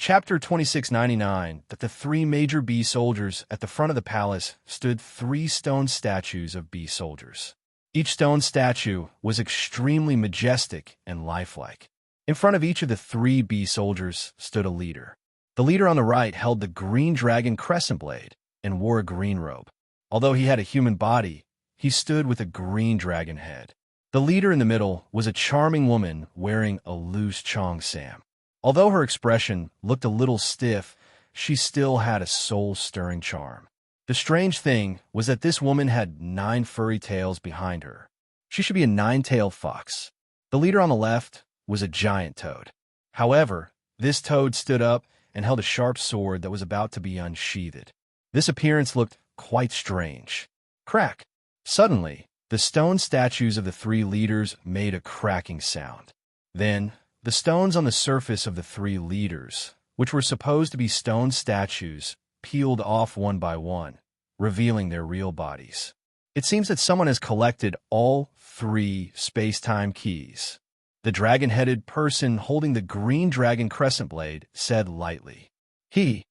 Chapter 2699 that the three major bee soldiers at the front of the palace stood three stone statues of bee soldiers. Each stone statue was extremely majestic and lifelike. In front of each of the three bee soldiers stood a leader. The leader on the right held the green dragon crescent blade and wore a green robe. Although he had a human body, he stood with a green dragon head. The leader in the middle was a charming woman wearing a loose cheongsam. Although her expression looked a little stiff, she still had a soul-stirring charm. The strange thing was that this woman had 9 furry tails behind her. She should be a 9-tailed fox. The leader on the left was a giant toad. However, this toad stood up and held a sharp sword that was about to be unsheathed. This appearance looked quite strange. Crack! Suddenly, the stone statues of the three leaders made a cracking sound. Then, the stones on the surface of the three leaders, which were supposed to be stone statues, peeled off one by one, revealing their real bodies. It seems that someone has collected all 3 space-time keys. The dragon-headed person holding the green dragon crescent blade said lightly, "You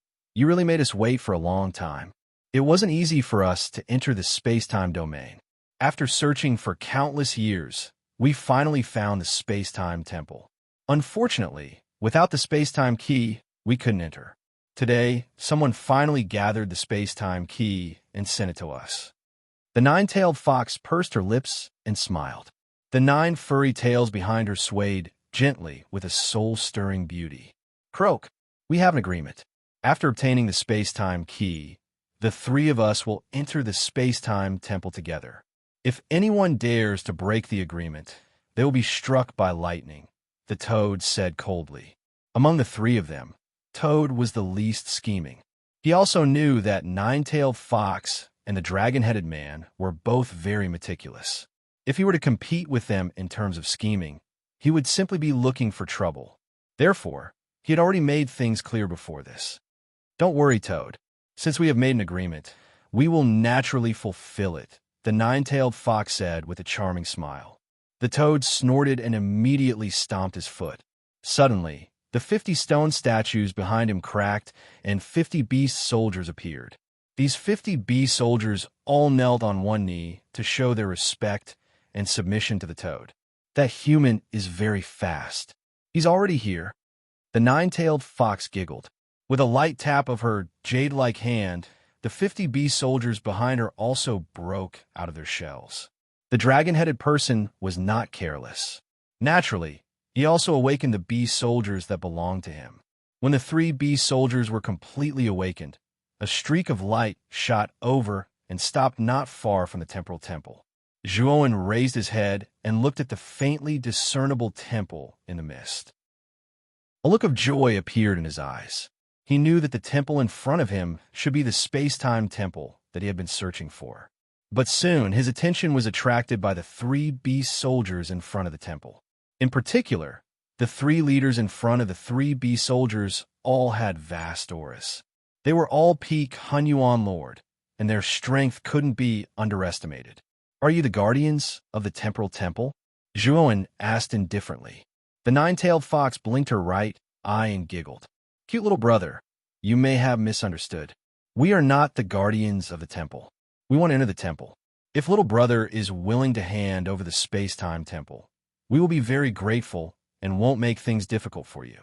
really made us wait for a long time. It wasn't easy for us to enter the space-time domain. After searching for countless years, we finally found the space-time temple. Unfortunately, without the space-time key, we couldn't enter. Today, someone finally gathered the space-time key and sent it to us." The 9-tailed fox pursed her lips and smiled. The 9 furry tails behind her swayed gently with a soul-stirring beauty. "Croak, we have an agreement. After obtaining the space-time key, the 3 of us will enter the space-time temple together. If anyone dares to break the agreement, they will be struck by lightning," the toad said coldly. Among the 3 of them, Toad was the least scheming. He also knew that 9-tailed fox and the dragon-headed man were both very meticulous. If he were to compete with them in terms of scheming, he would simply be looking for trouble. Therefore, he had already made things clear before this. "Don't worry, Toad. Since we have made an agreement, we will naturally fulfill it," the 9-tailed fox said with a charming smile. The toad snorted and immediately stomped his foot. Suddenly, the 50 stone statues behind him cracked and 50 beast soldiers appeared. These 50 bee soldiers all knelt on one knee to show their respect and submission to the toad. "That human is very fast. He's already here." The 9-tailed fox giggled. With a light tap of her jade-like hand, the 50 bee soldiers behind her also broke out of their shells. The dragon-headed person was not careless. Naturally, he also awakened the bee soldiers that belonged to him. When the 3 bee soldiers were completely awakened, a streak of light shot over and stopped not far from the temporal temple. Zhuowen raised his head and looked at the faintly discernible temple in the mist. A look of joy appeared in his eyes. He knew that the temple in front of him should be the space-time temple that he had been searching for. But soon his attention was attracted by the 3 beast soldiers in front of the temple. In particular, the 3 leaders in front of the 3 beast soldiers all had vast auras. They were all peak Hunyuan Lord, and their strength couldn't be underestimated. "Are you the guardians of the temporal temple?" Zhuowen asked indifferently. The 9-tailed fox blinked her right eye and giggled. "Cute little brother, you may have misunderstood. We are not the guardians of the temple. We want to enter the temple. If little brother is willing to hand over the space-time temple, we will be very grateful and won't make things difficult for you."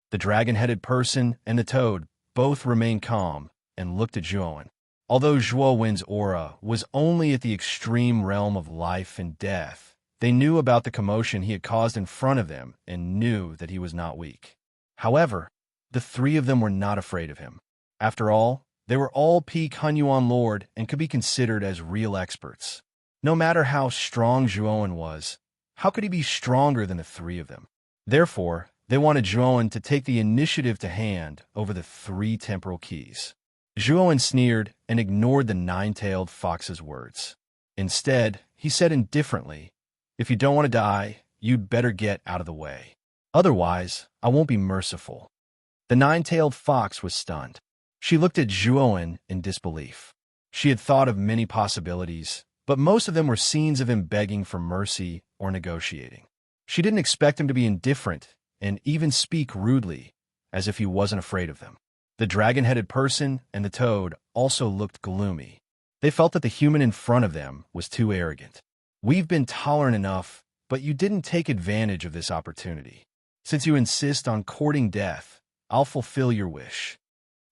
The dragon-headed person and the toad both remained calm and looked at Zhuowen. Although Zhuowen's aura was only at the extreme realm of life and death, they knew about the commotion he had caused in front of them and knew that he was not weak. However, the 3 of them were not afraid of him. After all, they were all peak Hunyuan Lord and could be considered as real experts. No matter how strong Zhuowen was, how could he be stronger than the 3 of them? Therefore, they wanted Zhuowen to take the initiative to hand over the 3 temporal keys. Zhuowen sneered and ignored the 9-tailed fox's words. Instead, he said indifferently, "If you don't want to die, you'd better get out of the way. Otherwise, I won't be merciful." The 9-tailed fox was stunned. She looked at Zhuowen in disbelief. She had thought of many possibilities, but most of them were scenes of him begging for mercy or negotiating. She didn't expect him to be indifferent and even speak rudely, as if he wasn't afraid of them. The dragon-headed person and the toad also looked gloomy. They felt that the human in front of them was too arrogant. "We've been tolerant enough, but you didn't take advantage of this opportunity. Since you insist on courting death, I'll fulfill your wish."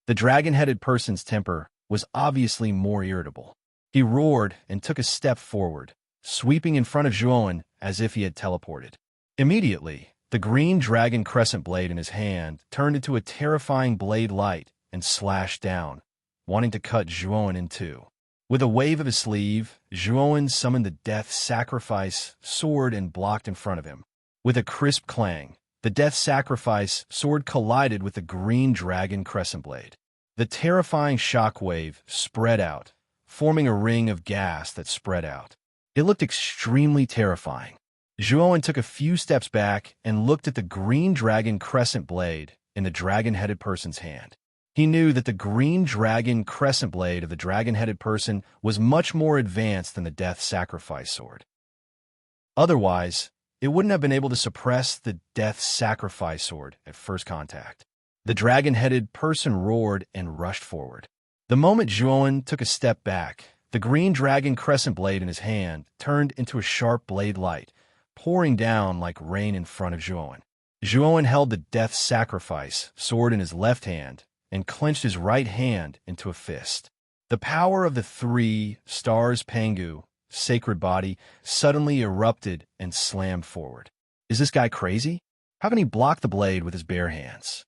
The dragon-headed person's temper was obviously more irritable. He roared and took a step forward, sweeping in front of Zhuowen as if he had teleported. Immediately, the green dragon crescent blade in his hand turned into a terrifying blade light and slashed down, wanting to cut Zhuowen in two. With a wave of his sleeve, Zhuowen summoned the death sacrifice sword and blocked in front of him. With a crisp clang, the death sacrifice sword collided with the green dragon crescent blade. The terrifying shockwave spread out, forming a ring of gas that spread out. It looked extremely terrifying. Zhuowen took a few steps back and looked at the green dragon crescent blade in the dragon-headed person's hand. He knew that the green dragon crescent blade of the dragon-headed person was much more advanced than the death sacrifice sword. Otherwise, it wouldn't have been able to suppress the death sacrifice sword at first contact. The dragon-headed person roared and rushed forward. The moment Zhuowen took a step back, the green dragon crescent blade in his hand turned into a sharp blade light, pouring down like rain in front of Zhuowen. Zhuowen held the death sacrifice sword in his left hand and clenched his right hand into a fist. The power of the 3 stars Pangu, sacred body, suddenly erupted and slammed forward. Is this guy crazy? How can he block the blade with his bare hands?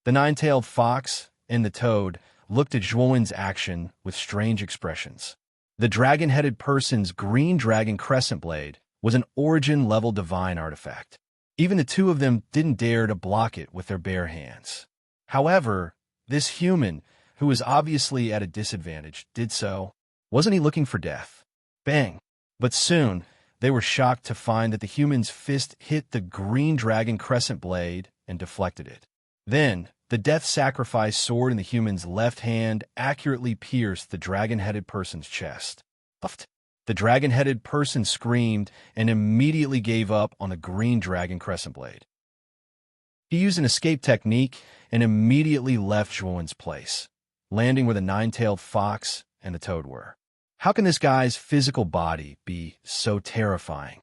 The nine-tailed fox and the toad looked at Zhuowen's action with strange expressions. The dragon-headed person's green dragon crescent blade was an origin-level divine artifact. Even the two of them didn't dare to block it with their bare hands. However, this human, who was obviously at a disadvantage, did so. Wasn't he looking for death? Bang! But soon, they were shocked to find that the human's fist hit the green dragon crescent blade and deflected it. Then, the death sacrifice sword in the human's left hand accurately pierced the dragon-headed person's chest. Puffed. The dragon-headed person screamed and immediately gave up on the green dragon crescent blade. He used an escape technique and immediately left Zhuowen's place, landing where the nine-tailed fox and the toad were. How can this guy's physical body be so terrifying?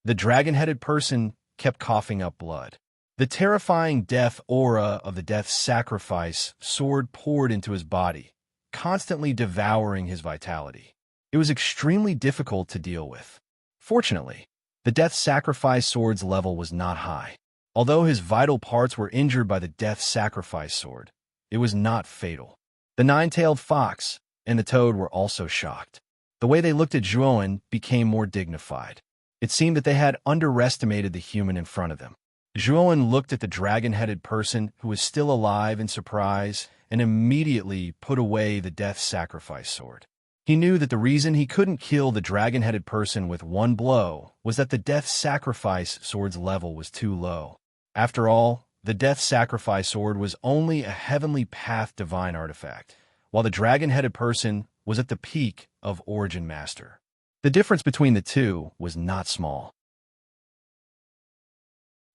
The dragon-headed person kept coughing up blood. The terrifying death aura of the death sacrifice sword poured into his body, constantly devouring his vitality. It was extremely difficult to deal with. Fortunately, the death sacrifice sword's level was not high. Although his vital parts were injured by the death sacrifice sword, it was not fatal. The nine-tailed fox and the toad were also shocked. The way they looked at Zhuowen became more dignified. It seemed that they had underestimated the human in front of them. Zhuowen looked at the dragon-headed person who was still alive in surprise and immediately put away the death sacrifice sword. He knew that the reason he couldn't kill the dragon-headed person with one blow was that the death sacrifice sword's level was too low. After all, the death sacrifice sword was only a heavenly path divine artifact, while the dragon-headed person was at the peak of Origin Master. The difference between the two was not small.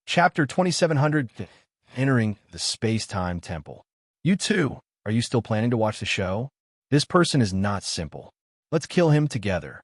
Chapter 2700, Entering the Space-Time Temple. You too, are you still planning to watch the show? This person is not simple. Let's kill him together.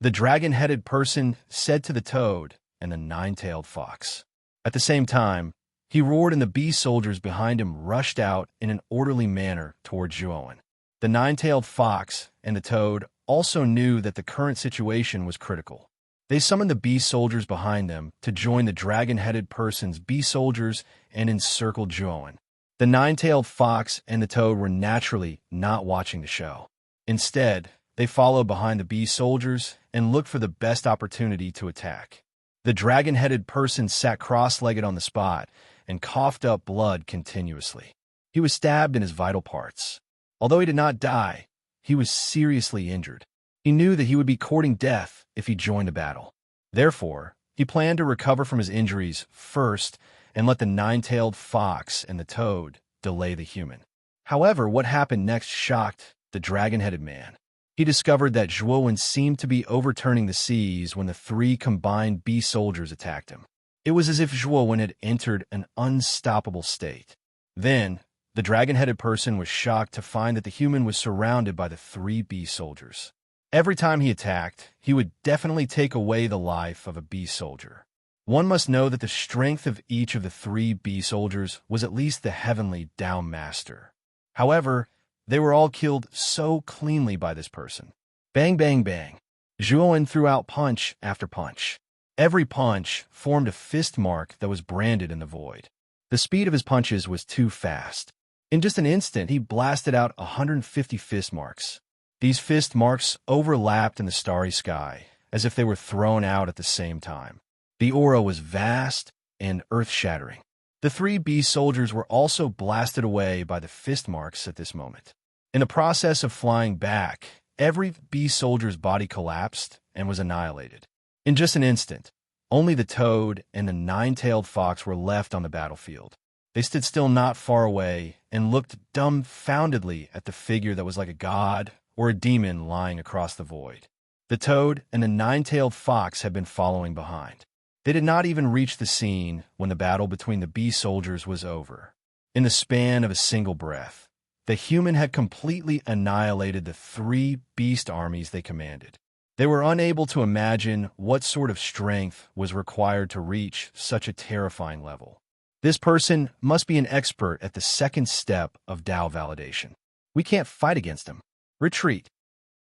The dragon-headed person said to the toad and the nine-tailed fox. At the same time, he roared and the bee soldiers behind him rushed out in an orderly manner toward Zhuowen. The nine-tailed fox and the toad also knew that the current situation was critical. They summoned the bee soldiers behind them to join the dragon-headed person's bee soldiers and encircle Zhuowen. The nine-tailed fox and the toad were naturally not watching the show. Instead, they followed behind the bee soldiers and looked for the best opportunity to attack. The dragon-headed person sat cross-legged on the spot and coughed up blood continuously. He was stabbed in his vital parts. Although he did not die, he was seriously injured. He knew that he would be courting death if he joined the battle. Therefore, he planned to recover from his injuries first and let the nine-tailed fox and the toad delay the human. However, what happened next shocked the dragon-headed man. He discovered that Zhuowen seemed to be overturning the seas when the 3 combined bee soldiers attacked him. It was as if Zhuowen had entered an unstoppable state. Then, the dragon-headed person was shocked to find that the human was surrounded by the three beast soldiers. Every time he attacked, he would definitely take away the life of a beast soldier. One must know that the strength of each of the three beast soldiers was at least the heavenly Down Master. However, they were all killed so cleanly by this person. Bang, bang, bang. Zhuowen threw out punch after punch. Every punch formed a fist mark that was branded in the void. The speed of his punches was too fast. In just an instant, he blasted out 150 fist marks. These fist marks overlapped in the starry sky, as if they were thrown out at the same time. The aura was vast and earth-shattering. The three beast soldiers were also blasted away by the fist marks at this moment. In the process of flying back, every beast soldier's body collapsed and was annihilated. In just an instant, only the toad and the nine-tailed fox were left on the battlefield. They stood still not far away and looked dumbfoundedly at the figure that was like a god or a demon lying across the void. The toad and the nine-tailed fox had been following behind. They did not even reach the scene when the battle between the beast soldiers was over. In the span of a single breath, the human had completely annihilated the three beast armies they commanded. They were unable to imagine what sort of strength was required to reach such a terrifying level. This person must be an expert at the second step of Tao validation. We can't fight against him. Retreat.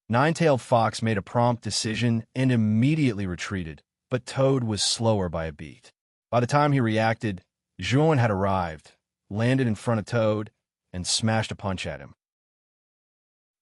Nine-tailed fox made a prompt decision and immediately retreated, but Toad was slower by a beat. By the time he reacted, Zhuowen had arrived, landed in front of Toad, and smashed a punch at him.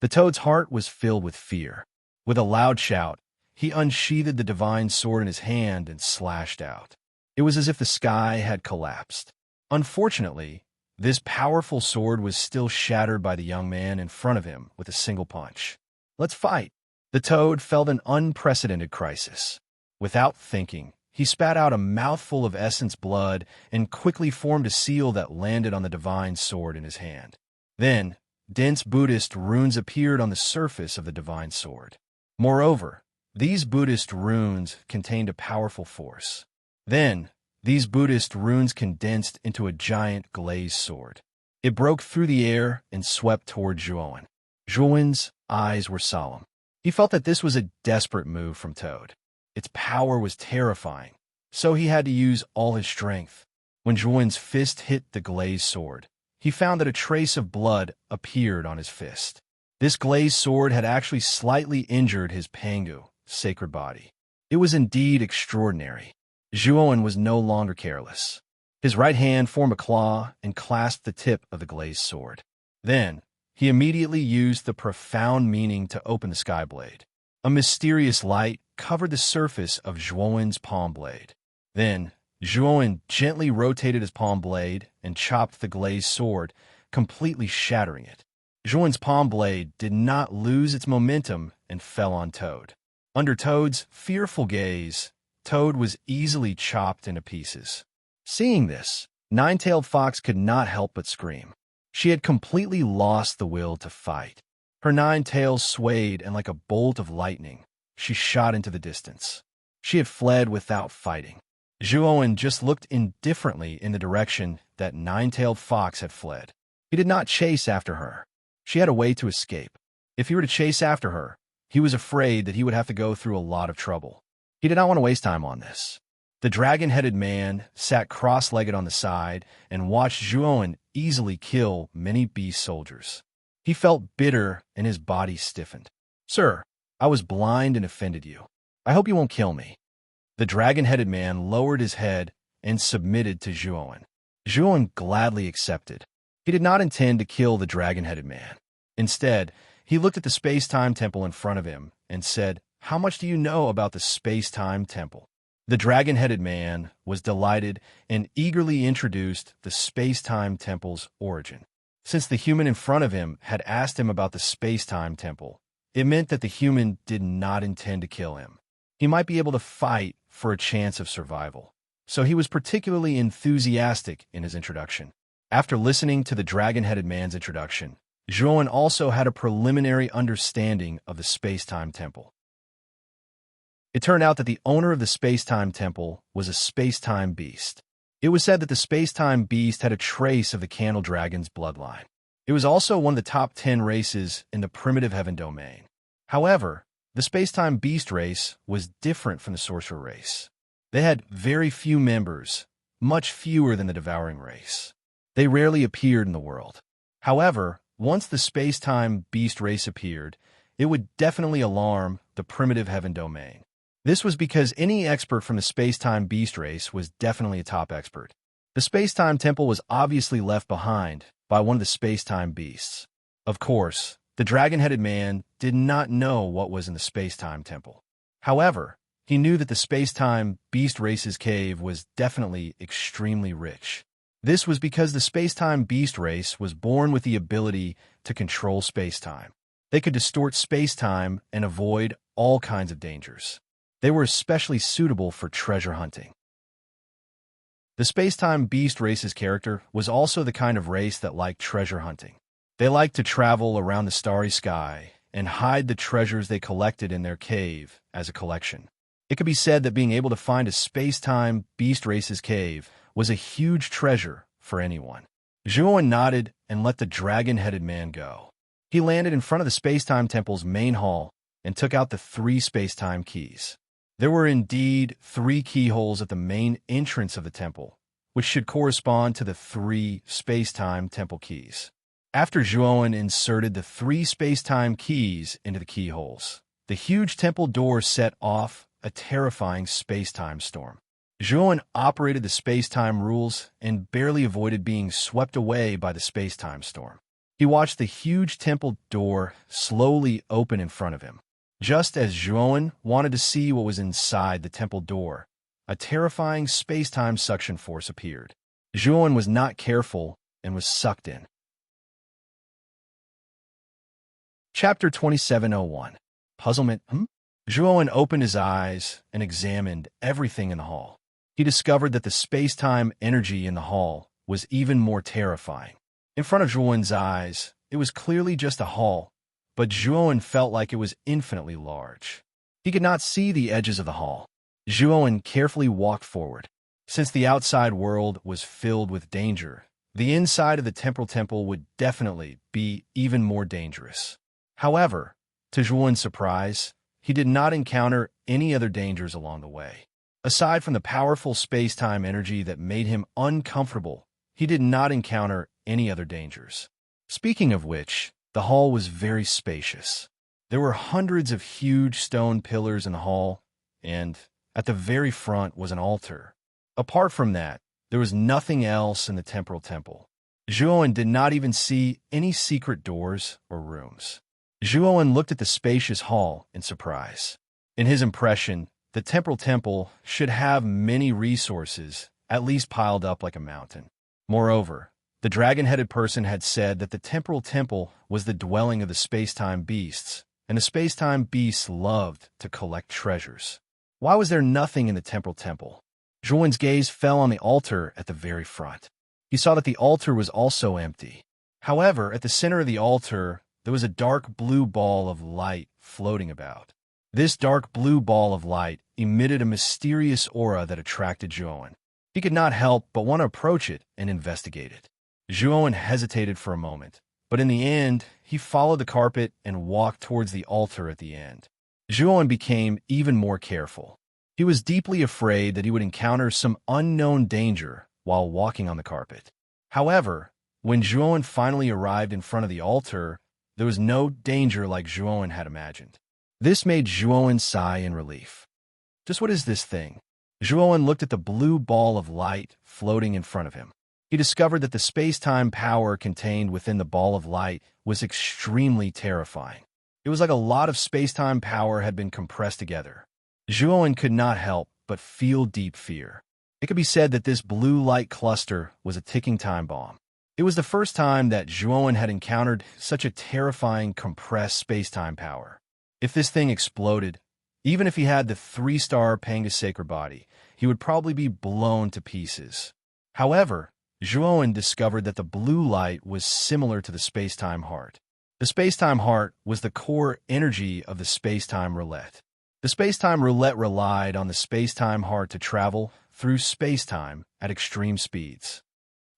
The Toad's heart was filled with fear. With a loud shout, he unsheathed the divine sword in his hand and slashed out. It was as if the sky had collapsed. Unfortunately, this powerful sword was still shattered by the young man in front of him with a single punch. Let's fight. The Toad felt an unprecedented crisis. Without thinking, he spat out a mouthful of essence blood and quickly formed a seal that landed on the divine sword in his hand. Then, dense Buddhist runes appeared on the surface of the divine sword. Moreover, these Buddhist runes contained a powerful force. Then, these Buddhist runes condensed into a giant glazed sword. It broke through the air and swept toward Zhuowen. Zhuowen's eyes were solemn. He felt that this was a desperate move from Toad. Its power was terrifying, so he had to use all his strength. When Zhuowen's fist hit the glazed sword, he found that a trace of blood appeared on his fist. This glazed sword had actually slightly injured his Pangu, sacred body. It was indeed extraordinary. Zhuowen was no longer careless. His right hand formed a claw and clasped the tip of the glazed sword. Then, he immediately used the profound meaning to open the sky blade. A mysterious light covered the surface of Zhuowen's palm blade. Then, Zhuowen gently rotated his palm blade and chopped the glazed sword, completely shattering it. Zhuowen's palm blade did not lose its momentum and fell on Toad. Under Toad's fearful gaze, Toad was easily chopped into pieces. Seeing this, Nine-Tailed Fox could not help but scream. She had completely lost the will to fight. Her 9 tails swayed, and like a bolt of lightning, she shot into the distance. She had fled without fighting. Zhuowen just looked indifferently in the direction that Nine-Tailed Fox had fled. He did not chase after her. She had a way to escape. If he were to chase after her, he was afraid that he would have to go through a lot of trouble. He did not want to waste time on this. The dragon-headed man sat cross-legged on the side and watched Zhuowen easily kill many beast soldiers. He felt bitter and his body stiffened. "Sir, I was blind and offended you. I hope you won't kill me." The dragon-headed man lowered his head and submitted to Zhuowen. Zhuowen gladly accepted. He did not intend to kill the dragon-headed man. Instead, he looked at the space-time temple in front of him and said, "How much do you know about the space-time temple?" The dragon-headed man was delighted and eagerly introduced the space-time temple's origin. Since the human in front of him had asked him about the space-time temple, it meant that the human did not intend to kill him. He might be able to fight for a chance of survival. So he was particularly enthusiastic in his introduction. After listening to the dragon-headed man's introduction, Zhuowen also had a preliminary understanding of the space-time temple. It turned out that the owner of the space-time temple was a space-time beast. It was said that the space-time beast had a trace of the Candle Dragon's bloodline. It was also one of the top 10 races in the primitive heaven domain. However, the space-time beast race was different from the sorcerer race. They had very few members, much fewer than the devouring race. They rarely appeared in the world. However, once the space-time beast race appeared, it would definitely alarm the primitive heaven domain. This was because any expert from the space-time beast race was definitely a top expert. The space-time temple was obviously left behind by one of the space-time beasts. Of course, the dragon-headed man did not know what was in the space-time temple. However, he knew that the space-time beast race's cave was definitely extremely rich. This was because the space-time beast race was born with the ability to control space-time. They could distort space-time and avoid all kinds of dangers. They were especially suitable for treasure hunting. The space-time beast race's character was also the kind of race that liked treasure hunting. They liked to travel around the starry sky and hide the treasures they collected in their cave as a collection. It could be said that being able to find a space-time beast race's cave was a huge treasure for anyone. Zhuowen nodded and let the dragon-headed man go. He landed in front of the space-time temple's main hall and took out the 3 space-time keys. There were indeed 3 keyholes at the main entrance of the temple, which should correspond to the 3 space-time temple keys. After Zhuowen inserted the 3 space-time keys into the keyholes, the huge temple door set off a terrifying space-time storm. Zhuowen operated the space-time rules and barely avoided being swept away by the space-time storm. He watched the huge temple door slowly open in front of him. Just as Zhuowen wanted to see what was inside the temple door, a terrifying space-time suction force appeared. Zhuowen was not careful and was sucked in. Chapter 2701. Puzzlement. Zhuowen opened his eyes and examined everything in the hall. He discovered that the space-time energy in the hall was even more terrifying. In front of Zhuowen's eyes, it was clearly just a hall, but Zhuowen felt like it was infinitely large. He could not see the edges of the hall. Zhuowen carefully walked forward. Since the outside world was filled with danger, the inside of the temporal temple would definitely be even more dangerous. However, to Zhuowen's surprise, he did not encounter any other dangers along the way. Aside from the powerful space-time energy that made him uncomfortable, he did not encounter any other dangers. Speaking of which, the hall was very spacious. There were hundreds of huge stone pillars in the hall, and at the very front was an altar. Apart from that, there was nothing else in the temporal temple. Zhuowen did not even see any secret doors or rooms. Zhuowen looked at the spacious hall in surprise. In his impression, the temporal temple should have many resources, at least piled up like a mountain. Moreover, the dragon-headed person had said that the temporal temple was the dwelling of the space-time beasts, and the space-time beasts loved to collect treasures. Why was there nothing in the temporal temple? Zhuowen's gaze fell on the altar at the very front. He saw that the altar was also empty. However, at the center of the altar, there was a dark blue ball of light floating about. This dark blue ball of light emitted a mysterious aura that attracted Zhuowen. He could not help but want to approach it and investigate it. Zhuowen hesitated for a moment, but in the end, he followed the carpet and walked towards the altar at the end. Zhuowen became even more careful. He was deeply afraid that he would encounter some unknown danger while walking on the carpet. However, when Zhuowen finally arrived in front of the altar, there was no danger like Zhuowen had imagined. This made Zhuowen sigh in relief. Just what is this thing? Zhuowen looked at the blue ball of light floating in front of him. He discovered that the space-time power contained within the ball of light was extremely terrifying. It was like a lot of space-time power had been compressed together. Zhuowen could not help but feel deep fear. It could be said that this blue light cluster was a ticking time bomb. It was the first time that Zhuowen had encountered such a terrifying compressed space-time power. If this thing exploded, even if he had the 3-star Panga's sacred body, he would probably be blown to pieces. However, Zhuowen discovered that the blue light was similar to the space-time heart. The space-time heart was the core energy of the space-time roulette. The space-time roulette relied on the space-time heart to travel through space-time at extreme speeds.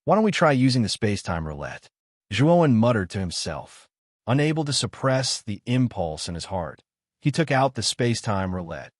Why don't we try using the space-time roulette? Zhuowen muttered to himself. Unable to suppress the impulse in his heart, he took out the space-time roulette.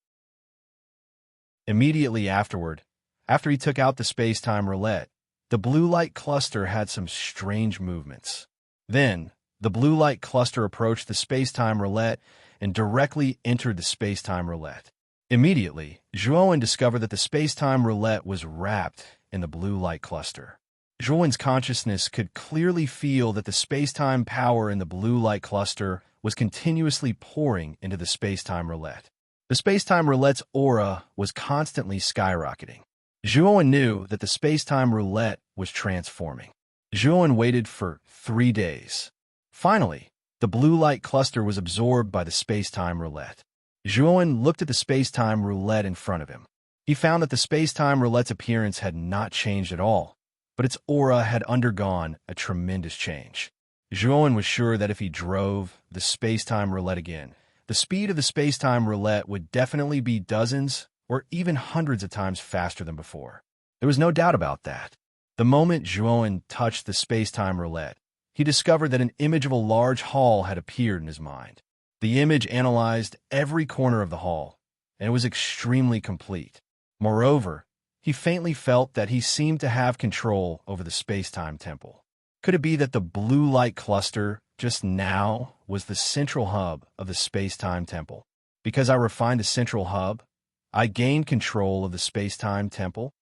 Immediately afterward, after he took out the space-time roulette, the blue light cluster had some strange movements. Then, the blue light cluster approached the space-time roulette and directly entered the space-time roulette. Immediately, Zhuowen discovered that the space-time roulette was wrapped in the blue light cluster. Zhuowen's consciousness could clearly feel that the space-time power in the blue light cluster was continuously pouring into the space-time roulette. The space-time roulette's aura was constantly skyrocketing. Zhuowen knew that the space-time roulette was transforming. Zhuowen waited for 3 days. Finally, the blue light cluster was absorbed by the space-time roulette. Zhuowen looked at the space-time roulette in front of him. He found that the space-time roulette's appearance had not changed at all, but its aura had undergone a tremendous change. Zhuowen was sure that if he drove the space-time roulette again, the speed of the space-time roulette would definitely be dozens or even hundreds of times faster than before. There was no doubt about that. The moment Zhuowen touched the space-time roulette, he discovered that an image of a large hall had appeared in his mind. The image analyzed every corner of the hall, and it was extremely complete. Moreover, he faintly felt that he seemed to have control over the space-time temple. Could it be that the blue light cluster just now was the central hub of the space-time temple? Because I refined the central hub, I gained control of the space-time temple?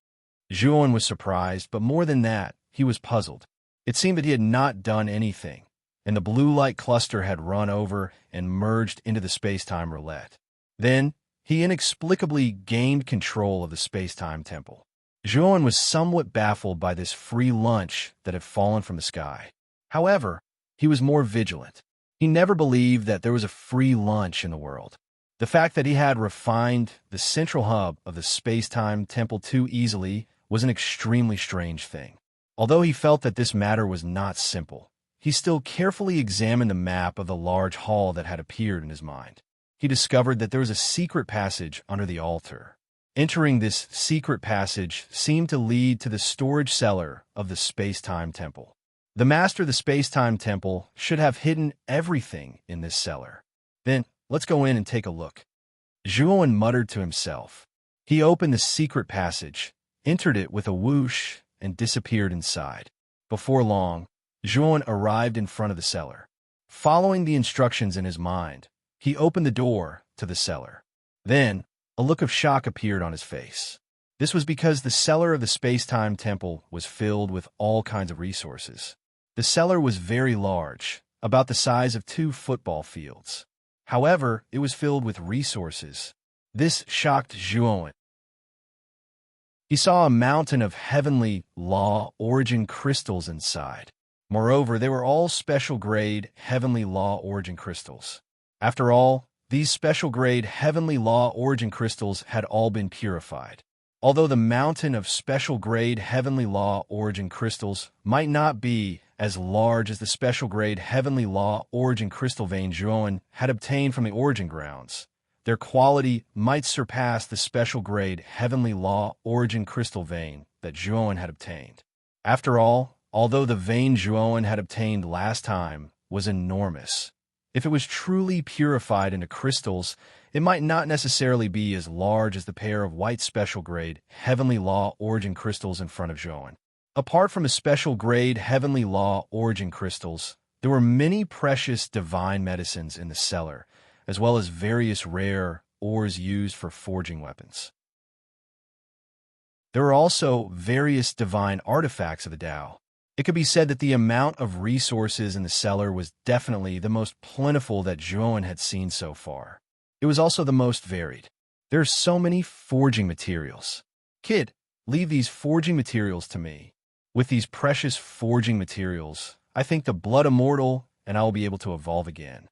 Zhuowen was surprised, but more than that, he was puzzled. It seemed that he had not done anything, and the blue light cluster had run over and merged into the space-time roulette. Then, he inexplicably gained control of the space-time temple. Zhuowen was somewhat baffled by this free lunch that had fallen from the sky. However, he was more vigilant. He never believed that there was a free lunch in the world. The fact that he had refined the central hub of the space-time temple too easily was an extremely strange thing. Although he felt that this matter was not simple, he still carefully examined the map of the large hall that had appeared in his mind. He discovered that there was a secret passage under the altar. Entering this secret passage seemed to lead to the storage cellar of the space-time temple. The master of the space-time temple should have hidden everything in this cellar. Then, let's go in and take a look. Zhuowen muttered to himself. He opened the secret passage, entered it with a whoosh, and disappeared inside. Before long, Zhuowen arrived in front of the cellar. Following the instructions in his mind, he opened the door to the cellar. Then, a look of shock appeared on his face. This was because the cellar of the space-time temple was filled with all kinds of resources. The cellar was very large, about the size of 2 football fields. However, it was filled with resources. This shocked Zhuowen. He saw a mountain of heavenly law origin crystals inside. Moreover, they were all special-grade heavenly law origin crystals. After all, these special-grade heavenly law origin crystals had all been purified. Although the mountain of special-grade heavenly law origin crystals might not be as large as the special-grade heavenly law origin crystal vein Zhuowen had obtained from the origin grounds, their quality might surpass the special-grade heavenly law origin crystal vein that Zhuowen had obtained. After all, although the vein Zhuowen had obtained last time was enormous, if it was truly purified into crystals, it might not necessarily be as large as the pair of white special-grade heavenly law origin crystals in front of Zhuowen. Apart from the special-grade heavenly law origin crystals, there were many precious divine medicines in the cellar, as well as various rare ores used for forging weapons. There were also various divine artifacts of the Tao. It could be said that the amount of resources in the cellar was definitely the most plentiful that Zhuowen had seen so far. It was also the most varied. There are so many forging materials. Kid, leave these forging materials to me. With these precious forging materials, I think the blood immortal and I will be able to evolve again.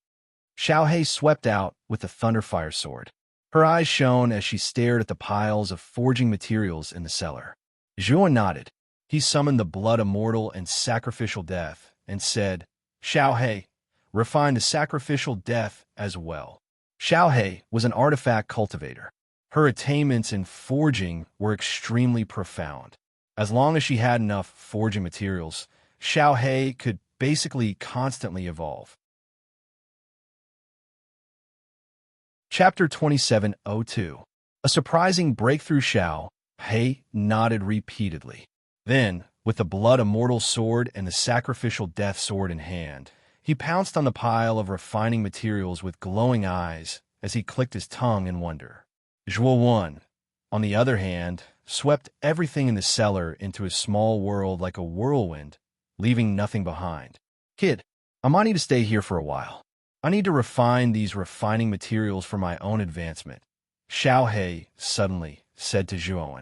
Xiaohei swept out with the Thunderfire sword. Her eyes shone as she stared at the piles of forging materials in the cellar. Zhuowen nodded. He summoned the blood immortal and sacrificial death and said, Xiaohei, refine the sacrificial death as well. Xiaohei was an artifact cultivator. Her attainments in forging were extremely profound. As long as she had enough forging materials, Xiao Hei could basically constantly evolve. Chapter 2702. A surprising breakthrough. Xiao Hei nodded repeatedly. Then, with the blood immortal sword and the sacrificial death sword in hand, he pounced on the pile of refining materials with glowing eyes as he clicked his tongue in wonder. Zhuo, on the other hand, swept everything in the cellar into his small world like a whirlwind, leaving nothing behind. Kid, I might need to stay here for a while. I need to refine these refining materials for my own advancement, Xiao Hei suddenly said to Zhuo.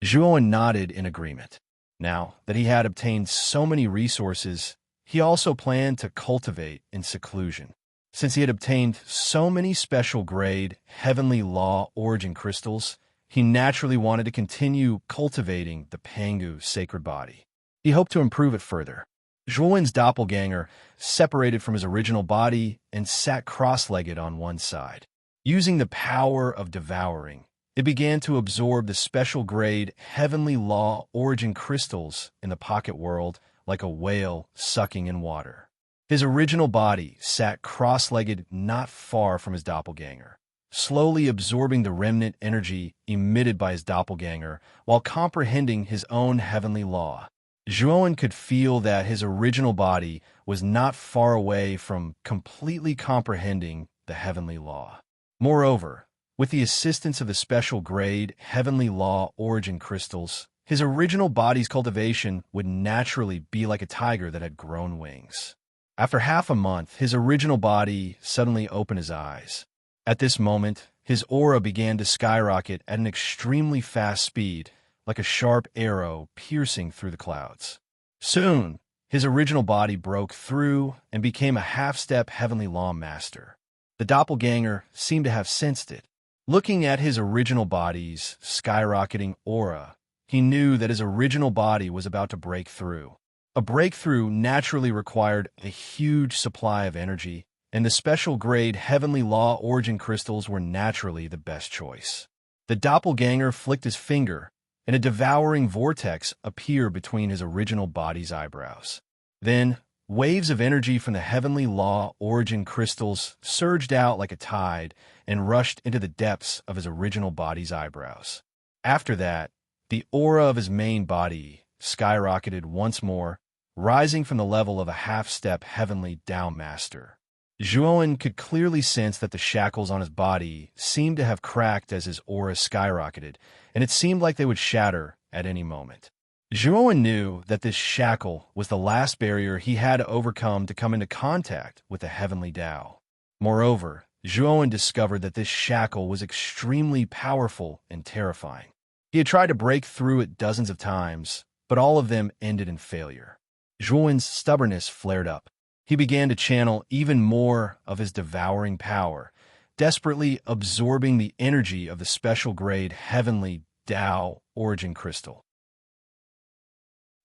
Zhuo nodded in agreement. Now that he had obtained so many resources, he also planned to cultivate in seclusion. Since he had obtained so many special grade heavenly law origin crystals, he naturally wanted to continue cultivating the Pangu sacred body. He hoped to improve it further. Zhuowen's doppelganger separated from his original body and sat cross-legged on one side. Using the power of devouring, it began to absorb the special grade heavenly law origin crystals in the pocket world like a whale sucking in water. His original body sat cross-legged not far from his doppelganger, slowly absorbing the remnant energy emitted by his doppelganger while comprehending his own heavenly law. Zhuo could feel that his original body was not far away from completely comprehending the heavenly law. Moreover, with the assistance of the special grade heavenly law origin crystals, his original body's cultivation would naturally be like a tiger that had grown wings. After half a month, his original body suddenly opened his eyes. At this moment, his aura began to skyrocket at an extremely fast speed, like a sharp arrow piercing through the clouds. Soon, his original body broke through and became a half-step heavenly law master. The doppelganger seemed to have sensed it. Looking at his original body's skyrocketing aura, he knew that his original body was about to break through. A breakthrough naturally required a huge supply of energy, and the special grade heavenly law origin crystals were naturally the best choice. The doppelganger flicked his finger, and a devouring vortex appeared between his original body's eyebrows. Then, waves of energy from the heavenly law origin crystals surged out like a tide and rushed into the depths of his original body's eyebrows. After that, the aura of his main body skyrocketed once more, rising from the level of a half-step heavenly Tao master. Zhuo could clearly sense that the shackles on his body seemed to have cracked as his aura skyrocketed, and it seemed like they would shatter at any moment. Zhuo knew that this shackle was the last barrier he had to overcome to come into contact with the heavenly Tao. Moreover, Zhuo discovered that this shackle was extremely powerful and terrifying. He had tried to break through it dozens of times, but all of them ended in failure. Zhuo's stubbornness flared up. He began to channel even more of his devouring power, desperately absorbing the energy of the special grade heavenly Tao origin crystal.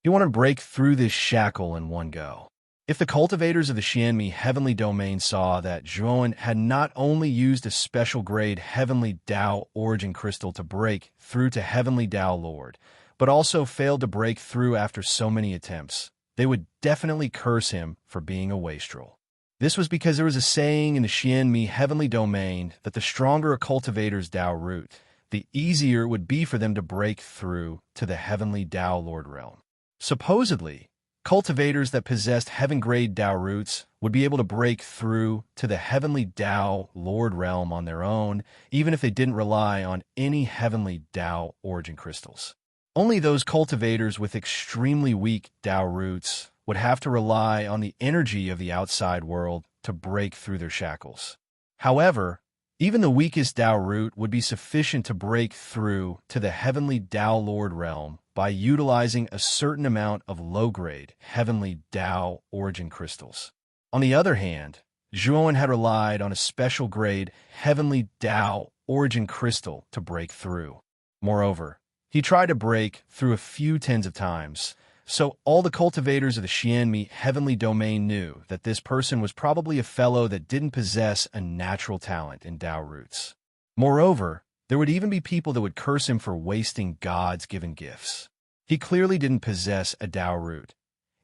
He wanted to break through this shackle in one go. If the cultivators of the Xianmi heavenly domain saw that Zhuo had not only used a special grade heavenly Tao origin crystal to break through to heavenly Tao Lord, but also failed to break through after so many attempts, they would definitely curse him for being a wastrel. This was because there was a saying in the Xianmi heavenly domain that the stronger a cultivator's Tao root, the easier it would be for them to break through to the heavenly Tao Lord realm. Supposedly, cultivators that possessed heaven-grade Tao roots would be able to break through to the heavenly Tao Lord realm on their own, even if they didn't rely on any heavenly Tao origin crystals. Only those cultivators with extremely weak Tao roots would have to rely on the energy of the outside world to break through their shackles. However, even the weakest Tao root would be sufficient to break through to the heavenly Tao Lord realm by utilizing a certain amount of low-grade heavenly Tao origin crystals. On the other hand, Zhuo had relied on a special grade heavenly Tao origin crystal to break through. Moreover, he tried to break through a few tens of times, so all the cultivators of the Xianmi heavenly domain knew that this person was probably a fellow that didn't possess a natural talent in Tao roots. Moreover, There would even be people that would curse him for wasting God's given gifts. He clearly didn't possess a Tao root,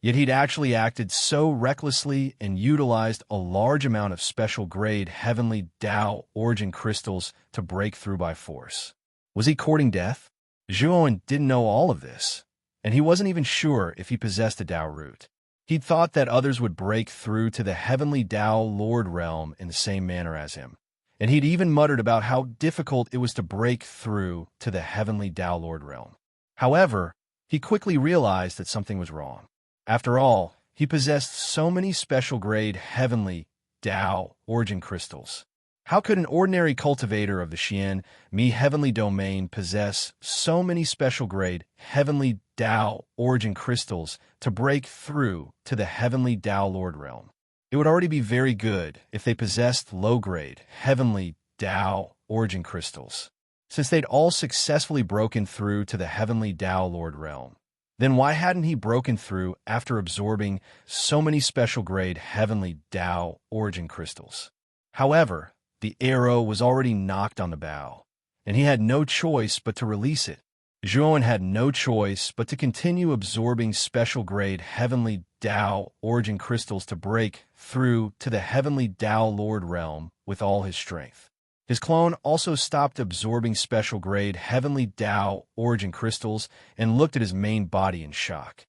yet he'd actually acted so recklessly and utilized a large amount of special-grade heavenly Tao origin crystals to break through by force. Was he courting death? Zhuowen didn't know all of this, and he wasn't even sure if he possessed a Tao root. He'd thought that others would break through to the heavenly Tao Lord realm in the same manner as him, and he'd even muttered about how difficult it was to break through to the heavenly Tao Lord realm. However, he quickly realized that something was wrong. After all, he possessed so many special-grade heavenly Tao origin crystals. How could an ordinary cultivator of the Xian Mi heavenly domain possess so many special-grade heavenly Tao origin crystals to break through to the heavenly Tao Lord realm? It would already be very good if they possessed low-grade heavenly Tao origin crystals. Since they'd all successfully broken through to the heavenly Tao Lord realm, then why hadn't he broken through after absorbing so many special-grade heavenly Tao origin crystals? However, the arrow was already knocked on the bow, and he had no choice but to release it. Zhuowen had no choice but to continue absorbing special-grade heavenly Tao origin crystals to break through to the heavenly Tao Lord realm with all his strength. His clone also stopped absorbing special-grade heavenly Tao origin crystals and looked at his main body in shock.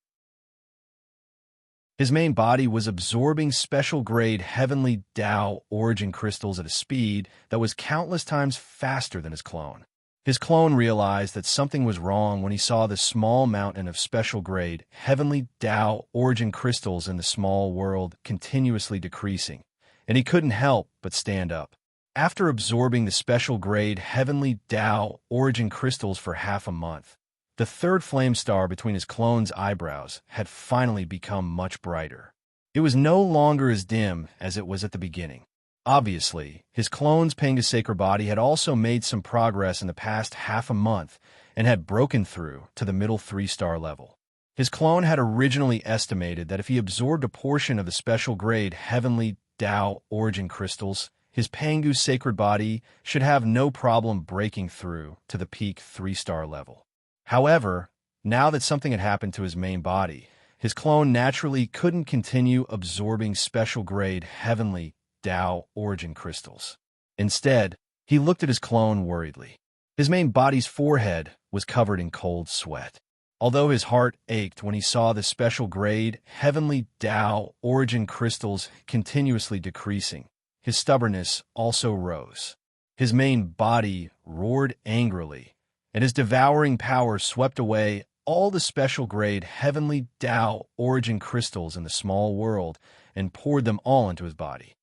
His main body was absorbing special-grade heavenly Tao origin crystals at a speed that was countless times faster than his clone. His clone realized that something was wrong when he saw the small mountain of special-grade heavenly Tao origin crystals in the small world continuously decreasing, and he couldn't help but stand up. After absorbing the special-grade heavenly Tao origin crystals for half a month, the third flame star between his clone's eyebrows had finally become much brighter. It was no longer as dim as it was at the beginning. Obviously, his clone's Penga sacred body had also made some progress in the past half a month and had broken through to the middle 3-star level. His clone had originally estimated that if he absorbed a portion of the special-grade heavenly Tao origin crystals, his Pangu sacred body should have no problem breaking through to the peak 3-star level. However, now that something had happened to his main body, his clone naturally couldn't continue absorbing special-grade heavenly Tao origin crystals. Instead, he looked at his clone worriedly. His main body's forehead was covered in cold sweat. Although his heart ached when he saw the special-grade heavenly Tao origin crystals continuously decreasing, his stubbornness also rose. His main body roared angrily, and his devouring power swept away all the special-grade heavenly Tao origin crystals in the small world and poured them all into his body.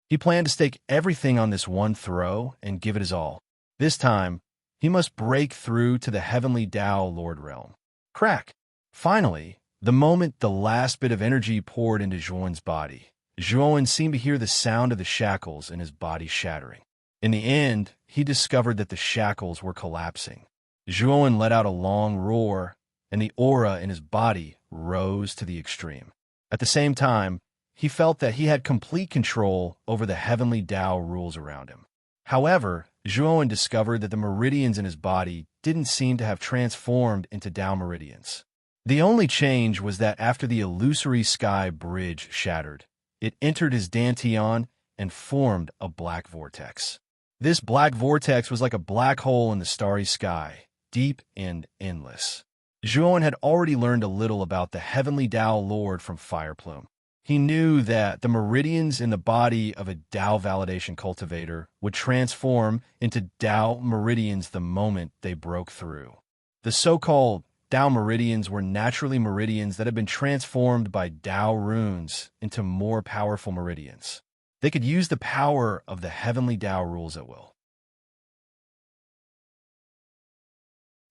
He planned to stake everything on this one throw and give it his all. This time, he must break through to the heavenly Tao Lord realm. Crack! Finally, the moment the last bit of energy poured into Zhuowen's body, Zhuowen seemed to hear the sound of the shackles in his body shattering. In the end, he discovered that the shackles were collapsing. Zhuowen let out a long roar, and the aura in his body rose to the extreme. At the same time, he felt that he had complete control over the heavenly Tao rules around him. However, Zhuowen discovered that the meridians in his body didn't seem to have transformed into Tao meridians. The only change was that after the illusory sky bridge shattered, it entered his dantian and formed a black vortex. This black vortex was like a black hole in the starry sky, deep and endless. Zhuowen had already learned a little about the heavenly Tao Lord from Fireplume. He knew that the meridians in the body of a Tao validation cultivator would transform into Tao meridians the moment they broke through. The so-called Tao meridians were naturally meridians that had been transformed by Tao runes into more powerful meridians. They could use the power of the heavenly Tao rules at will.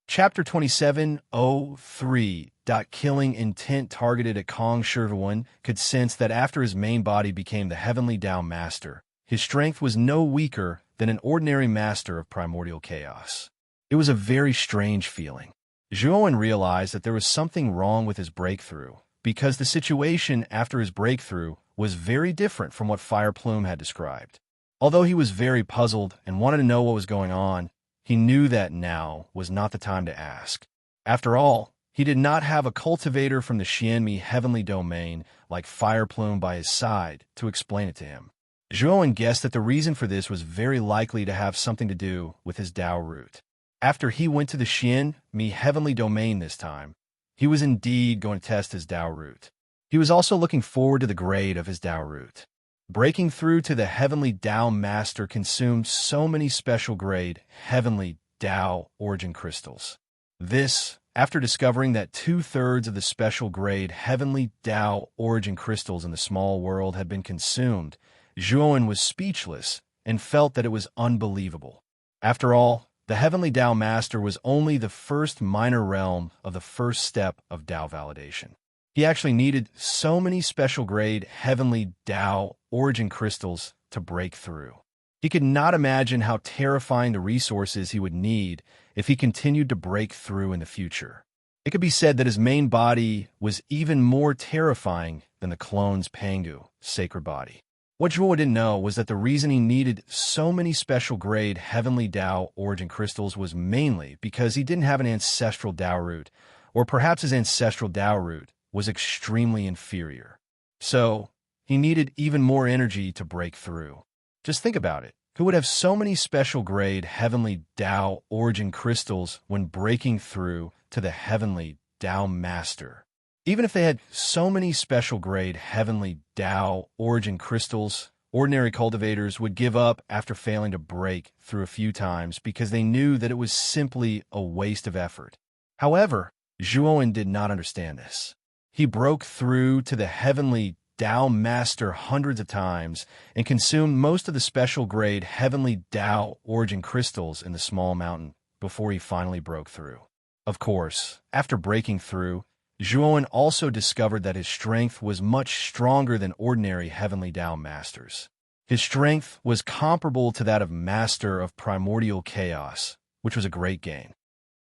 Chapter 27:03. Killing intent targeted at Kong Shirvan could sense that after his main body became the heavenly Tao master, his strength was no weaker than an ordinary master of primordial chaos. It was a very strange feeling. Zhuowen realized that there was something wrong with his breakthrough, because the situation after his breakthrough was very different from what Fireplume had described. Although he was very puzzled and wanted to know what was going on, he knew that now was not the time to ask. After all, he did not have a cultivator from the Xianmi heavenly domain like Fireplume by his side to explain it to him. Zhuowen guessed that the reason for this was very likely to have something to do with his Dao root. After he went to the Xianmi heavenly domain this time, he was indeed going to test his Dao root. He was also looking forward to the grade of his Dao root. Breaking through to the heavenly Dao master consumed so many special grade heavenly Dao origin crystals. This, after discovering that 2/3 of the special grade heavenly Dao origin crystals in the small world had been consumed, Zhuowen was speechless and felt that it was unbelievable. After all, the heavenly Dao master was only the first minor realm of the first step of Dao validation. He actually needed so many special grade heavenly Dao origin crystals to break through. He could not imagine how terrifying the resources he would need if he continued to break through in the future. It could be said that his main body was even more terrifying than the clone's Pangu, sacred body. What Zhuo didn't know was that the reason he needed so many special grade heavenly Dao origin crystals was mainly because he didn't have an ancestral Dao root, or perhaps his ancestral Dao root was extremely inferior. So, he needed even more energy to break through. Just think about it. Who would have so many special grade heavenly Dao origin crystals when breaking through to the heavenly Dao master? Even if they had so many special grade heavenly Dao origin crystals, ordinary cultivators would give up after failing to break through a few times because they knew that it was simply a waste of effort. However, Zhuowen did not understand this. He broke through to the heavenly Dao master hundreds of times and consumed most of the special grade heavenly Dao origin crystals in the small mountain before he finally broke through. Of course, after breaking through, Zhuowen also discovered that his strength was much stronger than ordinary heavenly Dao masters. His strength was comparable to that of Master of Primordial Chaos, which was a great gain.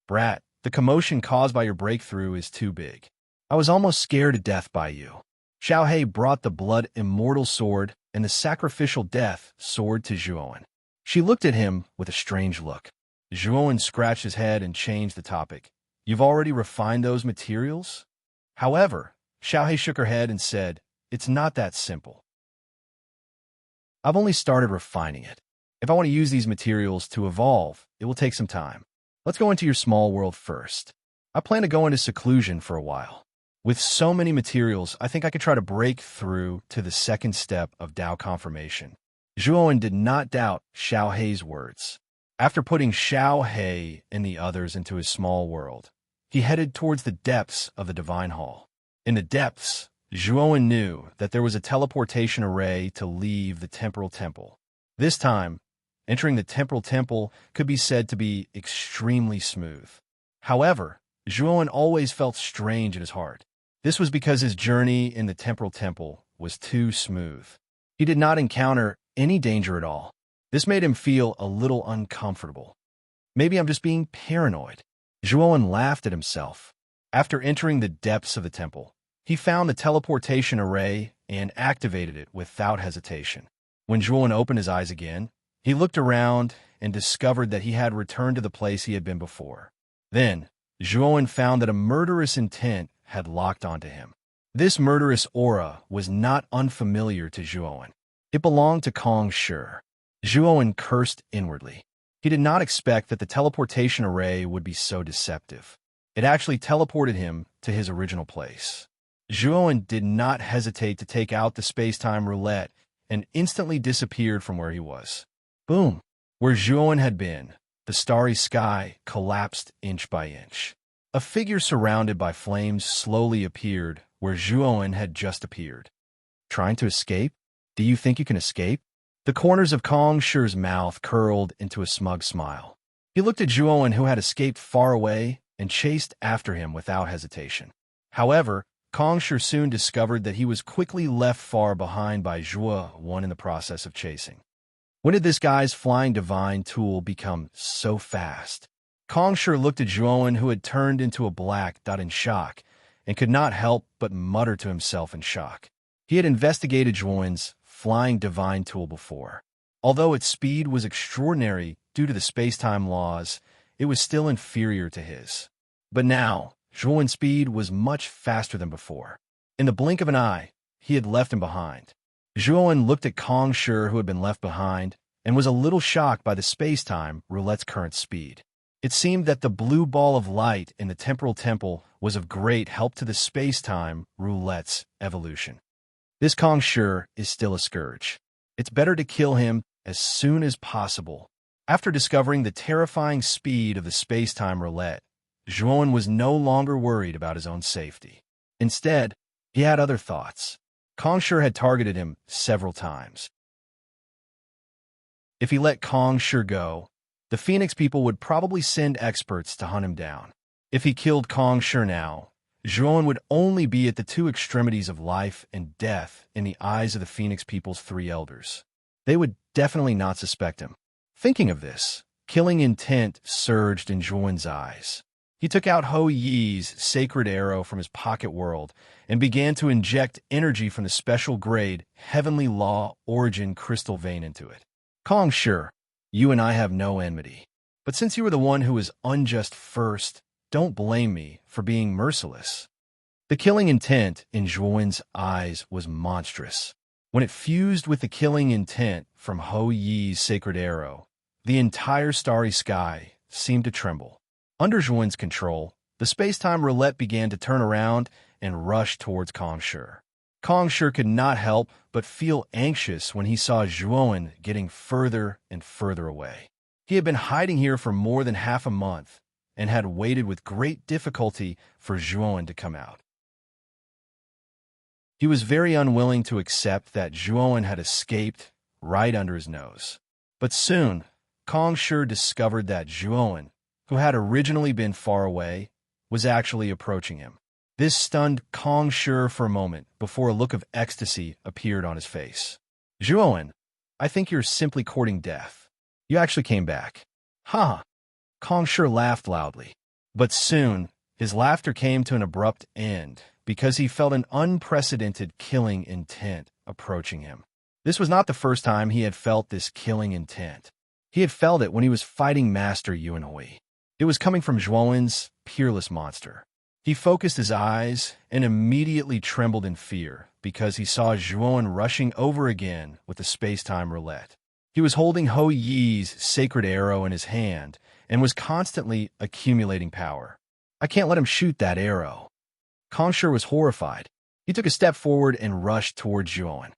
Brat, the commotion caused by your breakthrough is too big. I was almost scared to death by you. Xiaohei brought the blood immortal sword and the sacrificial death sword to Zhuowen. She looked at him with a strange look. Zhuowen scratched his head and changed the topic. You've already refined those materials? However, Xiaohei shook her head and said, it's not that simple. I've only started refining it. If I want to use these materials to evolve, it will take some time. Let's go into your small world first. I plan to go into seclusion for a while. With so many materials, I think I could try to break through to the second step of Dao confirmation. Zhuowen did not doubt Xiaohei's words. After putting Xiaohei and the others into his small world, he headed towards the depths of the Divine Hall. In the depths, Zhuowen knew that there was a teleportation array to leave the Temporal Temple. This time, entering the Temporal Temple could be said to be extremely smooth. However, Zhuowen always felt strange in his heart. This was because his journey in the Temporal Temple was too smooth. He did not encounter any danger at all. This made him feel a little uncomfortable. Maybe I'm just being paranoid. Zhuowen laughed at himself. After entering the depths of the temple, he found the teleportation array and activated it without hesitation. When Zhuowen opened his eyes again, he looked around and discovered that he had returned to the place he had been before. Then, Zhuowen found that a murderous intent had locked onto him. This murderous aura was not unfamiliar to Zhuowen. It belonged to Kong Shi. Zhuowen cursed inwardly. He did not expect that the teleportation array would be so deceptive. It actually teleported him to his original place. Zhuowen did not hesitate to take out the space-time roulette and instantly disappeared from where he was. Boom! Where Zhuowen had been, the starry sky collapsed inch by inch. A figure surrounded by flames slowly appeared where Zhuowen had just appeared. Trying to escape? Do you think you can escape? The corners of Kong Shi's mouth curled into a smug smile. He looked at Zhuowen, who had escaped far away, and chased after him without hesitation. However, Kong Shi soon discovered that he was quickly left far behind by Zhuowen in the process of chasing. When did this guy's flying divine tool become so fast? Kong Shi looked at Zhuowen, who had turned into a black dot in shock, and could not help but mutter to himself in shock. He had investigated Zhuowen's flying divine tool before. Although its speed was extraordinary due to the space-time laws, it was still inferior to his. But now, Zhuowen's speed was much faster than before. In the blink of an eye, he had left him behind. Zhuowen looked at Kong Shi, who had been left behind, and was a little shocked by the space-time roulette's current speed. It seemed that the blue ball of light in the temporal temple was of great help to the space-time roulette's evolution. This Kong Shi is still a scourge. It's better to kill him as soon as possible. After discovering the terrifying speed of the space-time roulette, Zhuowen was no longer worried about his own safety. Instead, he had other thoughts. Kong Shi had targeted him several times. If he let Kong Shi go, the Phoenix people would probably send experts to hunt him down. If he killed Kong Shi now, Zhuowen would only be at the two extremities of life and death in the eyes of the Phoenix people's three elders. They would definitely not suspect him. Thinking of this, killing intent surged in Zhuowen's eyes. He took out Ho Yi's sacred arrow from his pocket world and began to inject energy from the special grade Heavenly Law Origin crystal vein into it. Kong Shi, you and I have no enmity. But since you were the one who was unjust first, don't blame me for being merciless. The killing intent in Zhuowen's eyes was monstrous. When it fused with the killing intent from Ho Yi's sacred arrow, the entire starry sky seemed to tremble. Under Zhuowen's control, the space-time roulette began to turn around and rush towards Kong Shi. Kong Shi could not help but feel anxious when he saw Zhuowen getting further and further away. He had been hiding here for more than half a month and had waited with great difficulty for Zhuowen to come out. He was very unwilling to accept that Zhuowen had escaped right under his nose. But soon, Kong Shi discovered that Zhuowen, who had originally been far away, was actually approaching him. This stunned Kong Shi for a moment before a look of ecstasy appeared on his face. Zhuowen, I think you're simply courting death. You actually came back. Ha! Kong Shi laughed loudly. But soon, his laughter came to an abrupt end because he felt an unprecedented killing intent approaching him. This was not the first time he had felt this killing intent. He had felt it when he was fighting Master Yuanhui. It was coming from Zhuowen's peerless monster. He focused his eyes and immediately trembled in fear because he saw Zhuowen rushing over again with the space-time roulette. He was holding Ho Yi's sacred arrow in his hand and was constantly accumulating power. I can't let him shoot that arrow. Kong Shi was horrified. He took a step forward and rushed towards Zhuowen.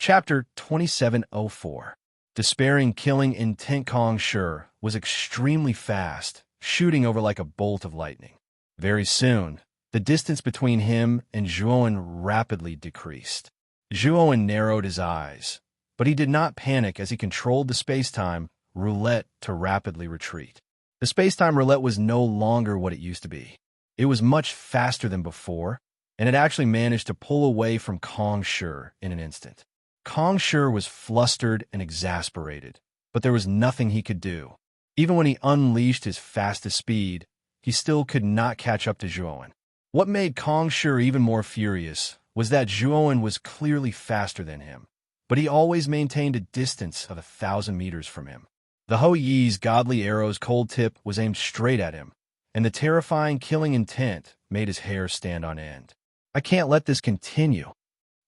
Chapter 2704. Despairing killing intent. Kong Shi was extremely fast, shooting over like a bolt of lightning. Very soon, the distance between him and Zhuowen rapidly decreased. Zhuowen narrowed his eyes, but he did not panic as he controlled the space-time roulette to rapidly retreat. The space-time roulette was no longer what it used to be. It was much faster than before, and it actually managed to pull away from Kong Shi in an instant. Kong Shi was flustered and exasperated, but there was nothing he could do. Even when he unleashed his fastest speed, he still could not catch up to Zhuowen. What made Kong Shi even more furious was that Zhuowen was clearly faster than him, but he always maintained a distance of 1,000 meters from him. The Ho Yi's godly arrow's cold tip was aimed straight at him, and the terrifying killing intent made his hair stand on end. I can't let this continue.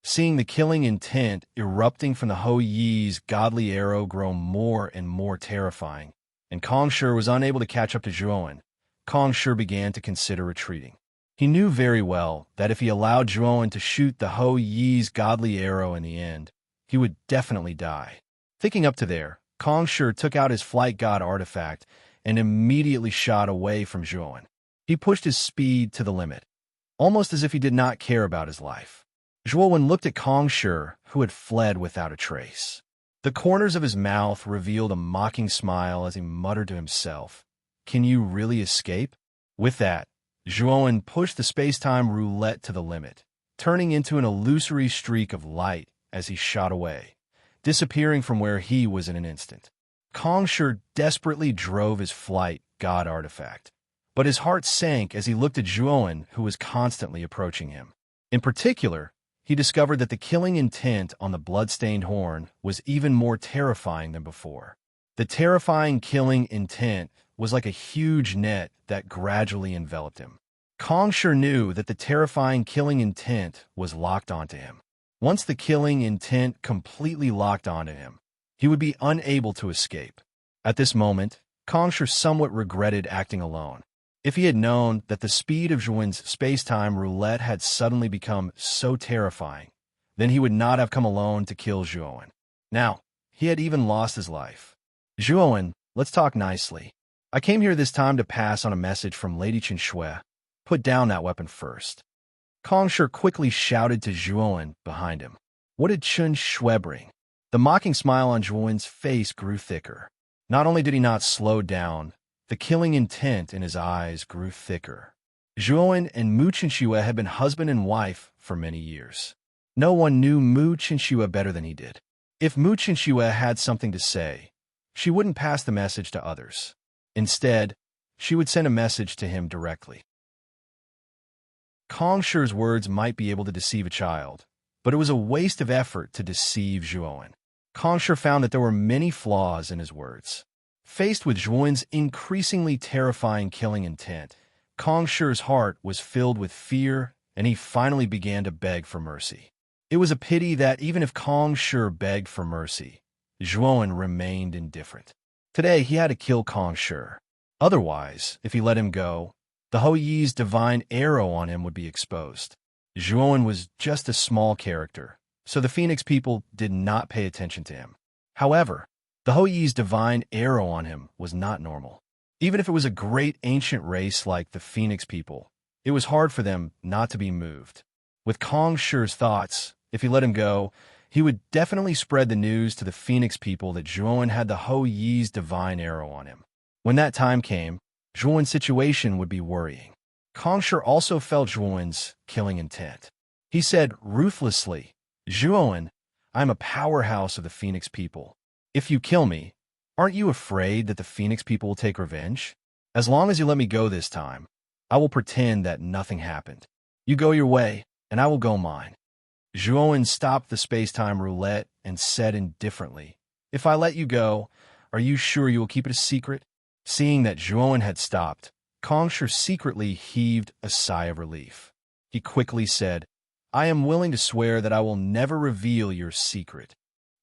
Seeing the killing intent erupting from the Ho Yi's godly arrow grow more and more terrifying, and Kong Shi was unable to catch up to Zhuowen, Kong Shi began to consider retreating. He knew very well that if he allowed Zhuowen to shoot the Ho Yi's godly arrow in the end, he would definitely die. Thinking up to there, Kong Shi took out his flight god artifact and immediately shot away from Zhuowen. He pushed his speed to the limit, almost as if he did not care about his life. Zhuowen looked at Kong Shi, who had fled without a trace. The corners of his mouth revealed a mocking smile as he muttered to himself, "Can you really escape?" With that, Zhuowen pushed the space-time roulette to the limit, turning into an illusory streak of light as he shot away, disappearing from where he was in an instant. Kong Shi desperately drove his flight god artifact, but his heart sank as he looked at Zhuowen, who was constantly approaching him. In particular, he discovered that the killing intent on the bloodstained horn was even more terrifying than before. The terrifying killing intent was like a huge net that gradually enveloped him. Kongsher knew that the terrifying killing intent was locked onto him. Once the killing intent completely locked onto him, he would be unable to escape. At this moment, Kongsher somewhat regretted acting alone. If he had known that the speed of Zhuan's space-time roulette had suddenly become so terrifying, then he would not have come alone to kill Zhuan. Now, he had even lost his life. Zhuan, let's talk nicely. I came here this time to pass on a message from Lady Chen Shui. Put down that weapon first. Kongsher quickly shouted to Zhuan behind him. What did Chen Shui bring? The mocking smile on Zhuan's face grew thicker. Not only did he not slow down, the killing intent in his eyes grew thicker. Zhuan and Mu Qinshui had been husband and wife for many years. No one knew Mu Qinshui better than he did. If Mu Qinshui had something to say, she wouldn't pass the message to others. Instead, she would send a message to him directly. Kongsher's words might be able to deceive a child, but it was a waste of effort to deceive Zhuan. Kongsher found that there were many flaws in his words. Faced with Zhuan's increasingly terrifying killing intent, Kongsher's heart was filled with fear, and he finally began to beg for mercy. It was a pity that even if Kongsher begged for mercy, Zhuan remained indifferent. Today, he had to kill Kongsher. Otherwise, if he let him go, the Hou Yi's divine arrow on him would be exposed. Zhuan was just a small character, so the Phoenix people did not pay attention to him. However, the Hou Yi's divine arrow on him was not normal. Even if it was a great ancient race like the Phoenix people, it was hard for them not to be moved. With Kongsher's thoughts, if he let him go, he would definitely spread the news to the Phoenix people that Zhuan had the Hou Yi's divine arrow on him. When that time came, Zhuan's situation would be worrying. Kongsher also felt Zhuan's killing intent. He said ruthlessly, Zhuan, I'm a powerhouse of the Phoenix people. If you kill me, aren't you afraid that the Phoenix people will take revenge? As long as you let me go this time, I will pretend that nothing happened. You go your way, and I will go mine. Zhuan stopped the space-time roulette and said indifferently, If I let you go, are you sure you will keep it a secret? Seeing that Zhuan had stopped, Kongsher secretly heaved a sigh of relief. He quickly said, I am willing to swear that I will never reveal your secret.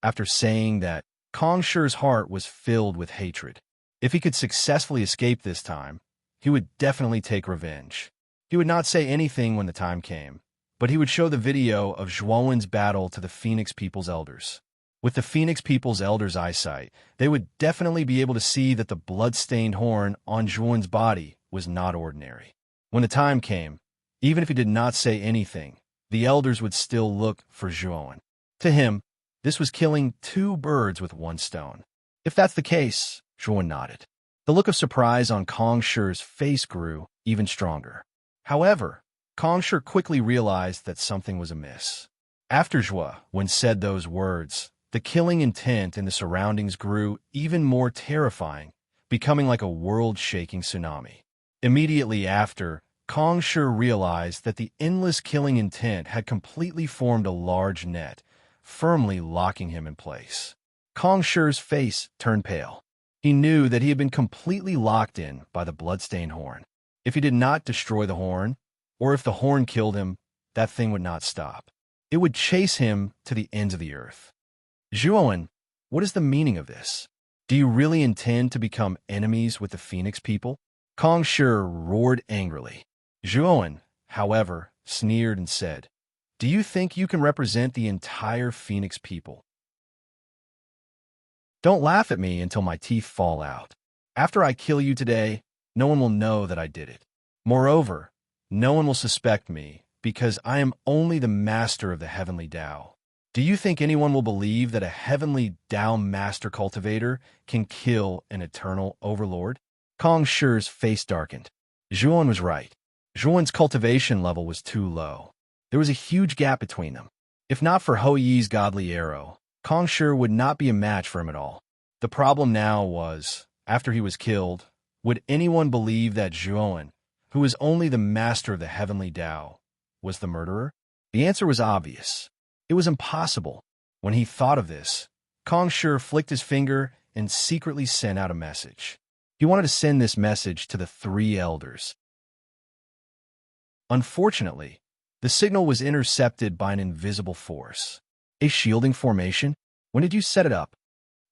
After saying that, Kongsher's heart was filled with hatred. If he could successfully escape this time, he would definitely take revenge. He would not say anything when the time came, but he would show the video of Zhuan's battle to the Phoenix people's elders. With the Phoenix people's elders' eyesight, they would definitely be able to see that the blood-stained horn on Zhuan's body was not ordinary. When the time came, even if he did not say anything, the elders would still look for Zhuan. To him, this was killing two birds with one stone. If that's the case, Zhuan nodded. The look of surprise on Kongsher's face grew even stronger. However, Kongsher quickly realized that something was amiss. After Zhuan said those words, the killing intent in the surroundings grew even more terrifying, becoming like a world-shaking tsunami. Immediately after, Kongsher realized that the endless killing intent had completely formed a large net, firmly locking him in place. Kongsher's face turned pale. He knew that he had been completely locked in by the bloodstained horn. If he did not destroy the horn, or if the horn killed him, that thing would not stop. It would chase him to the ends of the earth. Zhuan, what is the meaning of this? Do you really intend to become enemies with the Phoenix people? Kongsher roared angrily. Zhuan, however, sneered and said, Do you think you can represent the entire Phoenix people? Don't laugh at me until my teeth fall out. After I kill you today, no one will know that I did it. Moreover, no one will suspect me, because I am only the master of the heavenly Tao. Do you think anyone will believe that a heavenly Tao master cultivator can kill an eternal overlord? Kongsher's face darkened. Zhuan was right. Zhuan's cultivation level was too low. There was a huge gap between them. If not for Hou Yi's godly arrow, Kongsher would not be a match for him at all. The problem now was, after he was killed, would anyone believe that Zhuan, who was only the master of the heavenly Tao, was the murderer? The answer was obvious. It was impossible. When he thought of this, Kong Shi flicked his finger and secretly sent out a message. He wanted to send this message to the three elders. Unfortunately, the signal was intercepted by an invisible force. A shielding formation? When did you set it up?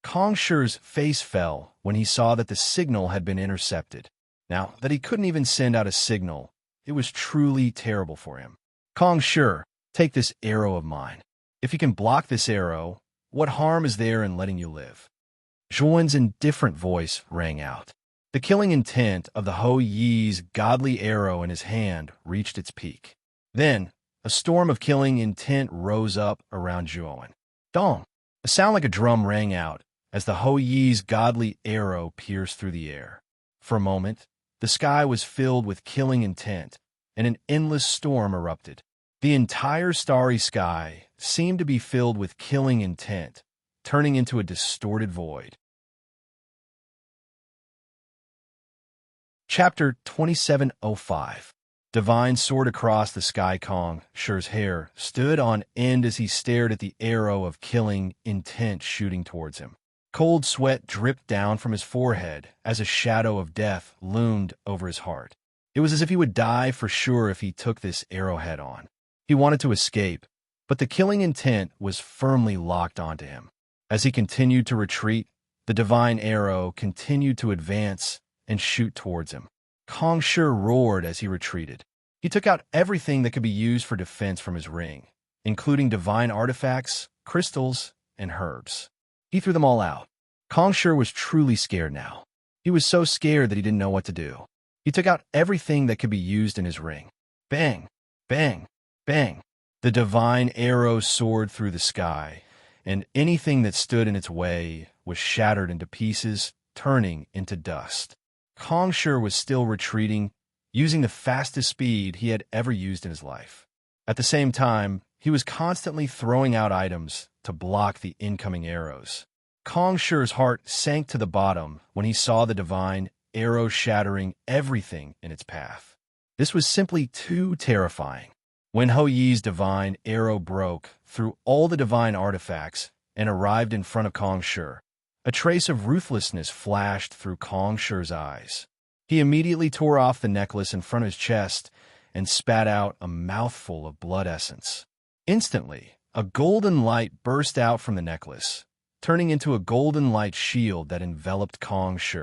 Kong Shi's face fell when he saw that the signal had been intercepted. Now that he couldn't even send out a signal, it was truly terrible for him. Kong Shi, take this arrow of mine. If you can block this arrow, what harm is there in letting you live? Zhuowen's indifferent voice rang out. The killing intent of the Ho Yi's godly arrow in his hand reached its peak. Then, a storm of killing intent rose up around Zhuowen. Dong! A sound like a drum rang out as the Ho Yi's godly arrow pierced through the air. For a moment, the sky was filled with killing intent, and an endless storm erupted. The entire starry sky seemed to be filled with killing intent, turning into a distorted void. Chapter 2705. Divine soared across the sky. Kong Shi's hair stood on end as he stared at the arrow of killing intent shooting towards him. Cold sweat dripped down from his forehead as a shadow of death loomed over his heart. It was as if he would die for sure if he took this arrow head on. He wanted to escape, but the killing intent was firmly locked onto him. As he continued to retreat, the divine arrow continued to advance and shoot towards him. Kong Shi roared as he retreated. He took out everything that could be used for defense from his ring, including divine artifacts, crystals, and herbs. He threw them all out. Kong Shi was truly scared now. He was so scared that he didn't know what to do. He took out everything that could be used in his ring. Bang! Bang! Bang! The divine arrow soared through the sky, and anything that stood in its way was shattered into pieces, turning into dust. Kong Shi was still retreating, using the fastest speed he had ever used in his life. At the same time, he was constantly throwing out items to block the incoming arrows. Kong Shi's heart sank to the bottom when he saw the divine arrow shattering everything in its path. This was simply too terrifying. When Ho Yi's divine arrow broke through all the divine artifacts and arrived in front of Kong Shi, a trace of ruthlessness flashed through Kong Shi's eyes. He immediately tore off the necklace in front of his chest and spat out a mouthful of blood essence. Instantly, a golden light burst out from the necklace, turning into a golden light shield that enveloped Kong Shi.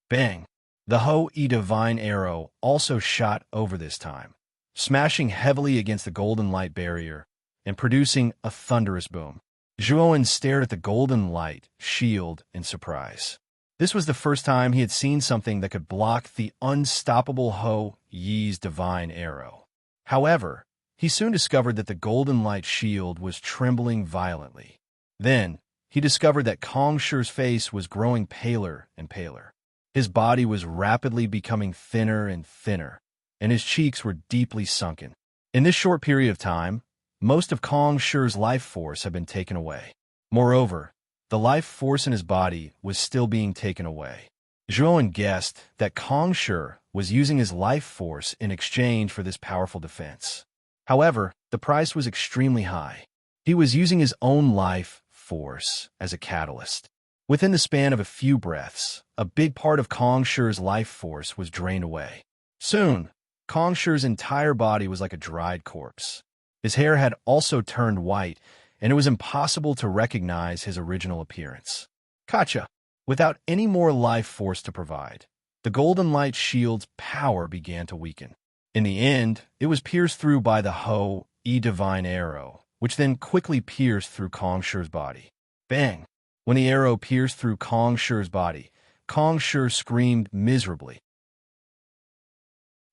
Bang! The Ho Yi divine arrow also shot over this time, smashing heavily against the golden light barrier and producing a thunderous boom. Zhuowen stared at the golden light shield in surprise. This was the first time he had seen something that could block the unstoppable Ho Yi's divine arrow. However, he soon discovered that the golden light shield was trembling violently. Then, he discovered that Kong Shi's face was growing paler and paler. His body was rapidly becoming thinner and thinner, and his cheeks were deeply sunken. In this short period of time, most of Kong Shi's life force had been taken away. Moreover, the life force in his body was still being taken away. Zhuowen guessed that Kong Shi was using his life force in exchange for this powerful defense. However, the price was extremely high. He was using his own life force as a catalyst. Within the span of a few breaths, a big part of Kong Shi's life force was drained away. Soon, Kong Shi's entire body was like a dried corpse. His hair had also turned white, and it was impossible to recognize his original appearance. Gotcha! Without any more life force to provide, the golden light shield's power began to weaken. In the end, it was pierced through by the Ho Yi divine arrow, which then quickly pierced through Kong Shi's body. Bang! When the arrow pierced through Kong Shi's body, Kong Shi screamed miserably.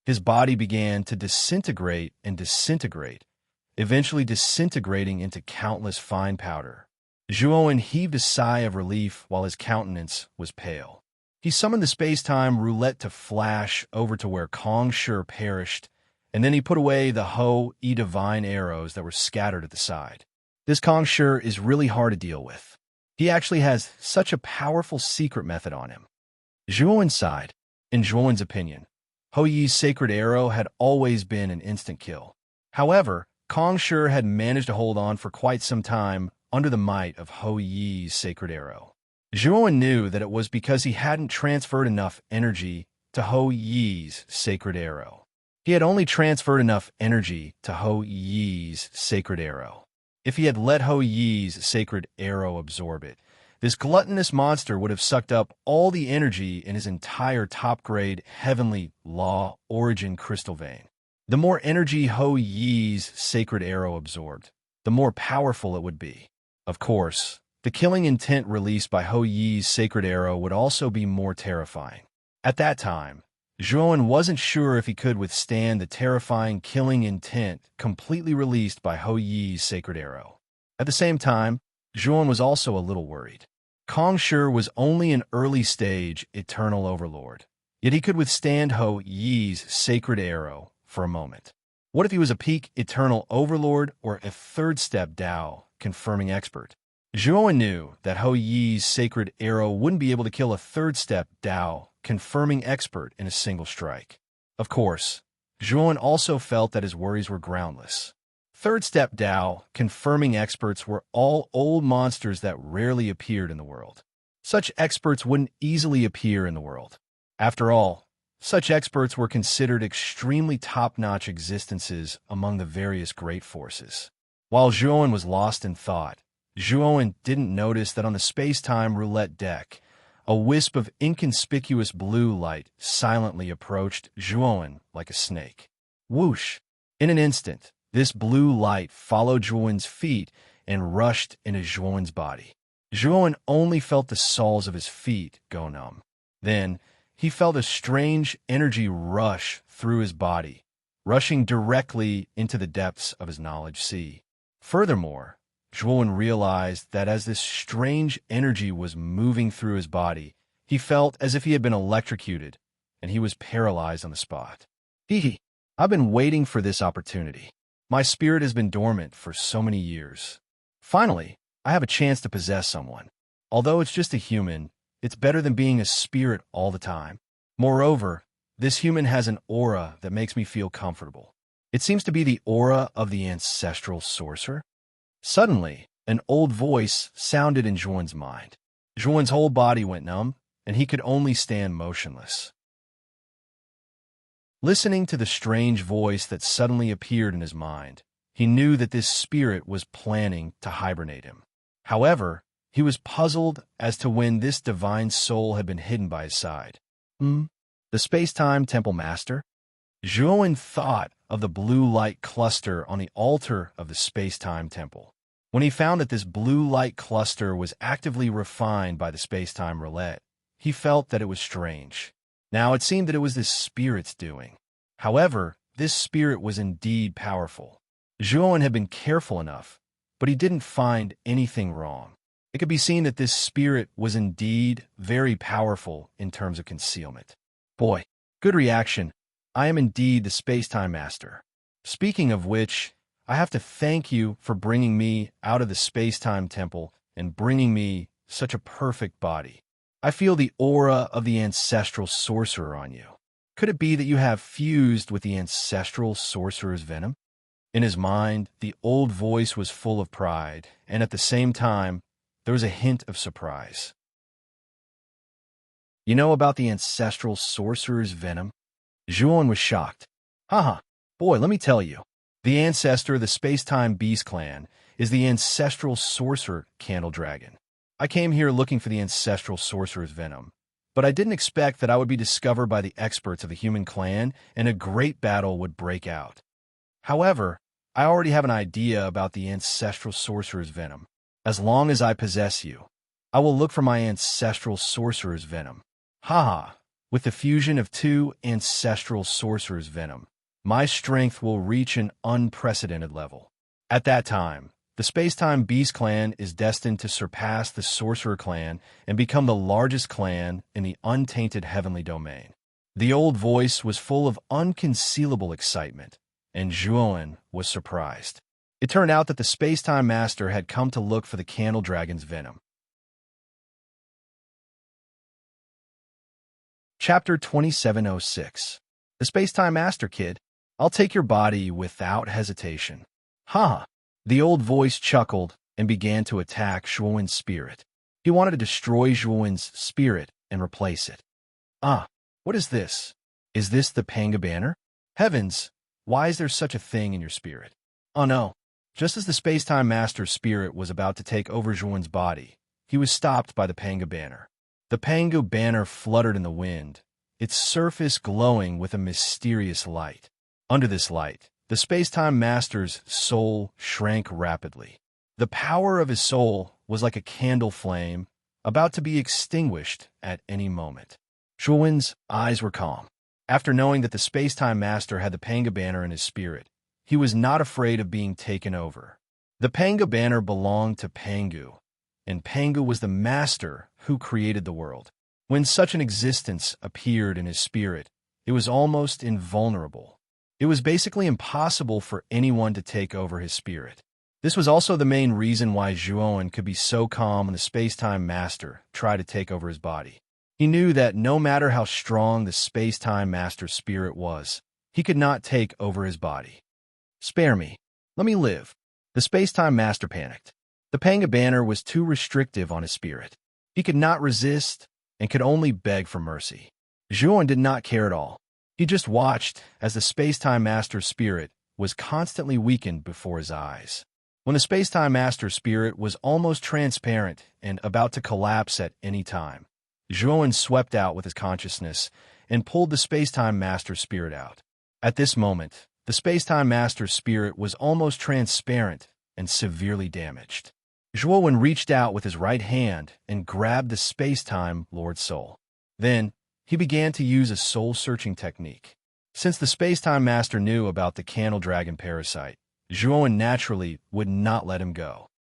His body began to disintegrate and disintegrate, eventually disintegrating into countless fine powder. Zhuowen heaved a sigh of relief while his countenance was pale. He summoned the space-time roulette to flash over to where Kong Shi perished, and then he put away the Ho Yi divine arrows that were scattered at the side. This Kong Shi is really hard to deal with. He actually has such a powerful secret method on him. Zhuowen sighed. In Zhuowen's opinion, Ho Yi's sacred arrow had always been an instant kill. However, Kong Shi had managed to hold on for quite some time under the might of Ho Yi's sacred arrow. Zhuan knew that it was because he hadn't transferred enough energy to Ho Yi's sacred arrow. He had only transferred enough energy to Ho Yi's sacred arrow. If he had let Ho Yi's sacred arrow absorb it, this gluttonous monster would have sucked up all the energy in his entire top-grade heavenly law origin crystal vein. The more energy Ho Yi's sacred arrow absorbed, the more powerful it would be. Of course, the killing intent released by Ho Yi's sacred arrow would also be more terrifying. At that time, Zhuan wasn't sure if he could withstand the terrifying killing intent completely released by Ho Yi's sacred arrow. At the same time, Zhuan was also a little worried. Kong Shi was only an early-stage eternal overlord, yet he could withstand Ho Yi's sacred arrow for a moment. What if he was a peak eternal overlord or a third-step Dao confirming expert? Zhuan knew that Ho Yi's sacred arrow wouldn't be able to kill a third-step Dao confirming expert in a single strike. Of course, Zhuan also felt that his worries were groundless. Third-step Dao confirming experts were all old monsters that rarely appeared in the world. Such experts wouldn't easily appear in the world. After all, such experts were considered extremely top-notch existences among the various great forces. While Zhuan was lost in thought, Zhuan didn't notice that on the space-time roulette deck, a wisp of inconspicuous blue light silently approached Zhuan like a snake. Whoosh! In an instant, this blue light followed Zhuan's feet and rushed into Zhuan's body. Zhuan only felt the soles of his feet go numb. Then, he felt a strange energy rush through his body, rushing directly into the depths of his knowledge sea. Furthermore, Zhuan realized that as this strange energy was moving through his body, he felt as if he had been electrocuted, and he was paralyzed on the spot. I've been waiting for this opportunity. My spirit has been dormant for so many years. Finally, I have a chance to possess someone. Although it's just a human, it's better than being a spirit all the time. Moreover, this human has an aura that makes me feel comfortable. It seems to be the aura of the ancestral sorcerer. Suddenly, an old voice sounded in Zhuan's mind. Zhuan's whole body went numb, and he could only stand motionless. Listening to the strange voice that suddenly appeared in his mind, he knew that this spirit was planning to hibernate him. However, he was puzzled as to when this divine soul had been hidden by his side. The space-time temple master? Zhuan thought of the blue light cluster on the altar of the space-time temple. When he found that this blue light cluster was actively refined by the space-time roulette, he felt that it was strange. Now it seemed that it was this spirit's doing. However, this spirit was indeed powerful. Zhuan had been careful enough, but he didn't find anything wrong. It could be seen that this spirit was indeed very powerful in terms of concealment. Boy, good reaction. I am indeed the space-time master. Speaking of which, I have to thank you for bringing me out of the space-time temple and bringing me such a perfect body. I feel the aura of the ancestral sorcerer on you. Could it be that you have fused with the ancestral sorcerer's venom? In his mind, the old voice was full of pride, and at the same time, there was a hint of surprise. You know about the ancestral sorcerer's venom? Zhuan was shocked. Boy, let me tell you. The ancestor of the space-time beast clan is the ancestral sorcerer Candle Dragon. I came here looking for the ancestral sorcerer's venom, but I didn't expect that I would be discovered by the experts of the human clan and a great battle would break out. However, I already have an idea about the ancestral sorcerer's venom. As long as I possess you, I will look for my ancestral sorcerer's venom. With the fusion of two ancestral sorcerer's venom, my strength will reach an unprecedented level. At that time, the Space-Time Beast Clan is destined to surpass the Sorcerer Clan and become the largest clan in the untainted heavenly domain. The old voice was full of unconcealable excitement, and Zhuan was surprised. It turned out that the Space-Time Master had come to look for the Candle Dragon's venom. Chapter 2706. The Space-Time Master, kid. I'll take your body without hesitation. Ha! The old voice chuckled and began to attack Zhuowen's spirit. He wanted to destroy Zhuowen's spirit and replace it. Ah, what is this? Is this the Panga banner? Heavens, why is there such a thing in your spirit? Oh no. Just as the space-time master's spirit was about to take over Zhuowen's body, he was stopped by the Panga banner. The Panga banner fluttered in the wind, its surface glowing with a mysterious light. Under this light, the space-time master's soul shrank rapidly. The power of his soul was like a candle flame, about to be extinguished at any moment. Zhuowen's eyes were calm. After knowing that the space-time master had the Panga banner in his spirit, he was not afraid of being taken over. The Panga banner belonged to Pangu, and Pangu was the master who created the world. When such an existence appeared in his spirit, it was almost invulnerable. It was basically impossible for anyone to take over his spirit. This was also the main reason why Zhuowen could be so calm when the space-time master tried to take over his body. He knew that no matter how strong the space-time master's spirit was, he could not take over his body. Spare me. Let me live. The space-time master panicked. The Panga banner was too restrictive on his spirit. He could not resist and could only beg for mercy. Zhuowen did not care at all. He just watched as the space-time master's spirit was constantly weakened before his eyes. When the space-time master's spirit was almost transparent and about to collapse at any time, Zhuowen swept out with his consciousness and pulled the space-time master's spirit out. At this moment, the space-time master's spirit was almost transparent and severely damaged. Zhuowen reached out with his right hand and grabbed the space-time Lord's soul. Then, he began to use a soul-searching technique. Since the space-time master knew about the candle dragon parasite, Zhuowen naturally would not let him go.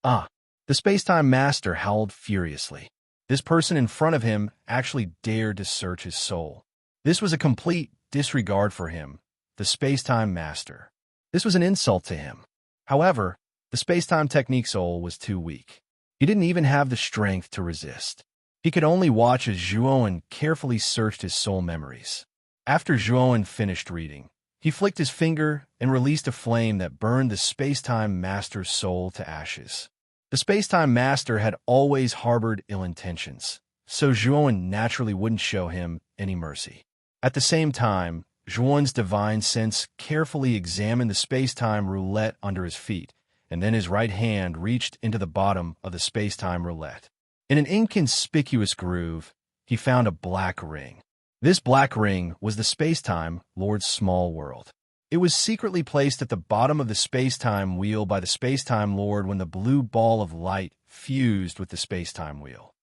Ah! The space-time master howled furiously. This person in front of him actually dared to search his soul. This was a complete disregard for him, the space-time master. This was an insult to him. However, the space-time technique soul was too weak. He didn't even have the strength to resist. He could only watch as Zhuowen carefully searched his soul memories. After Zhuowen finished reading, he flicked his finger and released a flame that burned the space-time master's soul to ashes. The space-time master had always harbored ill intentions, so Zhuowen naturally wouldn't show him any mercy. At the same time, Zhuowen's divine sense carefully examined the space-time roulette under his feet, and then his right hand reached into the bottom of the space-time roulette. In an inconspicuous groove, he found a black ring. This black ring was the space-time Lord's small world. It was secretly placed at the bottom of the space-time wheel by the space-time Lord when the blue ball of light fused with the space-time wheel.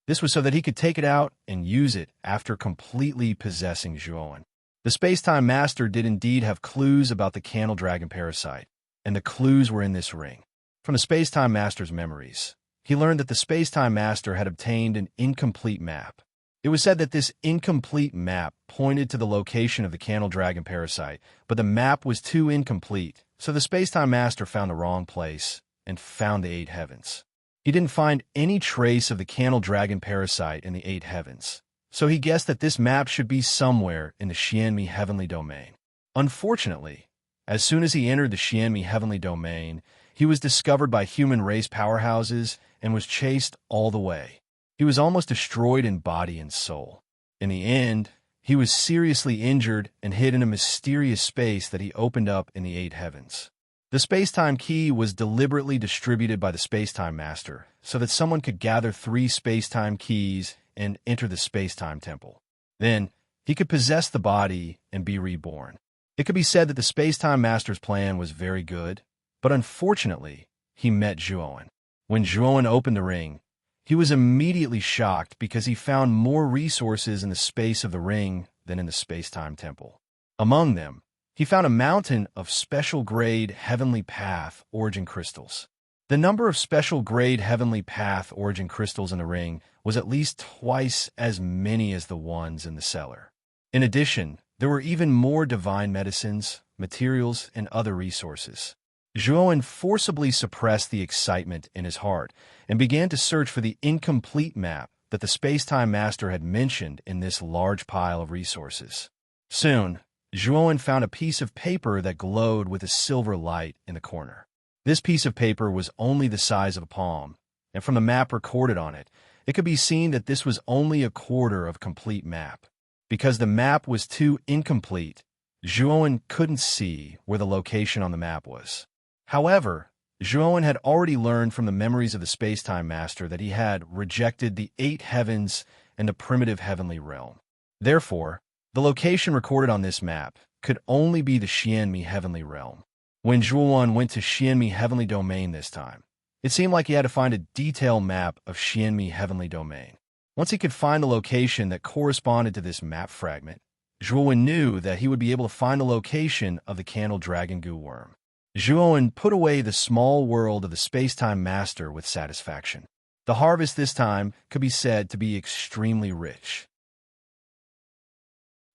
This was so that he could take it out and use it after completely possessing Zhuowen. The space-time master did indeed have clues about the candle dragon parasite, and the clues were in this ring. From the space-time master's memories, he learned that the space-time master had obtained an incomplete map. It was said that this incomplete map pointed to the location of the candle dragon parasite, but the map was too incomplete, so the space-time master found the wrong place and found the 8 heavens. He didn't find any trace of the candle dragon parasite in the 8 heavens, so he guessed that this map should be somewhere in the Xianmi heavenly domain. Unfortunately, as soon as he entered the Xianmi heavenly domain, he was discovered by human race powerhouses and was chased all the way. He was almost destroyed in body and soul. In the end, he was seriously injured and hid in a mysterious space that he opened up in the 8 heavens. The space-time key was deliberately distributed by the space-time master so that someone could gather 3 space-time keys and enter the space-time temple. Then, he could possess the body and be reborn. It could be said that the space-time master's plan was very good, but unfortunately, he met Zhuowen. When Zhuowen opened the ring, he was immediately shocked because he found more resources in the space of the ring than in the space-time temple. Among them, he found a mountain of special-grade Heavenly Path origin crystals. The number of special-grade Heavenly Path origin crystals in the ring was at least twice as many as the ones in the cellar. In addition, there were even more divine medicines, materials, and other resources. Zhuowen forcibly suppressed the excitement in his heart and began to search for the incomplete map that the space-time master had mentioned in this large pile of resources. Soon, Zhuowen found a piece of paper that glowed with a silver light in the corner. This piece of paper was only the size of a palm, and from the map recorded on it, it could be seen that this was only a quarter of a complete map. Because the map was too incomplete, Zhuowen couldn't see where the location on the map was. However, Zhuowen had already learned from the memories of the space-time master that he had rejected the 8 heavens and the primitive heavenly realm. Therefore, the location recorded on this map could only be the Xianmi heavenly realm. When Zhuowen went to Xianmi heavenly domain this time, it seemed like he had to find a detailed map of Xianmi heavenly domain. Once he could find the location that corresponded to this map fragment, Zhuowen knew that he would be able to find the location of the candle dragon goo worm. Zhuowen put away the small world of the space-time master with satisfaction. The harvest this time could be said to be extremely rich.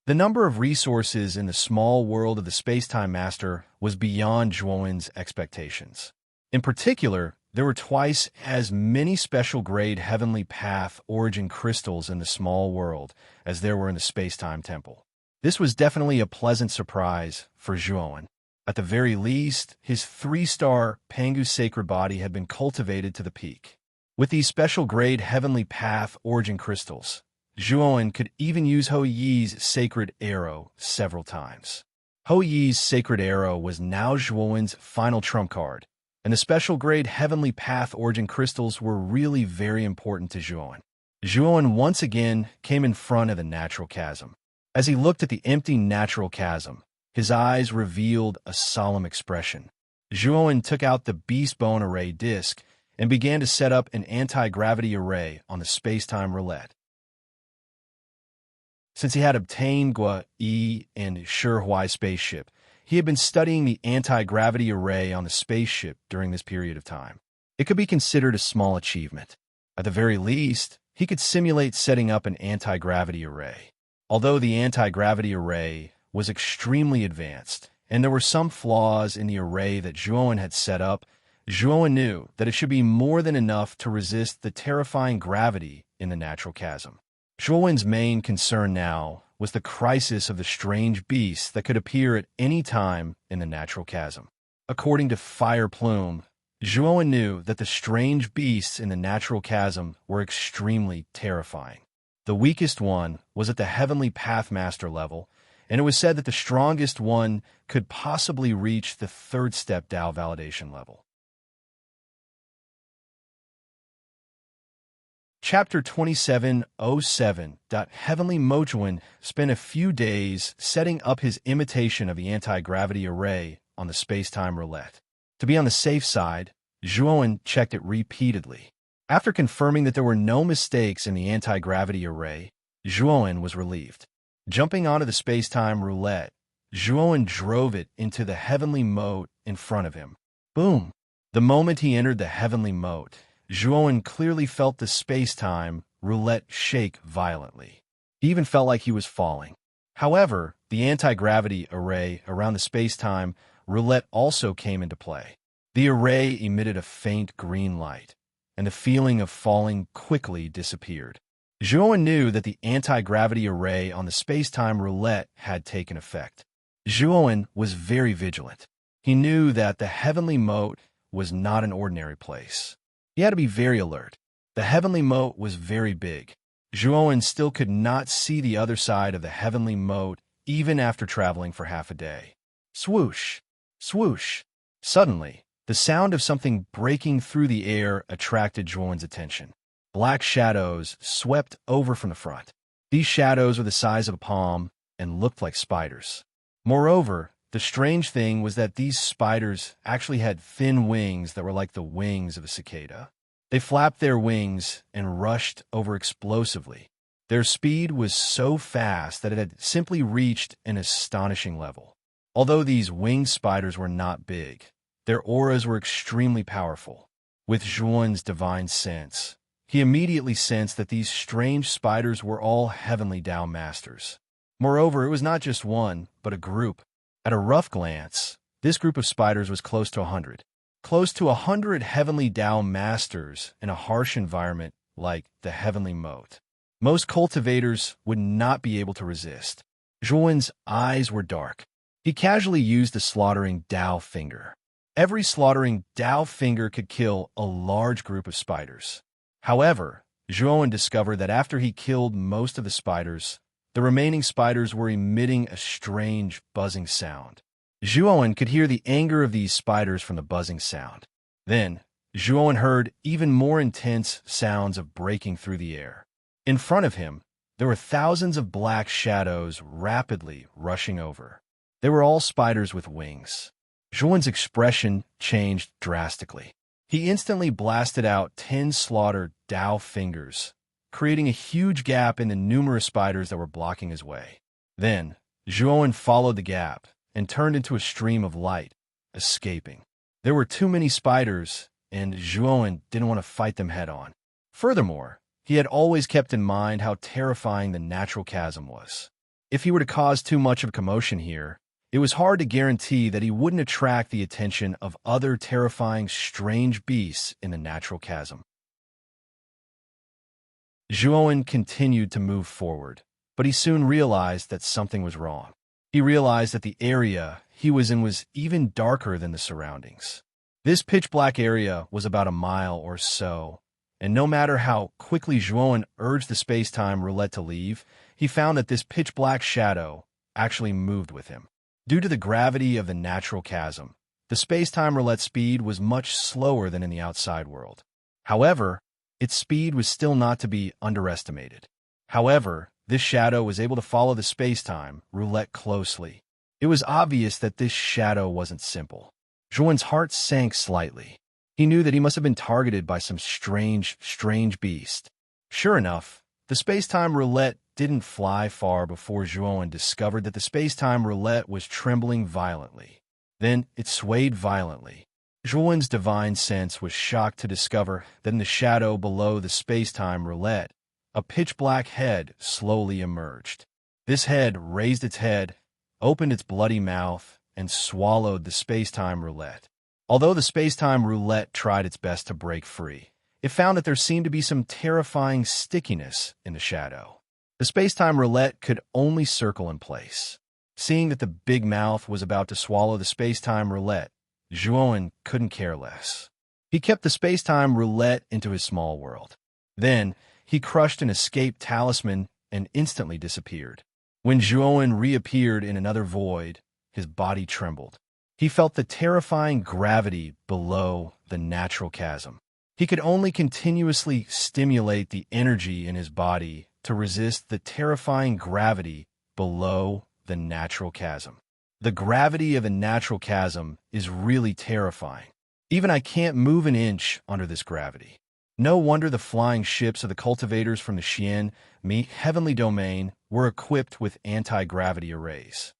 The number of resources in the small world of the space-time master was beyond Zhuowen's expectations. In particular, there were twice as many special-grade Heavenly Path origin crystals in the small world as there were in the space-time temple. This was definitely a pleasant surprise for Zhuowen. At the very least, his 3-star Pangu sacred body had been cultivated to the peak. With these special-grade Heavenly Path origin crystals, Zhuowen could even use Hou Yi's sacred arrow several times. Hou Yi's sacred arrow was now Zhuowen's final trump card, and the special-grade Heavenly Path origin crystals were really very important to Zhuowen. Zhuowen once again came in front of the natural chasm. As he looked at the empty natural chasm, his eyes revealed a solemn expression. Zhuowen took out the Beast Bone Array disc and began to set up an anti-gravity array on the space-time roulette. Since he had obtained Gua Yi and Shihui spaceship, he had been studying the anti-gravity array on the spaceship during this period of time. It could be considered a small achievement. At the very least, he could simulate setting up an anti-gravity array. Although the anti-gravity array was extremely advanced, and there were some flaws in the array that Zhuowen had set up, Zhuowen knew that it should be more than enough to resist the terrifying gravity in the natural chasm. Zhuowen's main concern now was the crisis of the strange beasts that could appear at any time in the natural chasm. According to Fire Plume, Zhuowen knew that the strange beasts in the natural chasm were extremely terrifying. The weakest one was at the Heavenly Pathmaster level, and it was said that the strongest one could possibly reach the 3rd step Dao validation level. Chapter 2707. Heavenly Mochuan spent a few days setting up his imitation of the anti-gravity array on the space-time roulette. To be on the safe side, Zhuowen checked it repeatedly. After confirming that there were no mistakes in the anti-gravity array, Zhuowen was relieved. Jumping onto the space-time roulette, Zhuowen drove it into the heavenly moat in front of him. Boom! The moment he entered the heavenly moat, Zhuowen clearly felt the space-time roulette shake violently. He even felt like he was falling. However, the anti-gravity array around the space-time roulette also came into play. The array emitted a faint green light, and the feeling of falling quickly disappeared. Zhuowen knew that the anti-gravity array on the space-time roulette had taken effect. Zhuowen was very vigilant. He knew that the heavenly moat was not an ordinary place. He had to be very alert. The heavenly moat was very big. Zhuowen still could not see the other side of the heavenly moat even after traveling for half a day. Swoosh! Swoosh! Suddenly, the sound of something breaking through the air attracted Zhuowen's attention. Black shadows swept over from the front. These shadows were the size of a palm and looked like spiders. Moreover, the strange thing was that these spiders actually had thin wings that were like the wings of a cicada. They flapped their wings and rushed over explosively. Their speed was so fast that it had simply reached an astonishing level. Although these winged spiders were not big, their auras were extremely powerful. With Zhuowen's divine sense, he immediately sensed that these strange spiders were all heavenly Dao masters. Moreover, it was not just one, but a group. At a rough glance, this group of spiders was close to 100. Close to 100 heavenly Dao masters in a harsh environment like the heavenly moat. Most cultivators would not be able to resist. Zhuowen's eyes were dark. He casually used the slaughtering Dao finger. Every slaughtering Dao finger could kill a large group of spiders. However, Zhuowen discovered that after he killed most of the spiders, the remaining spiders were emitting a strange buzzing sound. Zhuowen could hear the anger of these spiders from the buzzing sound. Then, Zhuowen heard even more intense sounds of breaking through the air. In front of him, there were thousands of black shadows rapidly rushing over. They were all spiders with wings. Zhuowen's expression changed drastically. He instantly blasted out 10 slaughtered Dao fingers, creating a huge gap in the numerous spiders that were blocking his way. Then, Zhuowen followed the gap and turned into a stream of light, escaping. There were too many spiders, and Zhuowen didn't want to fight them head-on. Furthermore, he had always kept in mind how terrifying the natural chasm was. If he were to cause too much of a commotion here, it was hard to guarantee that he wouldn't attract the attention of other terrifying, strange beasts in the natural chasm. Zhuowen continued to move forward, but he soon realized that something was wrong. He realized that the area he was in was even darker than the surroundings. This pitch-black area was about a mile or so, and no matter how quickly Zhuowen urged the space-time roulette to leave, he found that this pitch-black shadow actually moved with him. Due to the gravity of the natural chasm, the space-time roulette speed was much slower than in the outside world. However, its speed was still not to be underestimated. However, this shadow was able to follow the space-time roulette closely. It was obvious that this shadow wasn't simple. Zhuowen's heart sank slightly. He knew that he must have been targeted by some strange beast. Sure enough, the space-time roulette didn't fly far before Zhuowen discovered that the space-time roulette was trembling violently. Then it swayed violently. Zhuowen's divine sense was shocked to discover that in the shadow below the space-time roulette, a pitch-black head slowly emerged. This head raised its head, opened its bloody mouth, and swallowed the space-time roulette. Although the space-time roulette tried its best to break free, it found that there seemed to be some terrifying stickiness in the shadow. The space-time roulette could only circle in place. Seeing that the big mouth was about to swallow the space-time roulette, Zhuowen couldn't care less. He kept the space-time roulette into his small world. Then, he crushed an escape talisman and instantly disappeared. When Zhuowen reappeared in another void, his body trembled. He felt the terrifying gravity below the natural chasm. He could only continuously stimulate the energy in his body to resist the terrifying gravity below the natural chasm. The gravity of a natural chasm is really terrifying. Even I can't move an inch under this gravity. No wonder the flying ships of the cultivators from the Xian Mi heavenly domain were equipped with anti-gravity arrays.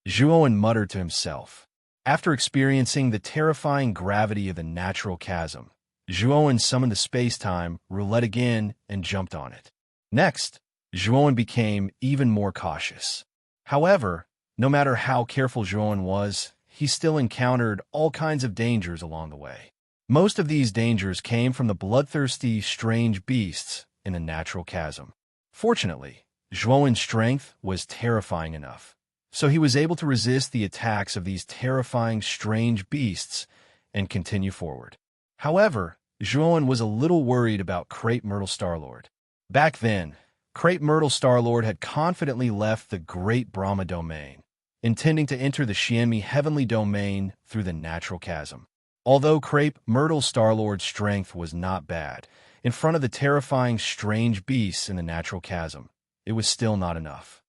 Zhuowen muttered to himself. After experiencing the terrifying gravity of the natural chasm, Zhuowen summoned the space-time roulette again and jumped on it. Next, Zhuowen became even more cautious. However, no matter how careful Zhuowen was, he still encountered all kinds of dangers along the way. Most of these dangers came from the bloodthirsty, strange beasts in the natural chasm. Fortunately, Zhuowen's strength was terrifying enough, so he was able to resist the attacks of these terrifying, strange beasts and continue forward. However, Zhuowen was a little worried about Crepe Myrtle Starlord. Back then, Crepe Myrtle Starlord had confidently left the Great Brahma Domain, intending to enter the Xianmi Heavenly Domain through the natural chasm. Although Crepe Myrtle Starlord's strength was not bad, in front of the terrifying strange beasts in the natural chasm, it was still not enough.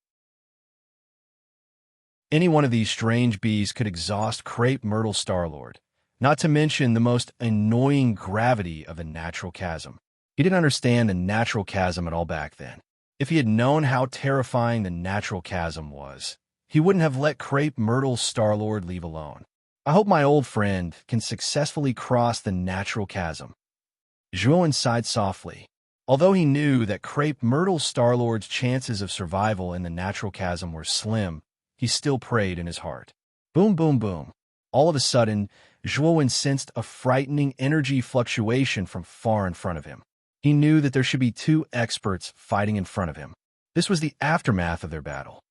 Any one of these strange beasts could exhaust Crepe Myrtle Starlord, not to mention the most annoying gravity of the natural chasm. He didn't understand the natural chasm at all back then. If he had known how terrifying the natural chasm was, he wouldn't have let Crepe Myrtle Starlord leave alone. I hope my old friend can successfully cross the natural chasm. Zhuowen sighed softly. Although he knew that Crepe Myrtle Starlord's chances of survival in the natural chasm were slim, he still prayed in his heart. Boom, boom, boom. All of a sudden, Zhuowen sensed a frightening energy fluctuation from far in front of him. He knew that there should be two experts fighting in front of him. This was the aftermath of their battle.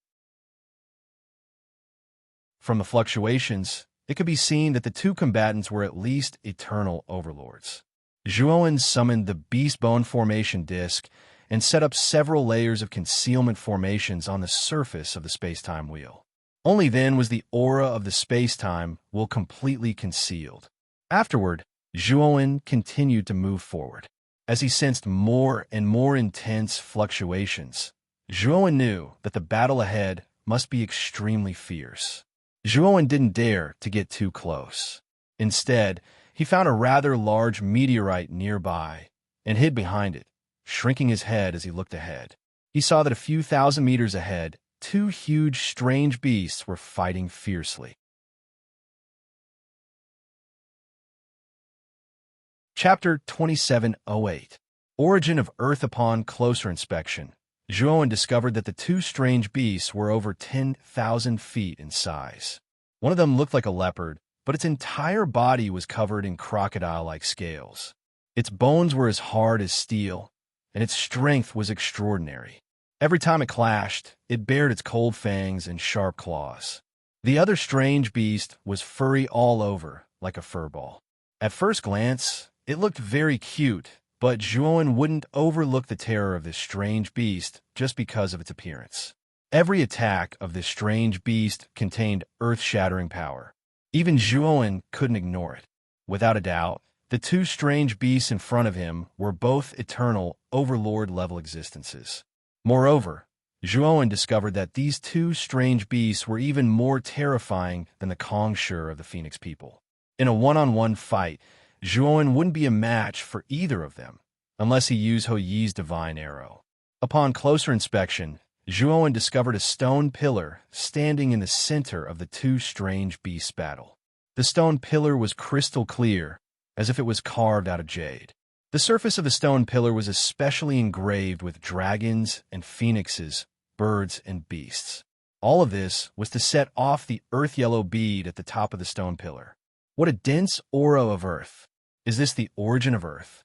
From the fluctuations, it could be seen that the two combatants were at least eternal overlords. Zhuowen summoned the Beast Bone Formation Disc and set up several layers of concealment formations on the surface of the space-time wheel. Only then was the aura of the space-time wheel completely concealed. Afterward, Zhuowen continued to move forward. As he sensed more and more intense fluctuations, Zhuowen knew that the battle ahead must be extremely fierce. Zhuowen didn't dare to get too close. Instead, he found a rather large meteorite nearby and hid behind it, shrinking his head as he looked ahead. He saw that a few thousand meters ahead, two huge, strange beasts were fighting fiercely. Chapter 2708. Origin of Earth. Upon closer inspection, Zhuowen discovered that the two strange beasts were over 10,000 feet in size. One of them looked like a leopard, but its entire body was covered in crocodile-like scales. Its bones were as hard as steel, and its strength was extraordinary. Every time it clashed, it bared its cold fangs and sharp claws. The other strange beast was furry all over, like a furball. At first glance, it looked very cute, but Zhuowen wouldn't overlook the terror of this strange beast just because of its appearance. Every attack of this strange beast contained earth-shattering power. Even Zhuowen couldn't ignore it. Without a doubt, the two strange beasts in front of him were both eternal, overlord-level existences. Moreover, Zhuowen discovered that these two strange beasts were even more terrifying than the Kongshur of the Phoenix people. In a one-on-one fight, Zhuowen wouldn't be a match for either of them, unless he used Hou Yi's divine arrow. Upon closer inspection, Zhuowen discovered a stone pillar standing in the center of the two strange beasts' battle. The stone pillar was crystal clear, as if it was carved out of jade. The surface of the stone pillar was especially engraved with dragons and phoenixes, birds and beasts. All of this was to set off the earth-yellow bead at the top of the stone pillar. What a dense aura of earth! Is this the origin of Earth?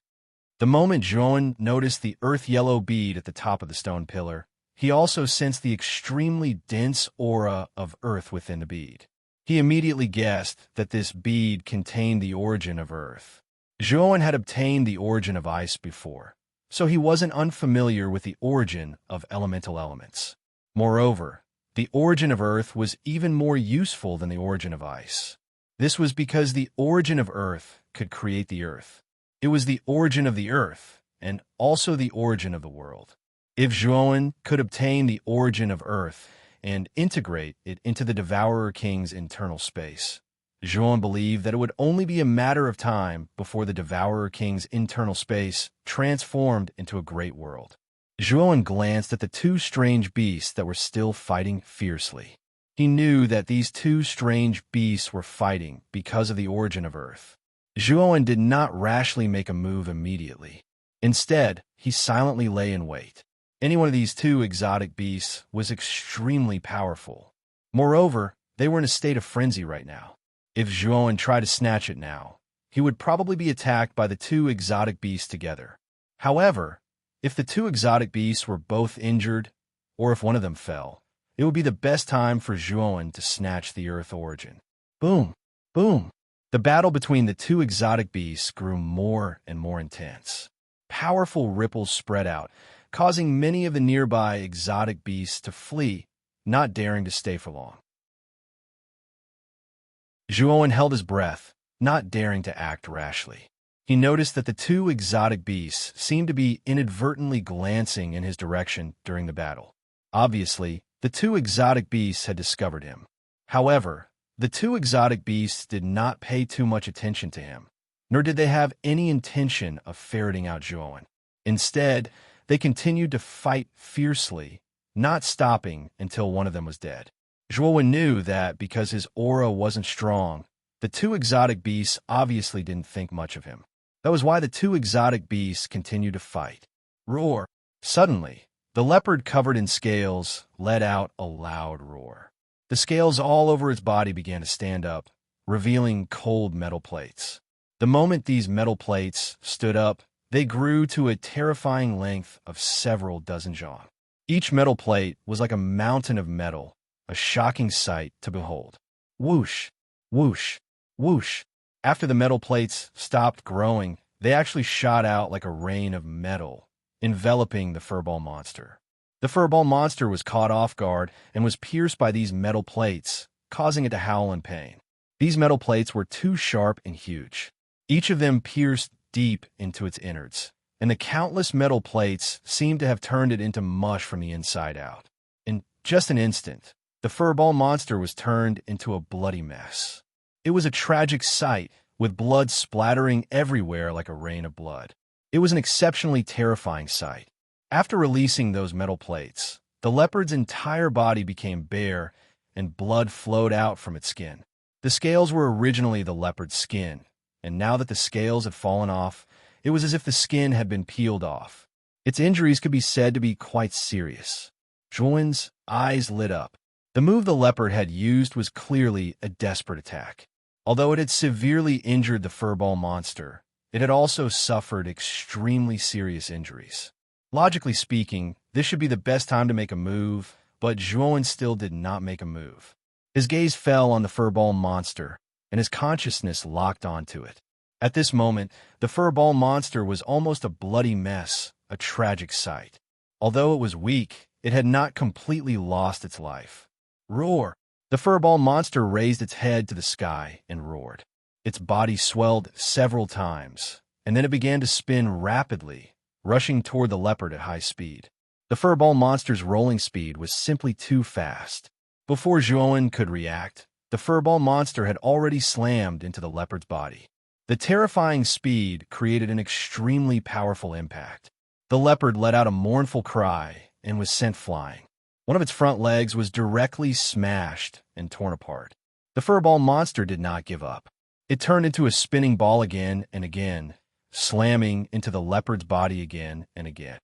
The moment Zhuowen noticed the earth-yellow bead at the top of the stone pillar, he also sensed the extremely dense aura of Earth within the bead. He immediately guessed that this bead contained the origin of Earth. Zhuowen had obtained the origin of ice before, so he wasn't unfamiliar with the origin of elemental elements. Moreover, the origin of Earth was even more useful than the origin of ice. This was because the origin of Earth could create the Earth. It was the origin of the Earth, and also the origin of the world. If Zhuowen could obtain the origin of Earth and integrate it into the Devourer King's internal space, Zhuowen believed that it would only be a matter of time before the Devourer King's internal space transformed into a great world. Zhuowen glanced at the two strange beasts that were still fighting fiercely. He knew that these two strange beasts were fighting because of the origin of Earth. Zhuowen did not rashly make a move immediately. Instead, he silently lay in wait. Any one of these two exotic beasts was extremely powerful. Moreover, they were in a state of frenzy right now. If Zhuowen tried to snatch it now, he would probably be attacked by the two exotic beasts together. However, if the two exotic beasts were both injured, or if one of them fell, it would be the best time for Zhuowen to snatch the Earth origin. Boom! Boom! The battle between the two exotic beasts grew more and more intense. Powerful ripples spread out, causing many of the nearby exotic beasts to flee, not daring to stay for long. Zhuowen held his breath, not daring to act rashly. He noticed that the two exotic beasts seemed to be inadvertently glancing in his direction during the battle. Obviously, the two exotic beasts had discovered him. However, the two exotic beasts did not pay too much attention to him, nor did they have any intention of ferreting out Zhuowen. Instead, they continued to fight fiercely, not stopping until one of them was dead. Zhuowen knew that because his aura wasn't strong, the two exotic beasts obviously didn't think much of him. That was why the two exotic beasts continued to fight. Roar! Suddenly, the leopard covered in scales let out a loud roar. The scales all over its body began to stand up, revealing cold metal plates. The moment these metal plates stood up, they grew to a terrifying length of several dozen zhang. Each metal plate was like a mountain of metal, a shocking sight to behold. Whoosh, whoosh, whoosh. After the metal plates stopped growing, they actually shot out like a rain of metal, enveloping the furball monster. The furball monster was caught off guard and was pierced by these metal plates, causing it to howl in pain. These metal plates were too sharp and huge. Each of them pierced deep into its innards, and the countless metal plates seemed to have turned it into mush from the inside out. In just an instant, the furball monster was turned into a bloody mess. It was a tragic sight, with blood splattering everywhere like a rain of blood. It was an exceptionally terrifying sight. After releasing those metal plates, the leopard's entire body became bare, and blood flowed out from its skin. The scales were originally the leopard's skin, and now that the scales had fallen off, it was as if the skin had been peeled off. Its injuries could be said to be quite serious. Juan's eyes lit up. The move the leopard had used was clearly a desperate attack. Although it had severely injured the furball monster, it had also suffered extremely serious injuries. Logically speaking, this should be the best time to make a move, but Juan still did not make a move. His gaze fell on the furball monster, and his consciousness locked onto it. At this moment, the furball monster was almost a bloody mess, a tragic sight. Although it was weak, it had not completely lost its life. Roar! The furball monster raised its head to the sky and roared. Its body swelled several times, and then it began to spin rapidly, rushing toward the leopard at high speed. The furball monster's rolling speed was simply too fast. Before Juan could react, the furball monster had already slammed into the leopard's body. The terrifying speed created an extremely powerful impact. The leopard let out a mournful cry and was sent flying. One of its front legs was directly smashed and torn apart. The furball monster did not give up. It turned into a spinning ball again and again, slamming into the leopard's body again and again.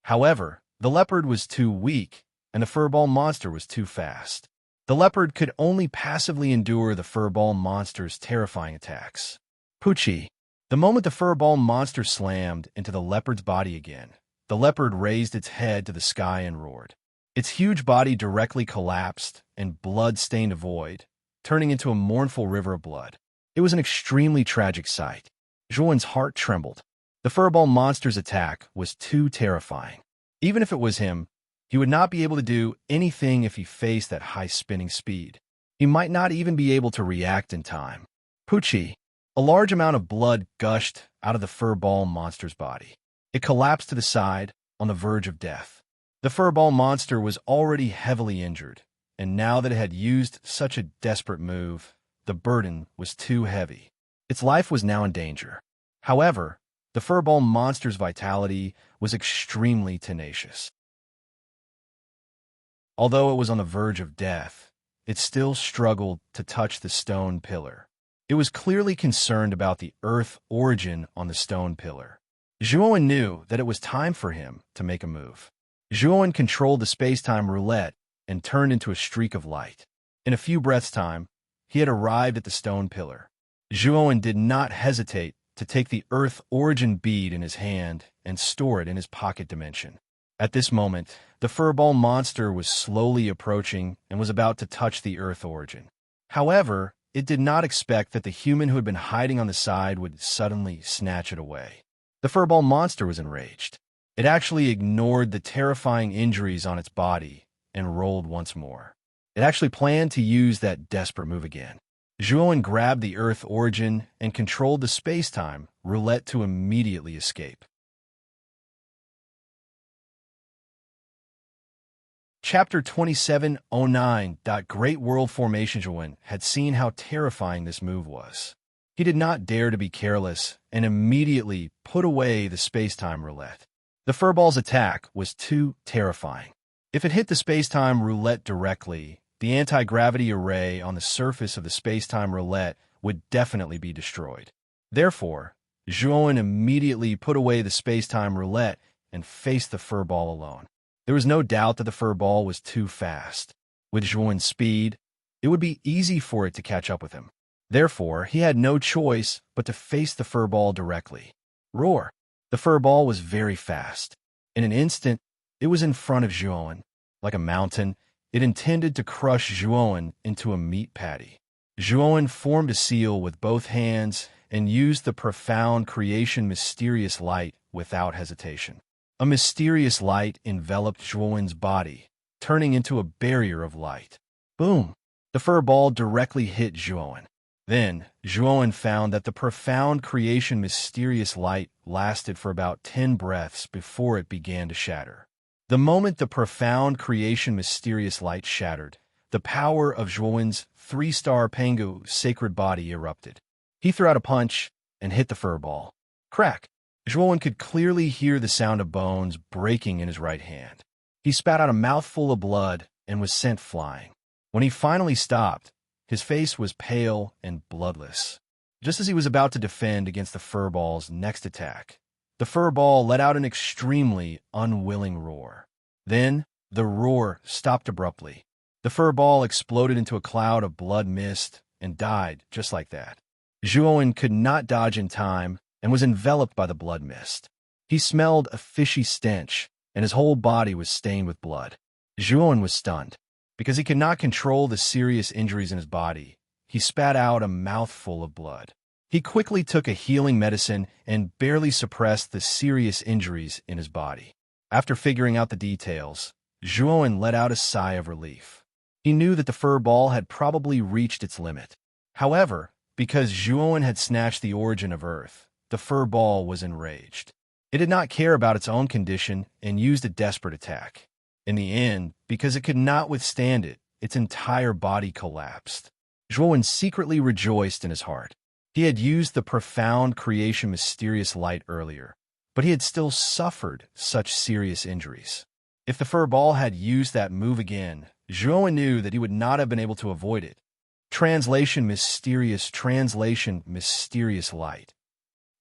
However, the leopard was too weak, and the furball monster was too fast. The leopard could only passively endure the furball monster's terrifying attacks. Poochie! The moment the furball monster slammed into the leopard's body again, the leopard raised its head to the sky and roared. Its huge body directly collapsed, and blood stained a void, turning into a mournful river of blood. It was an extremely tragic sight. Juan's heart trembled. The furball monster's attack was too terrifying. Even if it was him, he would not be able to do anything if he faced that high spinning speed. He might not even be able to react in time. Poochie! A large amount of blood gushed out of the furball monster's body. It collapsed to the side, on the verge of death. The furball monster was already heavily injured, and now that it had used such a desperate move, the burden was too heavy. Its life was now in danger. However, the furball monster's vitality was extremely tenacious. Although it was on the verge of death, it still struggled to touch the stone pillar. It was clearly concerned about the earth origin on the stone pillar. Juan knew that it was time for him to make a move. Juan controlled the space-time roulette and turned into a streak of light. In a few breaths' time, he had arrived at the stone pillar. Juan did not hesitate to take the earth origin bead in his hand and store it in his pocket dimension. At this moment, the furball monster was slowly approaching and was about to touch the earth origin. However, it did not expect that the human who had been hiding on the side would suddenly snatch it away. The furball monster was enraged. It actually ignored the terrifying injuries on its body and rolled once more. It actually planned to use that desperate move again. Juan grabbed the Earth origin and controlled the space-time roulette to immediately escape. Chapter 2709. Great World Formation. Juan had seen how terrifying this move was. He did not dare to be careless and immediately put away the space-time roulette. The furball's attack was too terrifying. If it hit the space-time roulette directly, the anti-gravity array on the surface of the space-time roulette would definitely be destroyed. Therefore, Juan immediately put away the space-time roulette and faced the furball alone. There was no doubt that the furball was too fast. With Juan's speed, it would be easy for it to catch up with him. Therefore, he had no choice but to face the furball directly. Roar! The furball was very fast. In an instant, it was in front of Juan. Like a mountain, It intended to crush Zhuowen into a meat patty. Zhuowen formed a seal with both hands and used the profound creation mysterious light without hesitation. A mysterious light enveloped Zhuowen's body, turning into a barrier of light. Boom! The fur ball directly hit Zhuowen. Then, Zhuowen found that the profound creation mysterious light lasted for about 10 breaths before it began to shatter. The moment the profound creation mysterious light shattered, the power of Zhuowen's 3-star Pangu sacred body erupted. He threw out a punch and hit the fur ball. Crack! Zhuowen could clearly hear the sound of bones breaking in his right hand. He spat out a mouthful of blood and was sent flying. When he finally stopped, his face was pale and bloodless. Just as he was about to defend against the fur ball's next attack, the fur ball let out an extremely unwilling roar. Then, the roar stopped abruptly. The fur ball exploded into a cloud of blood mist and died just like that. Zhuowen could not dodge in time and was enveloped by the blood mist. He smelled a fishy stench, and his whole body was stained with blood. Zhuowen was stunned. Because he could not control the serious injuries in his body, he spat out a mouthful of blood. He quickly took a healing medicine and barely suppressed the serious injuries in his body. After figuring out the details, Zhuowen let out a sigh of relief. He knew that the fur ball had probably reached its limit. However, because Zhuowen had snatched the origin of Earth, the fur ball was enraged. It did not care about its own condition and used a desperate attack. In the end, because it could not withstand it, its entire body collapsed. Zhuowen secretly rejoiced in his heart. He had used the profound creation mysterious light earlier, but he had still suffered such serious injuries. If the fur ball had used that move again, Zhuowen knew that he would not have been able to avoid it. Translation mysterious light.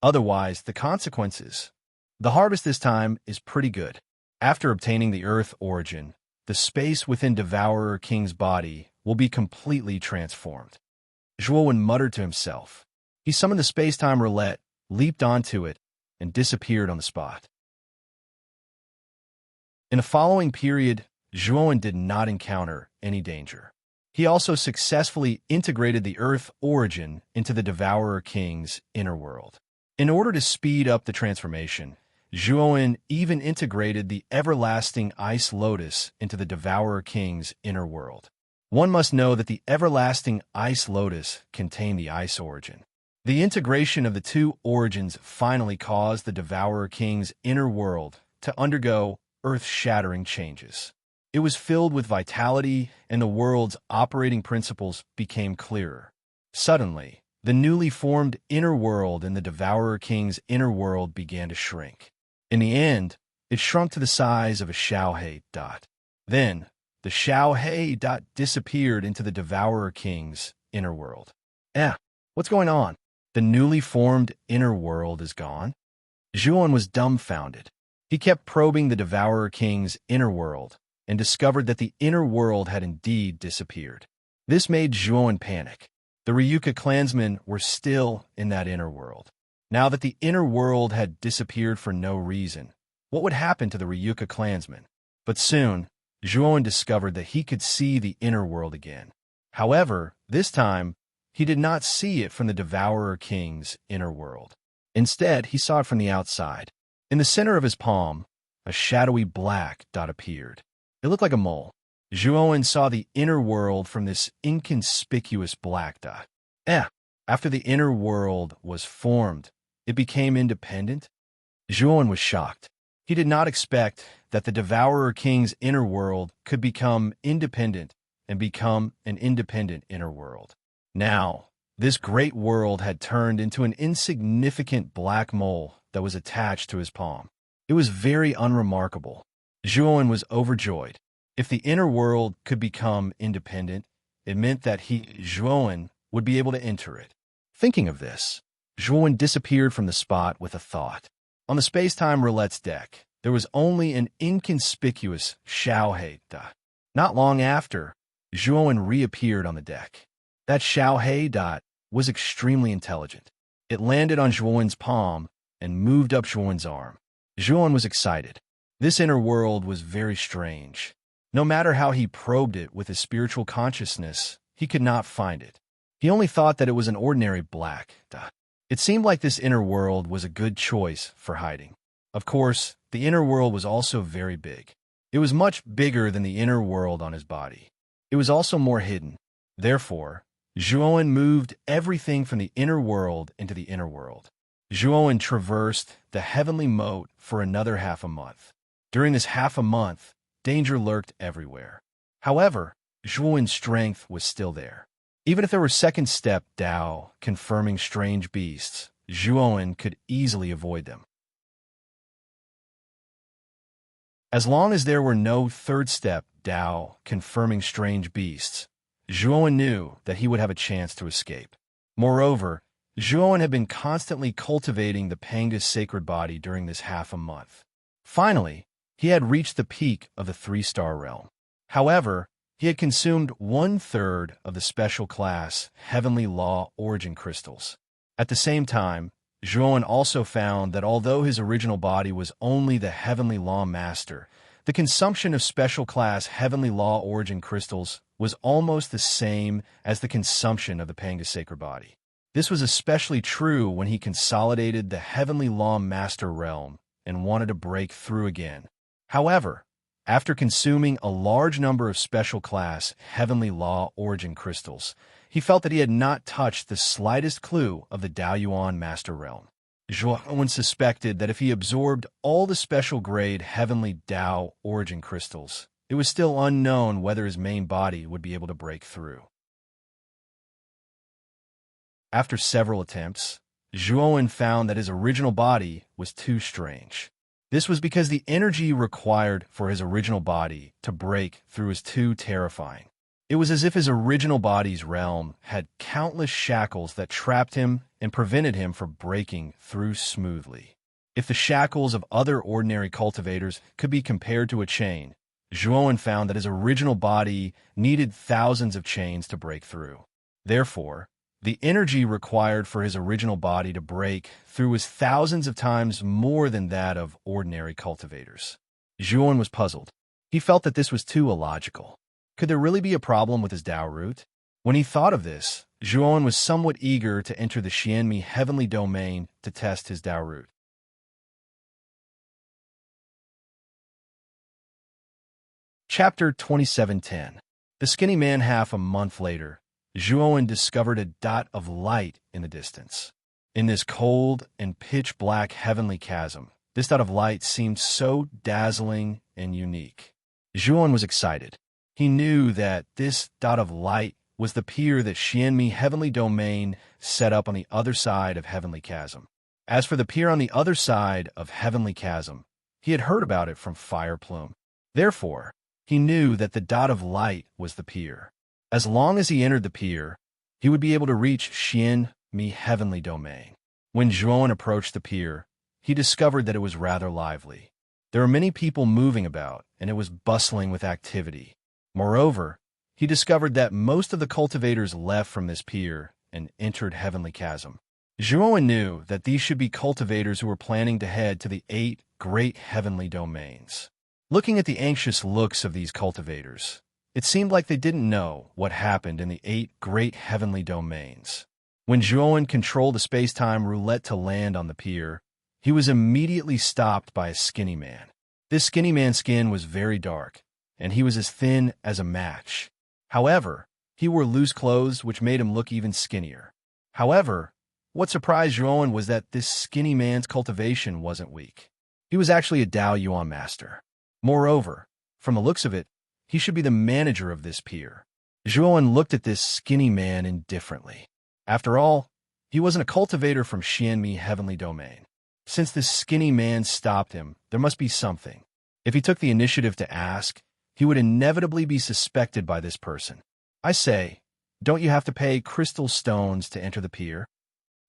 Otherwise, the consequences. The harvest this time is pretty good. After obtaining the Earth origin, the space within Devourer King's body will be completely transformed. Zhuowen muttered to himself. He summoned the space-time roulette, leaped onto it, and disappeared on the spot. In the following period, Zhuowen did not encounter any danger. He also successfully integrated the Earth origin into the Devourer King's inner world. In order to speed up the transformation, Zhuowen even integrated the everlasting Ice Lotus into the Devourer King's inner world. One must know that the everlasting Ice Lotus contained the Ice origin. The integration of the two origins finally caused the Devourer King's inner world to undergo earth-shattering changes. It was filled with vitality, and the world's operating principles became clearer. Suddenly, the newly formed inner world and the Devourer King's inner world began to shrink. In the end, it shrunk to the size of a Xiaohe dot. Then, the Xiaohe dot disappeared into the Devourer King's inner world. What's going on? The newly formed inner world is gone? Zhuowen was dumbfounded. He kept probing the Devourer King's inner world and discovered that the inner world had indeed disappeared. This made Zhuowen panic. The Ryuka clansmen were still in that inner world. Now that the inner world had disappeared for no reason, what would happen to the Ryuka clansmen? But soon, Zhuowen discovered that he could see the inner world again. However, this time, he did not see it from the Devourer King's inner world. Instead, he saw it from the outside. In the center of his palm, a shadowy black dot appeared. It looked like a mole. Zhuowen saw the inner world from this inconspicuous black dot. After the inner world was formed, it became independent? Zhuowen was shocked. He did not expect that the Devourer King's inner world could become independent and become an independent inner world. Now, this great world had turned into an insignificant black mole that was attached to his palm. It was very unremarkable. Zhuowen was overjoyed. If the inner world could become independent, it meant that Zhuowen, would be able to enter it. Thinking of this, Zhuowen disappeared from the spot with a thought. On the space-time roulette's deck, there was only an inconspicuous Xiaohe dot. Not long after, Zhuowen reappeared on the deck. That Xiaohe dot was extremely intelligent. It landed on Zhuowen's palm and moved up Zhuowen's arm. Zhuowen was excited. This inner world was very strange. No matter how he probed it with his spiritual consciousness, he could not find it. He only thought that it was an ordinary black dot. It seemed like this inner world was a good choice for hiding. Of course, the inner world was also very big. It was much bigger than the inner world on his body. It was also more hidden. Therefore, Zhuowen moved everything from the inner world into the inner world. Zhuowen traversed the heavenly moat for another half a month. During this half a month, danger lurked everywhere. However, Zhuowen's strength was still there. Even if there were second step Dao confirming strange beasts, Zhuowen could easily avoid them. As long as there were no third step Dao confirming strange beasts, Zhuowen knew that he would have a chance to escape. Moreover, Zhuowen had been constantly cultivating the Panga's sacred body during this half a month. Finally, he had reached the peak of the 3-star realm. However, he had consumed 1/3 of the special class Heavenly Law origin crystals. At the same time, Zhuowen also found that although his original body was only the Heavenly Law Master, the consumption of special class Heavenly Law origin crystals was almost the same as the consumption of the Panga's sacred body. This was especially true when he consolidated the Heavenly Law Master realm and wanted to break through again. However, after consuming a large number of special class Heavenly Law origin crystals, he felt that he had not touched the slightest clue of the Daoyuan Master Realm. Zhuowen suspected that if he absorbed all the special grade Heavenly Dao origin crystals, it was still unknown whether his main body would be able to break through. After several attempts, Zhuowen found that his original body was too strange. This was because the energy required for his original body to break through was too terrifying. It was as if his original body's realm had countless shackles that trapped him and prevented him from breaking through smoothly. If the shackles of other ordinary cultivators could be compared to a chain, Zhuowen found that his original body needed thousands of chains to break through. Therefore, the energy required for his original body to break through was thousands of times more than that of ordinary cultivators. Zhuowen was puzzled. He felt that this was too illogical. Could there really be a problem with his Dao root? When he thought of this, Zhuowen was somewhat eager to enter the Xianmi heavenly domain to test his Dao root. Chapter 2710. The skinny man. Half a month later, Zhuowen discovered a dot of light in the distance. In this cold and pitch-black heavenly chasm, this dot of light seemed so dazzling and unique. Zhuowen was excited. He knew that this dot of light was the pier that Xianmi Heavenly Domain set up on the other side of Heavenly Chasm. As for the pier on the other side of Heavenly Chasm, he had heard about it from Fire Plume. Therefore, he knew that the dot of light was the pier. As long as he entered the pier, he would be able to reach Xianmi Heavenly Domain. When Zhuowen approached the pier, he discovered that it was rather lively. There were many people moving about, and it was bustling with activity. Moreover, he discovered that most of the cultivators left from this pier and entered Heavenly Chasm. Zhuowen knew that these should be cultivators who were planning to head to the 8 great heavenly domains. Looking at the anxious looks of these cultivators, it seemed like they didn't know what happened in the 8 great heavenly domains. When Zhuowen controlled the space-time roulette to land on the pier, he was immediately stopped by a skinny man. This skinny man's skin was very dark, and he was as thin as a match. However, he wore loose clothes, which made him look even skinnier. However, what surprised Zhuowen was that this skinny man's cultivation wasn't weak. He was actually a Daoyuan master. Moreover, from the looks of it, he should be the manager of this pier. Zhuowen looked at this skinny man indifferently. After all, he wasn't a cultivator from Xianmi Heavenly Domain. Since this skinny man stopped him, there must be something. If he took the initiative to ask, he would inevitably be suspected by this person. I say, don't you have to pay crystal stones to enter the pier?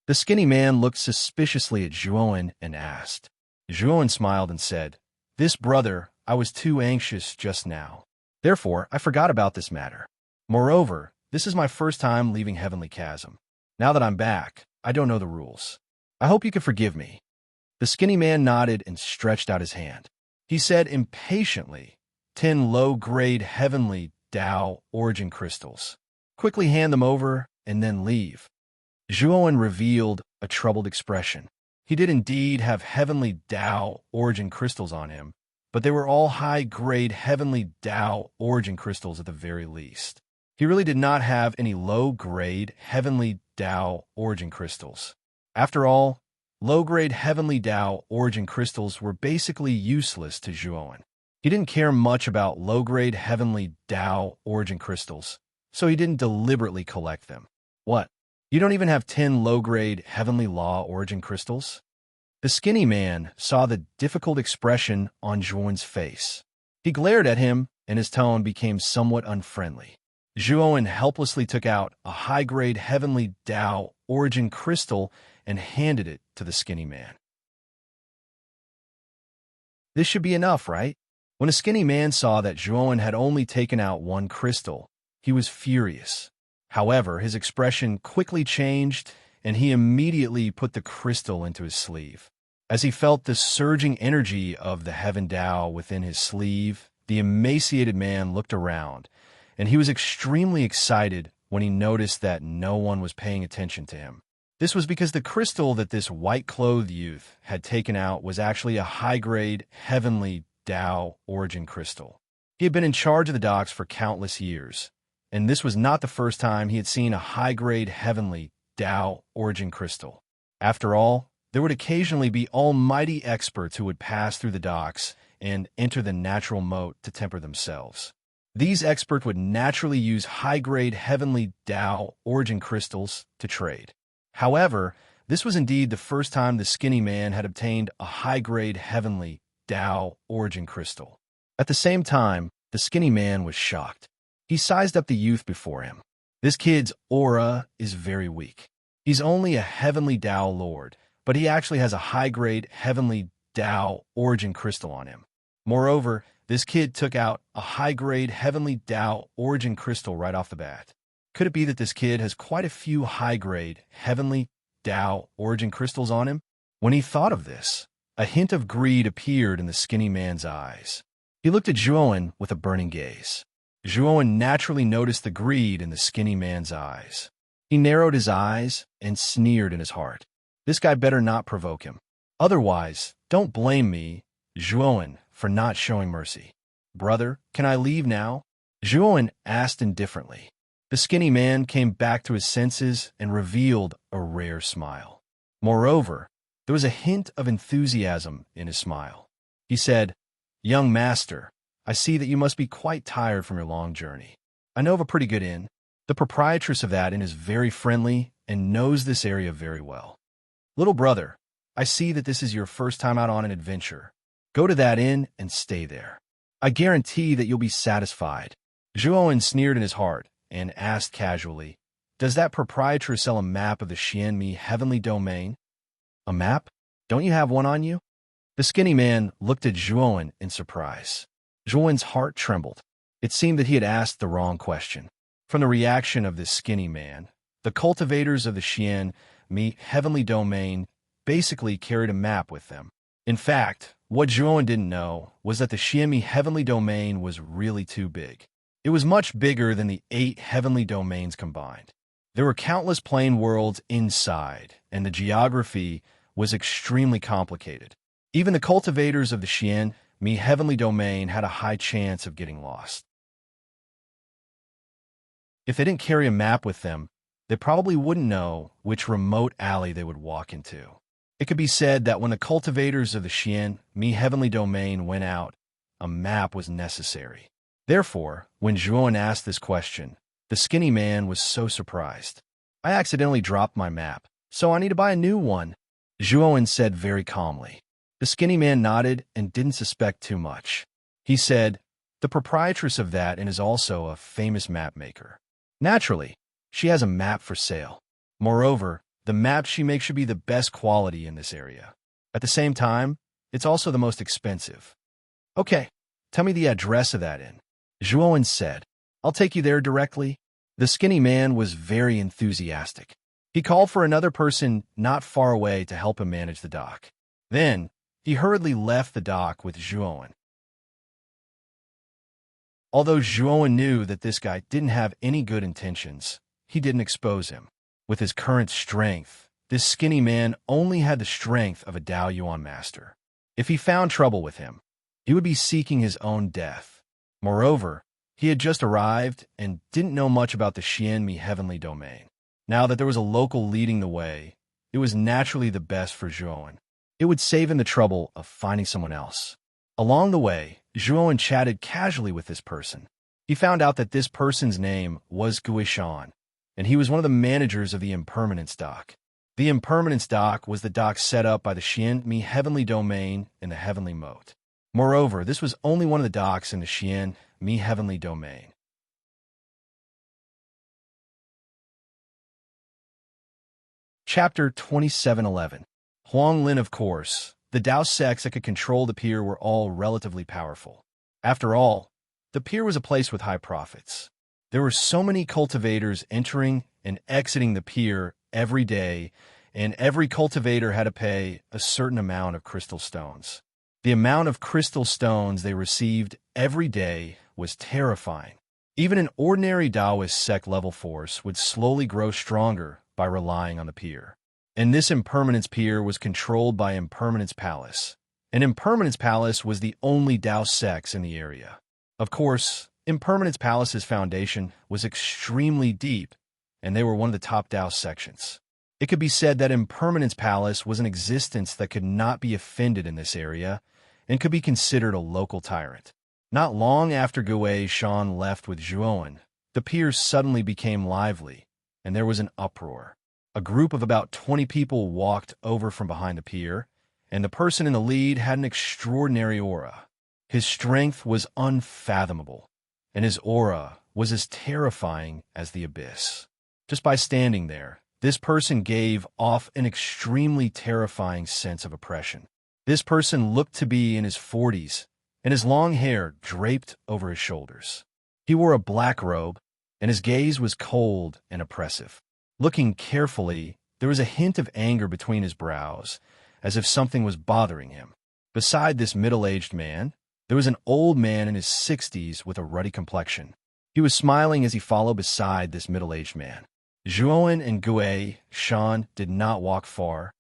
The skinny man looked suspiciously at Zhuowen and asked. Zhuowen smiled and said, "This brother, I was too anxious just now. Therefore, I forgot about this matter. Moreover, this is my first time leaving Heavenly Chasm. Now that I'm back, I don't know the rules. I hope you can forgive me." The skinny man nodded and stretched out his hand. He said impatiently, 10 low-grade heavenly Tao origin crystals. Quickly hand them over and then leave. Zhuowen revealed a troubled expression. He did indeed have heavenly Tao origin crystals on him, but they were all high-grade heavenly Tao origin crystals at the very least. He really did not have any low-grade heavenly Tao origin crystals. After all, low-grade heavenly Tao origin crystals were basically useless to Zhuowen. He didn't care much about low-grade heavenly Tao origin crystals, so he didn't deliberately collect them. What? You don't even have 10 low-grade heavenly law origin crystals? The skinny man saw the difficult expression on Zhuowen's face. He glared at him, and his tone became somewhat unfriendly. Zhuowen helplessly took out a high-grade heavenly Tao origin crystal and handed it to the skinny man. This should be enough, right? When the skinny man saw that Zhuowen had only taken out one crystal, he was furious. However, his expression quickly changed, and he immediately put the crystal into his sleeve. As he felt the surging energy of the Heaven Tao within his sleeve, the emaciated man looked around, and he was extremely excited when he noticed that no one was paying attention to him. This was because the crystal that this white-clothed youth had taken out was actually a high-grade heavenly Tao origin crystal. He had been in charge of the docks for countless years, and this was not the first time he had seen a high-grade heavenly Tao origin crystal. After all, there would occasionally be almighty experts who would pass through the docks and enter the natural moat to temper themselves. These experts would naturally use high-grade heavenly Tao origin crystals to trade. However, this was indeed the first time the skinny man had obtained a high-grade heavenly Tao origin crystal. At the same time, the skinny man was shocked. He sized up the youth before him. This kid's aura is very weak. He's only a heavenly Tao lord, but he actually has a high-grade heavenly Tao origin crystal on him. Moreover, this kid took out a high-grade heavenly Tao origin crystal right off the bat. Could it be that this kid has quite a few high-grade heavenly Tao origin crystals on him? When he thought of this, a hint of greed appeared in the skinny man's eyes. He looked at Zhuowen with a burning gaze. Zhuowen naturally noticed the greed in the skinny man's eyes. He narrowed his eyes and sneered in his heart. This guy better not provoke him. Otherwise, don't blame me, Zhuowen, for not showing mercy. Brother, can I leave now? Zhuowen asked indifferently. The skinny man came back to his senses and revealed a rare smile. Moreover, there was a hint of enthusiasm in his smile. He said, "Young master, I see that you must be quite tired from your long journey. I know of a pretty good inn. The proprietress of that inn is very friendly and knows this area very well. Little brother, I see that this is your first time out on an adventure. Go to that inn and stay there. I guarantee that you'll be satisfied." Zhuowen sneered in his heart and asked casually, "Does that proprietress sell a map of the Xianmi heavenly domain?" "A map? Don't you have one on you?" The skinny man looked at Zhuowen in surprise. Zhuowen's heart trembled. It seemed that he had asked the wrong question. From the reaction of this skinny man, the cultivators of the Xianmi heavenly domain basically carried a map with them. In fact, what Zhuowen didn't know was that the Xianmi heavenly domain was really too big. It was much bigger than the 8 heavenly domains combined. There were countless plane worlds inside, and the geography was extremely complicated. Even the cultivators of the Xianmi heavenly domain had a high chance of getting lost. If they didn't carry a map with them, they probably wouldn't know which remote alley they would walk into. It could be said that when the cultivators of the Xianmi heavenly domain went out, a map was necessary. Therefore, when Zhuowen asked this question, the skinny man was so surprised. "I accidentally dropped my map, so I need to buy a new one," Zhuowen said very calmly. The skinny man nodded and didn't suspect too much. He said, "The proprietress of that inn is also a famous map maker. Naturally, she has a map for sale. Moreover, the map she makes should be the best quality in this area. At the same time, it's also the most expensive." "Okay, tell me the address of that inn," Zhuowen said. "I'll take you there directly." The skinny man was very enthusiastic. He called for another person not far away to help him manage the dock. Then, he hurriedly left the dock with Zhuowen. Although Zhuowen knew that this guy didn't have any good intentions, he didn't expose him. With his current strength, this skinny man only had the strength of a Dao Yuan master. If he found trouble with him, he would be seeking his own death. Moreover, he had just arrived and didn't know much about the Xianmi heavenly domain. Now that there was a local leading the way, it was naturally the best for Zhuowen. It would save him the trouble of finding someone else. Along the way, Zhuowen chatted casually with this person. He found out that this person's name was Guishan, and he was one of the managers of the Impermanence Dock. The Impermanence Dock was the dock set up by the Xianmi heavenly domain in the heavenly moat. Moreover, this was only one of the docks in the Xianmi heavenly domain. Chapter 2711. Huang Lin. Of course, the Dao sects that could control the pier were all relatively powerful. After all, the pier was a place with high profits. There were so many cultivators entering and exiting the pier every day, and every cultivator had to pay a certain amount of crystal stones. The amount of crystal stones they received every day was terrifying. Even an ordinary Taoist sect level force would slowly grow stronger by relying on the pier. And this Impermanence Pier was controlled by Impermanence Palace. And Impermanence Palace was the only Dao sects in the area. Of course, Impermanence Palace's foundation was extremely deep, and they were one of the top Dao sections. It could be said that Impermanence Palace was an existence that could not be offended in this area, and could be considered a local tyrant. Not long after Guishan left with Zhuowen, the pier suddenly became lively, and there was an uproar. A group of about 20 people walked over from behind the pier, and the person in the lead had an extraordinary aura. His strength was unfathomable, and his aura was as terrifying as the abyss. Just by standing there, this person gave off an extremely terrifying sense of oppression. This person looked to be in his 40s, and his long hair draped over his shoulders. He wore a black robe, and his gaze was cold and oppressive. Looking carefully, there was a hint of anger between his brows, as if something was bothering him. Beside this middle-aged man, there was an old man in his 60s with a ruddy complexion. He was smiling as he followed beside this middle-aged man. Zhuowen and Guishan did not walk far,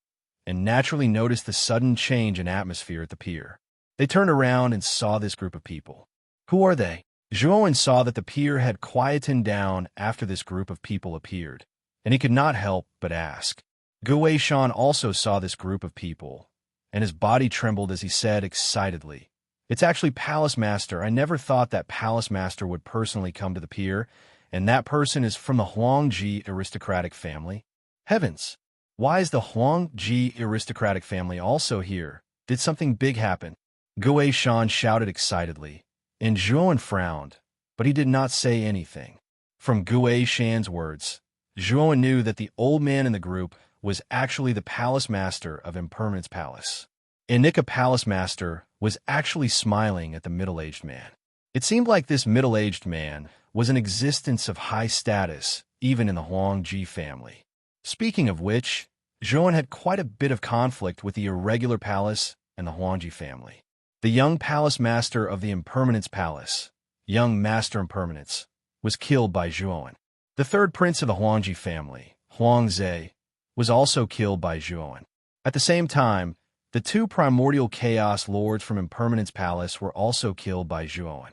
and naturally noticed the sudden change in atmosphere at the pier. They turned around and saw this group of people. Who are they? Zhuowen saw that the pier had quietened down after this group of people appeared, and he could not help but ask. Guishan also saw this group of people, and his body trembled as he said excitedly, "It's actually Palace Master. I never thought that Palace Master would personally come to the pier, and that person is from the Huangji aristocratic family. Heavens! Why is the Huangji aristocratic family also here? Did something big happen?" Guishan shouted excitedly, and Zhuowen frowned, but he did not say anything. From Guishan's words, Zhuowen knew that the old man in the group was actually the Palace Master of Impermanence Palace. Inika Palace Master was actually smiling at the middle-aged man. It seemed like this middle-aged man was an existence of high status, even in the Huangji family. Speaking of which, Zhuowen had quite a bit of conflict with the irregular palace and the Huangji family. The young Palace Master of the Impermanence Palace, young Master Impermanence, was killed by Zhuowen. The third prince of the Huangji family, Huangze, was also killed by Zhuowen. At the same time, the two primordial chaos lords from Impermanence Palace were also killed by Zhuowen.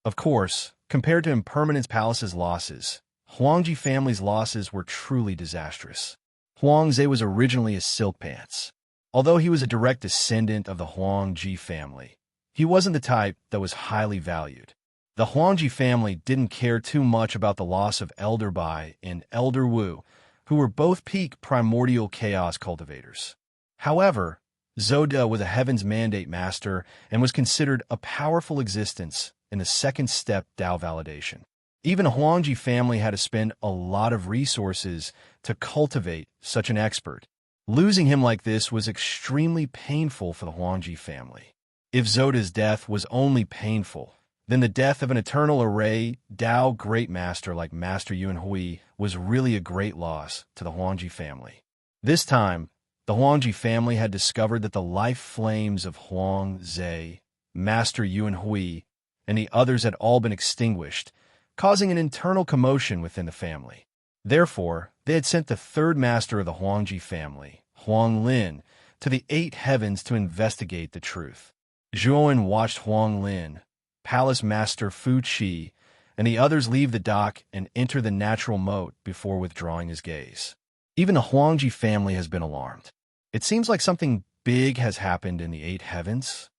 Of course, compared to Impermanence Palace's losses, Huangji family's losses were truly disastrous. Huangze was originally a silk pants. Although he was a direct descendant of the Huangji family, he wasn't the type that was highly valued. The Huangji family didn't care too much about the loss of Elder Bai and Elder Wu, who were both peak primordial chaos cultivators. However, Zoda was a Heaven's Mandate master and was considered a powerful existence in the second step Dao validation. Even a Huangji family had to spend a lot of resources to cultivate such an expert. Losing him like this was extremely painful for the Huangji family. If Zoda's death was only painful, then the death of an eternal array Dao great master like Master Yuan Hui was really a great loss to the Huangji family. This time, the Huangji family had discovered that the life flames of Huangze Master Yuan Hui, and the others had all been extinguished, causing an internal commotion within the family. Therefore, they had sent the third master of the Huangji family, Huang Lin, to the 8 heavens to investigate the truth. Zhuowen watched Huang Lin, palace master Fu Qi, and the others leave the dock and enter the natural moat before withdrawing his gaze. Even the Huangji family has been alarmed. It seems like something big has happened in the 8 heavens.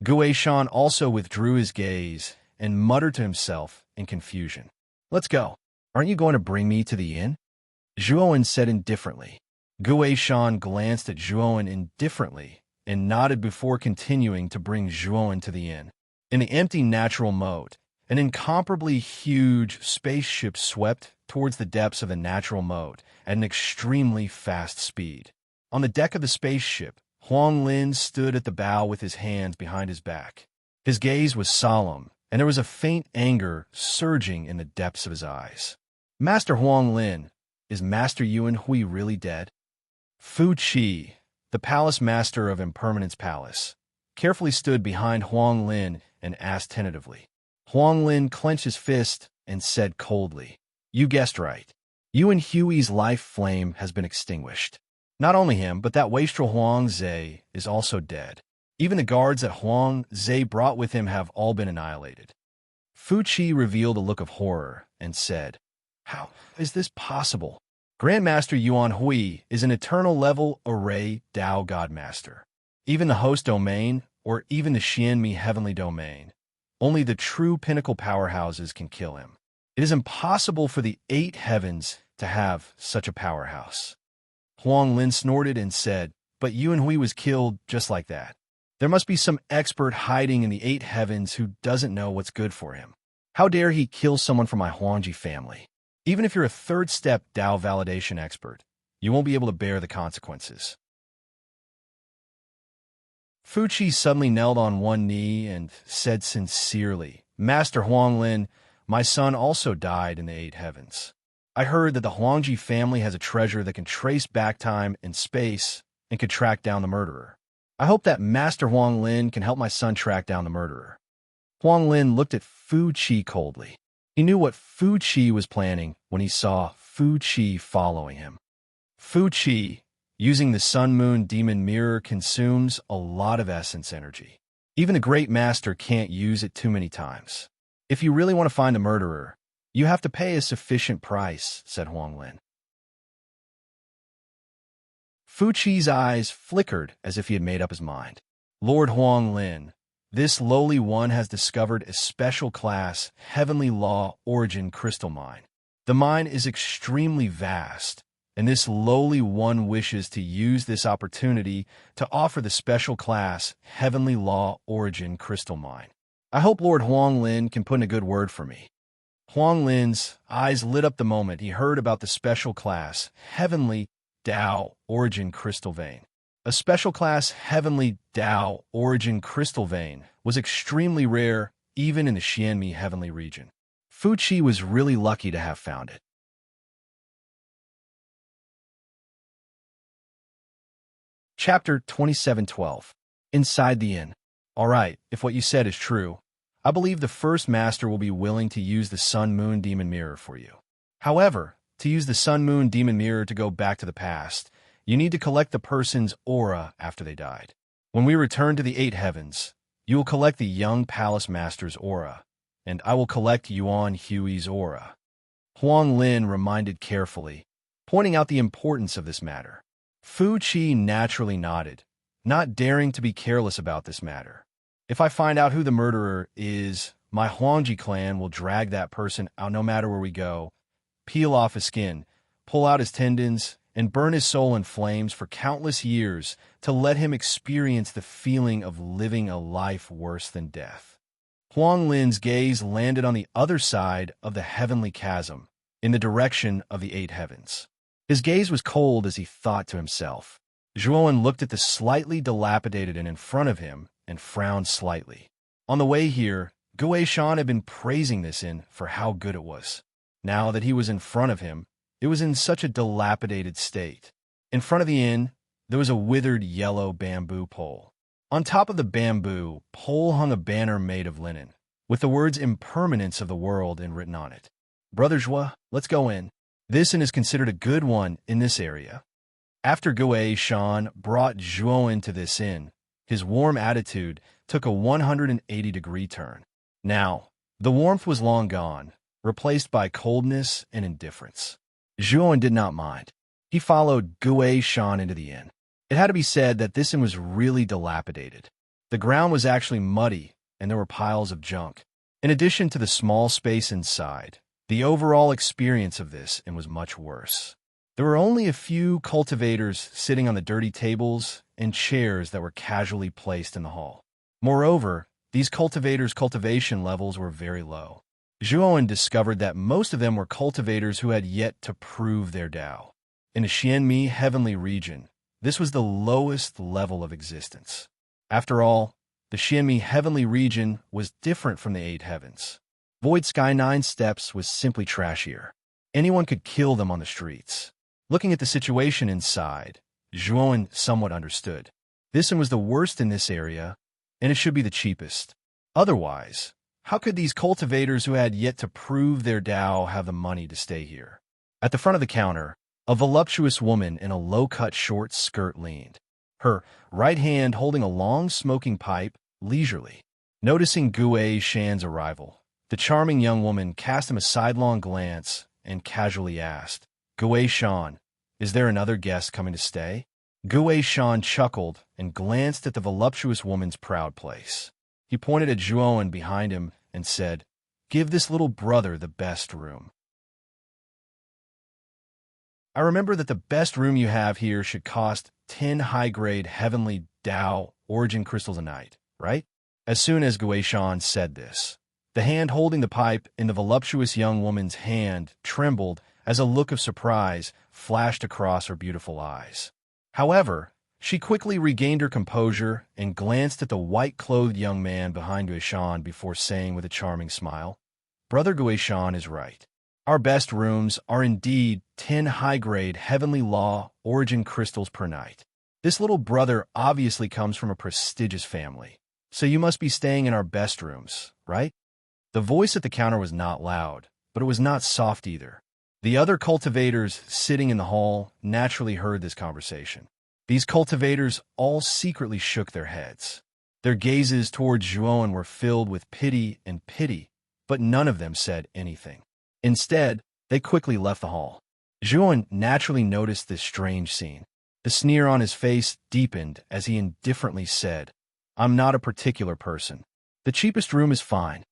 Gue Shan also withdrew his gaze and muttered to himself in confusion. Let's go. Aren't you going to bring me to the inn? Zhuowen said indifferently. Gue Shan glanced at Zhuowen indifferently and nodded before continuing to bring Zhuowen to the inn. In the empty natural moat, an incomparably huge spaceship swept towards the depths of the natural moat at an extremely fast speed. On the deck of the spaceship, Huang Lin stood at the bow with his hands behind his back. His gaze was solemn, and there was a faint anger surging in the depths of his eyes. Master Huang Lin, is Master Yuan Hui really dead? Fu Qi, the palace master of Impermanence Palace, carefully stood behind Huang Lin and asked tentatively. Huang Lin clenched his fist and said coldly, You guessed right. Yuan Hui's life flame has been extinguished. Not only him, but that wastrel Huang Zhe is also dead. Even the guards that Huang Zhe brought with him have all been annihilated. Fu Qi revealed a look of horror and said, How is this possible? Grandmaster Yuan Hui is an eternal level array Dao Godmaster. Even the host domain, or even the Xianmi heavenly domain, only the true pinnacle powerhouses can kill him. It is impossible for the 8 heavens to have such a powerhouse. Huang Lin snorted and said, But Yuan Hui was killed just like that. There must be some expert hiding in the 8 heavens who doesn't know what's good for him. How dare he kill someone from my Huangji family? Even if you're a 3rd step Dao validation expert, you won't be able to bear the consequences. Fu Qi suddenly knelt on one knee and said sincerely, Master Huang Lin, my son also died in the 8 heavens. I heard that the Huangji family has a treasure that can trace back time and space and could track down the murderer. I hope that Master Huang Lin can help my son track down the murderer. Huang Lin looked at Fu Qi coldly. He knew what Fu Qi was planning when he saw Fu Qi following him. Fu Qi, using the Sun-Moon Demon Mirror, consumes a lot of essence energy. Even a great master can't use it too many times. If you really want to find the murderer, you have to pay a sufficient price, said Huang Lin. Fu Qi's eyes flickered as if he had made up his mind. Lord Huang Lin, this lowly one has discovered a special class, heavenly law origin crystal mine. The mine is extremely vast, and this lowly one wishes to use this opportunity to offer the special class, heavenly law origin crystal mine. I hope Lord Huang Lin can put in a good word for me. Huang Lin's eyes lit up the moment he heard about the special class, heavenly Dao origin crystal vein. A special class heavenly Dao origin crystal vein was extremely rare even in the Xianmi heavenly region. Fu Qi was really lucky to have found it. Chapter 2712. Inside the Inn. All right, if what you said is true, I believe the first master will be willing to use the Sun-Moon Demon Mirror for you. However, to use the Sun-Moon Demon Mirror to go back to the past, you need to collect the person's aura after they died. When we return to the 8 heavens, you will collect the young palace master's aura, and I will collect Yuan Hui's aura. Huang Lin reminded carefully, pointing out the importance of this matter. Fu Qi naturally nodded, not daring to be careless about this matter. If I find out who the murderer is, my Huangji clan will drag that person out no matter where we go, peel off his skin, pull out his tendons, and burn his soul in flames for countless years to let him experience the feeling of living a life worse than death. Huang Lin's gaze landed on the other side of the heavenly chasm, in the direction of the 8 heavens. His gaze was cold as he thought to himself. Zhuowen looked at the slightly dilapidated inn in front of him and frowned slightly. On the way here, Gue Shan had been praising this inn for how good it was. Now that he was in front of him, it was in such a dilapidated state. In front of the inn, there was a withered yellow bamboo pole. On top of the bamboo pole hung a banner made of linen, with the words impermanence of the world written on it. Brother Joie, let's go in. This inn is considered a good one in this area. After Gouet Shan brought Juan to this inn, his warm attitude took a 180-degree turn. Now, the warmth was long gone, replaced by coldness and indifference. Juan did not mind. He followed Gouet Shan into the inn. It had to be said that this inn was really dilapidated. The ground was actually muddy, and there were piles of junk. In addition to the small space inside, the overall experience of this inn was much worse. There were only a few cultivators sitting on the dirty tables and chairs that were casually placed in the hall. Moreover, these cultivators' cultivation levels were very low. Juan discovered that most of them were cultivators who had yet to prove their Tao. In the Xianmi heavenly region, this was the lowest level of existence. After all, the Xianmi heavenly region was different from the eight heavens. Void Sky 9 steps was simply trashier. Anyone could kill them on the streets. Looking at the situation inside, Juan somewhat understood. This one was the worst in this area, and it should be the cheapest. Otherwise, how could these cultivators who had yet to prove their Tao have the money to stay here? At the front of the counter, a voluptuous woman in a low-cut short skirt leaned, her right hand holding a long smoking pipe leisurely. Noticing Gouet Shan's arrival, the charming young woman cast him a sidelong glance and casually asked, Gouet Shan, is there another guest coming to stay? Gouet Shan chuckled and glanced at the voluptuous woman's proud place. He pointed at Juan behind him and said, give this little brother the best room. I remember that the best room you have here should cost 10 high-grade heavenly Tao origin crystals a night, right? As soon as Gouet Shan said this, the hand holding the pipe in the voluptuous young woman's hand trembled as a look of surprise flashed across her beautiful eyes. However, she quickly regained her composure and glanced at the white-clothed young man behind Gouet Shan before saying with a charming smile, Brother Gouet Shan is right. Our best rooms are indeed 10 high-grade heavenly law origin crystals per night. This little brother obviously comes from a prestigious family, so you must be staying in our best rooms, right? The voice at the counter was not loud, but it was not soft either. The other cultivators sitting in the hall naturally heard this conversation. These cultivators all secretly shook their heads. Their gazes towards Juan were filled with pity, but none of them said anything. Instead, they quickly left the hall. Juan naturally noticed this strange scene. The sneer on his face deepened as he indifferently said, I'm not a particular person. The cheapest room is fine.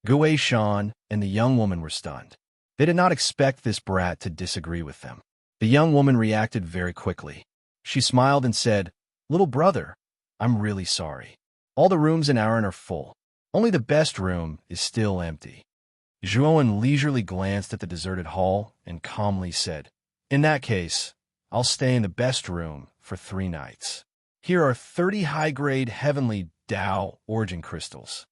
Gouet Shan and the young woman were stunned. They did not expect this brat to disagree with them. The young woman reacted very quickly. She smiled and said, Little brother, I'm really sorry. All the rooms in our inn are full. Only the best room is still empty. Juan leisurely glanced at the deserted hall and calmly said, In that case, I'll stay in the best room for 3 nights. Here are 30 high-grade heavenly Tao origin crystals.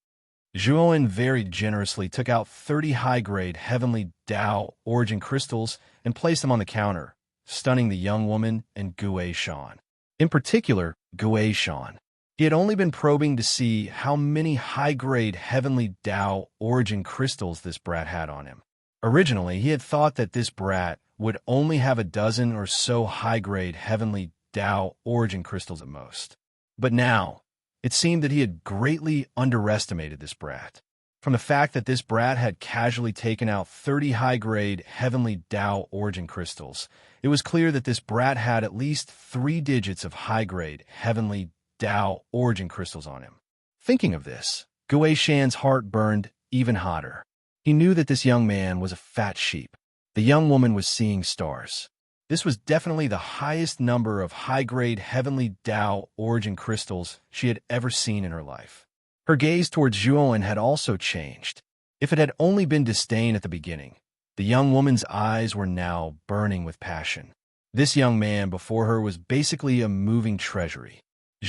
Juan very generously took out 30 high-grade heavenly Tao origin crystals and placed them on the counter, stunning the young woman and Gouet Shan. In particular, Gouet Shan. He had only been probing to see how many high-grade heavenly Tao origin crystals this brat had on him. Originally, he had thought that this brat would only have a dozen or so high-grade heavenly Tao origin crystals at most. But now, it seemed that he had greatly underestimated this brat. From the fact that this brat had casually taken out 30 high-grade heavenly Tao origin crystals, it was clear that this brat had at least 3 digits of high-grade heavenly Tao origin crystals on him. Thinking of this, Gouet Shan's heart burned even hotter. He knew that this young man was a fat sheep. The young woman was seeing stars. This was definitely the highest number of high-grade heavenly Tao origin crystals she had ever seen in her life. Her gaze towards Juan had also changed. If it had only been disdain at the beginning, the young woman's eyes were now burning with passion. This young man before her was basically a moving treasury.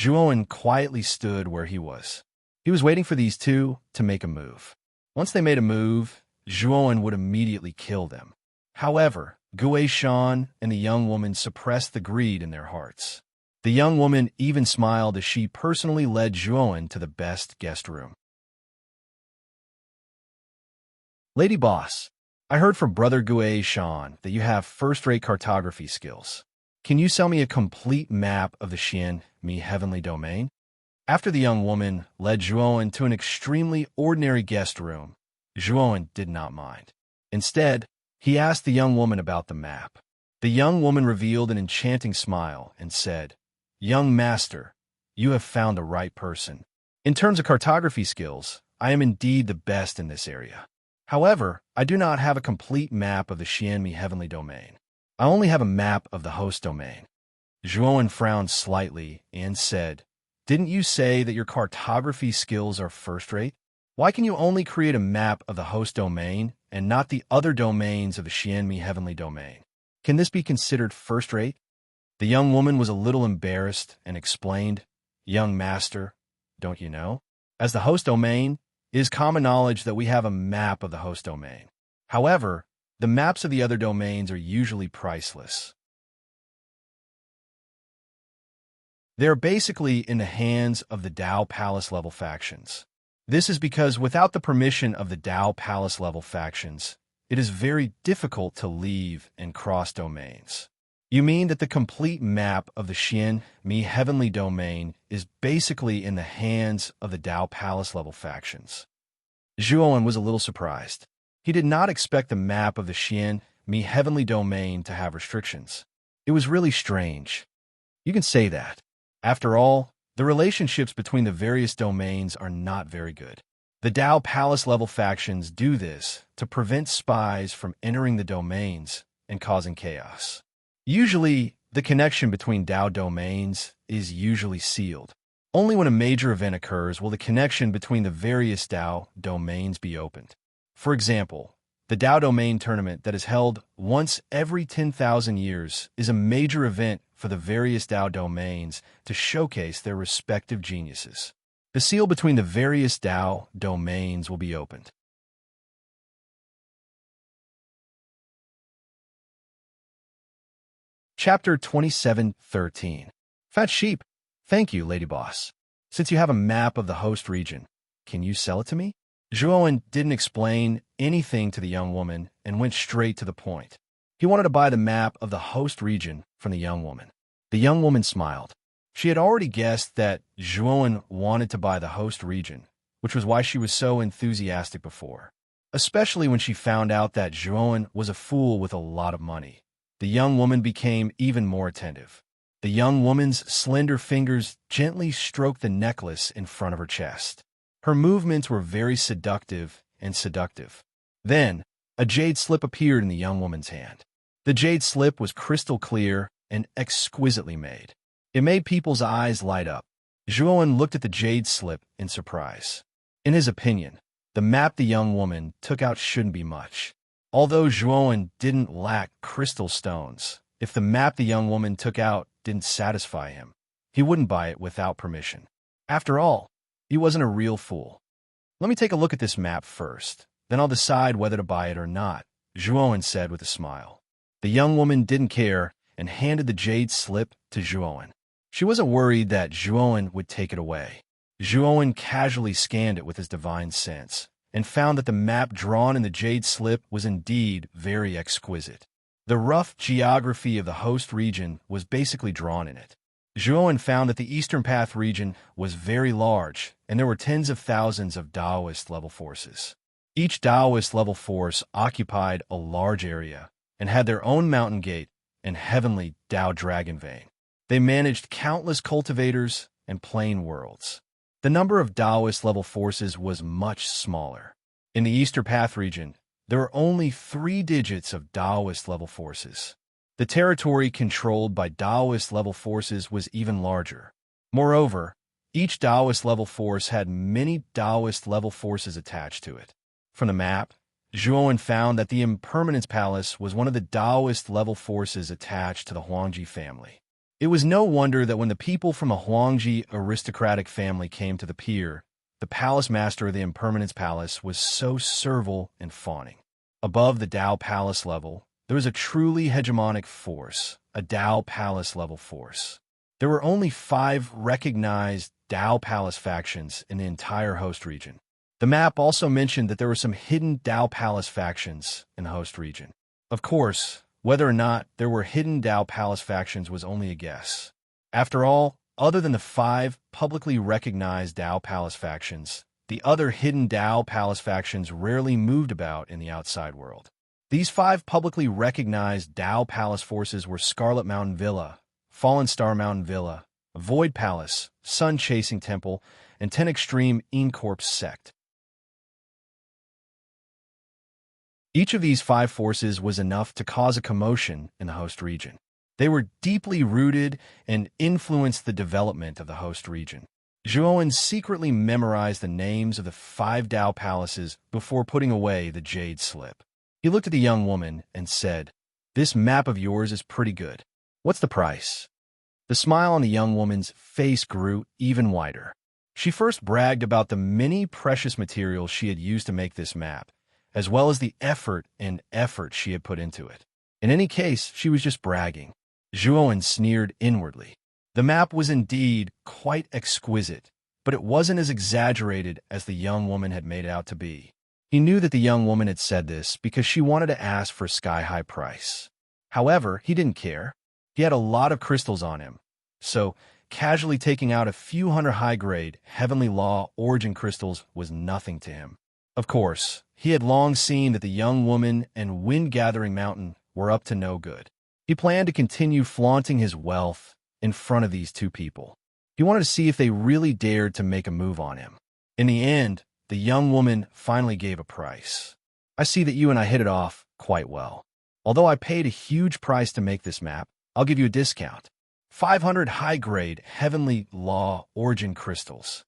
Juan quietly stood where he was. He was waiting for these two to make a move. Once they made a move, Juan would immediately kill them. However, Gouet Shan and the young woman suppressed the greed in their hearts. The young woman even smiled as she personally led Zhuowen to the best guest room. Lady Boss, I heard from Brother Gue Shan that you have first-rate cartography skills. Can you sell me a complete map of the Xian Mi heavenly domain? After the young woman led Zhuowen to an extremely ordinary guest room, Zhuowen did not mind. Instead, he asked the young woman about the map. The young woman revealed an enchanting smile and said, "Young master, you have found the right person. In terms of cartography skills, I am indeed the best in this area. However, I do not have a complete map of the Xianmi heavenly domain. I only have a map of the host domain." Zhuowen frowned slightly and said, "Didn't you say that your cartography skills are first-rate? Why can you only create a map of the host domain and not the other domains of the Xianmi heavenly domain? Can this be considered first-rate?" The young woman was a little embarrassed and explained, "Young master, don't you know? As the host domain, it is common knowledge that we have a map of the host domain. However, the maps of the other domains are usually priceless. They are basically in the hands of the Dao Palace level factions. This is because without the permission of the Dao Palace level factions, it is very difficult to leave and cross domains." You mean that the complete map of the Xian Mi heavenly domain is basically in the hands of the Dao Palace level factions? Zhuowen was a little surprised. He did not expect the map of the Xian Mi heavenly domain to have restrictions. It was really strange. You can say that. After all, the relationships between the various domains are not very good. The Dao Palace level factions do this to prevent spies from entering the domains and causing chaos. Usually, the connection between Dao domains is usually sealed. Only when a major event occurs will the connection between the various Dao domains be opened. For example, the Dao domain tournament that is held once every 10,000 years is a major event for the various Dao domains to showcase their respective geniuses. The seal between the various Dao domains will be opened. Chapter 27:13. Fat Sheep. Thank you, Lady Boss. Since you have a map of the host region, can you sell it to me? Zhuowen didn't explain anything to the young woman and went straight to the point. He wanted to buy the map of the host region from the young woman. The young woman smiled. She had already guessed that Zhuowen wanted to buy the host region, which was why she was so enthusiastic before, especially when she found out that Zhuowen was a fool with a lot of money. The young woman became even more attentive. The young woman's slender fingers gently stroked the necklace in front of her chest. Her movements were very seductive and seductive. Then, a jade slip appeared in the young woman's hand. The jade slip was crystal clear and exquisitely made. It made people's eyes light up. Zhuowen looked at the jade slip in surprise. In his opinion, the map the young woman took out shouldn't be much. Although Zhuowen didn't lack crystal stones, if the map the young woman took out didn't satisfy him, he wouldn't buy it without permission. After all, he wasn't a real fool. "Let me take a look at this map first, then I'll decide whether to buy it or not," Zhuowen said with a smile. The young woman didn't care and handed the jade slip to Zhuowen. She wasn't worried that Zhuowen would take it away. Zhuowen casually scanned it with his divine sense and found that the map drawn in the jade slip was indeed very exquisite. The rough geography of the host region was basically drawn in it. Zhuowen found that the Eastern Path region was very large, and there were tens of thousands of Taoist-level forces. Each Taoist-level force occupied a large area and had their own mountain gate and heavenly Tao dragon vein. They managed countless cultivators and plain worlds. The number of Taoist-level forces was much smaller. In the Eastern Path region, there were only 3 digits of Taoist-level forces. The territory controlled by Taoist-level forces was even larger. Moreover, each Taoist-level force had many Taoist-level forces attached to it. From the map, Zhuowen found that the Impermanence Palace was one of the Taoist-level forces attached to the Huangji family. It was no wonder that when the people from a Huangji aristocratic family came to the pier, the palace master of the Impermanence Palace was so servile and fawning. Above the Dao Palace level, there was a truly hegemonic force, a Dao Palace level force. There were only 5 recognized Dao Palace factions in the entire host region. The map also mentioned that there were some hidden Dao Palace factions in the host region. Of course, whether or not there were hidden Dao Palace factions was only a guess. After all, other than the 5 publicly recognized Dao Palace factions, the other hidden Dao Palace factions rarely moved about in the outside world. These 5 publicly recognized Dao Palace forces were Scarlet Mountain Villa, Fallen Star Mountain Villa, Void Palace, Sun Chasing Temple, and 10 Extreme Incorpse Sect. Each of these 5 forces was enough to cause a commotion in the host region. They were deeply rooted and influenced the development of the host region. Zhuowen secretly memorized the names of the 5 Dao palaces before putting away the jade slip. He looked at the young woman and said, "This map of yours is pretty good. What's the price?" The smile on the young woman's face grew even wider. She first bragged about the many precious materials she had used to make this map, as well as the effort she had put into it. In any case, she was just bragging. Zhuowen sneered inwardly. The map was indeed quite exquisite, but it wasn't as exaggerated as the young woman had made it out to be. He knew that the young woman had said this because she wanted to ask for a sky-high price. However, he didn't care. He had a lot of crystals on him, so casually taking out a few hundred high-grade Heavenly Law origin crystals was nothing to him. Of course, he had long seen that the young woman and Wind-Gathering Mountain were up to no good. He planned to continue flaunting his wealth in front of these 2 people. He wanted to see if they really dared to make a move on him. In the end, the young woman finally gave a price. "I see that you and I hit it off quite well. Although I paid a huge price to make this map, I'll give you a discount. 500 high-grade Heavenly Law origin crystals."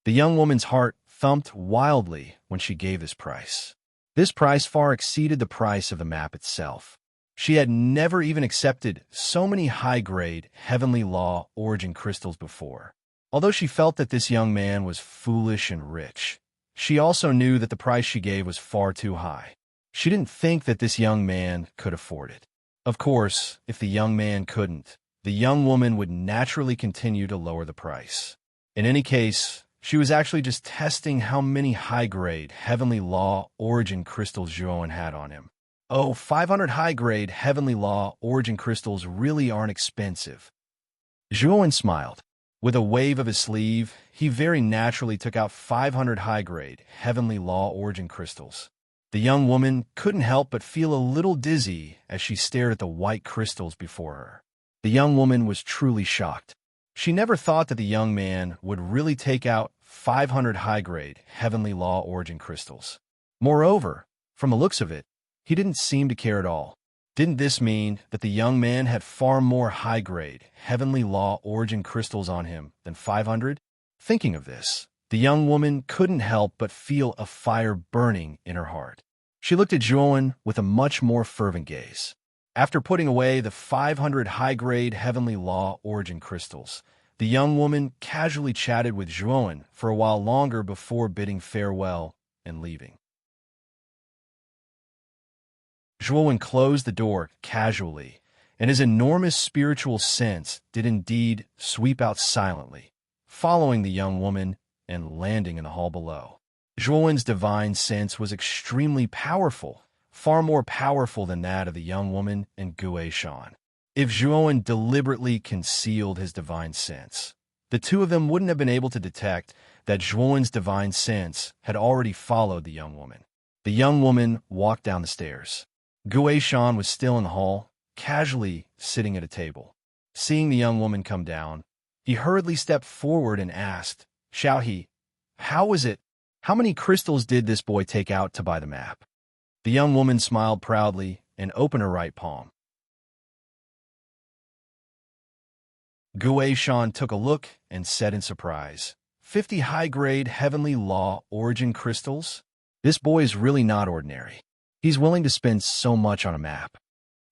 The young woman's heart thumped wildly when she gave this price. This price far exceeded the price of the map itself. She had never even accepted so many high-grade Heavenly Law origin crystals before. Although she felt that this young man was foolish and rich, she also knew that the price she gave was far too high. She didn't think that this young man could afford it. Of course, if the young man couldn't, the young woman would naturally continue to lower the price. In any case, she was actually just testing how many high-grade Heavenly Law origin crystals Zhuowen had on him. Oh, 500 high-grade Heavenly Law origin crystals really aren't expensive. Zhuowen smiled. With a wave of his sleeve, he very naturally took out 500 high-grade Heavenly Law origin crystals. The young woman couldn't help but feel a little dizzy as she stared at the white crystals before her. The young woman was truly shocked. She never thought that the young man would really take out 500 high-grade Heavenly Law origin crystals. Moreover, from the looks of it, he didn't seem to care at all. Didn't this mean that the young man had far more high-grade Heavenly Law origin crystals on him than 500? Thinking of this, the young woman couldn't help but feel a fire burning in her heart. She looked at Zhuowen with a much more fervent gaze. After putting away the 500 high-grade Heavenly Law origin crystals, the young woman casually chatted with Zhuowen for a while longer before bidding farewell and leaving. Zhuowen closed the door casually, and his enormous spiritual sense did indeed sweep out silently, following the young woman and landing in the hall below. Zhuowen's divine sense was extremely powerful, far more powerful than that of the young woman and Gue Shan. If Zhuowen deliberately concealed his divine sense, the 2 of them wouldn't have been able to detect that Zhuowen's divine sense had already followed the young woman. The young woman walked down the stairs. Gue Shan was still in the hall, casually sitting at a table. Seeing the young woman come down, he hurriedly stepped forward and asked, "Xiaohe, how is it? How many crystals did this boy take out to buy the map?" The young woman smiled proudly and opened her right palm. Gue Shan took a look and said in surprise, 50 high-grade Heavenly Law origin crystals? This boy is really not ordinary. He's willing to spend so much on a map."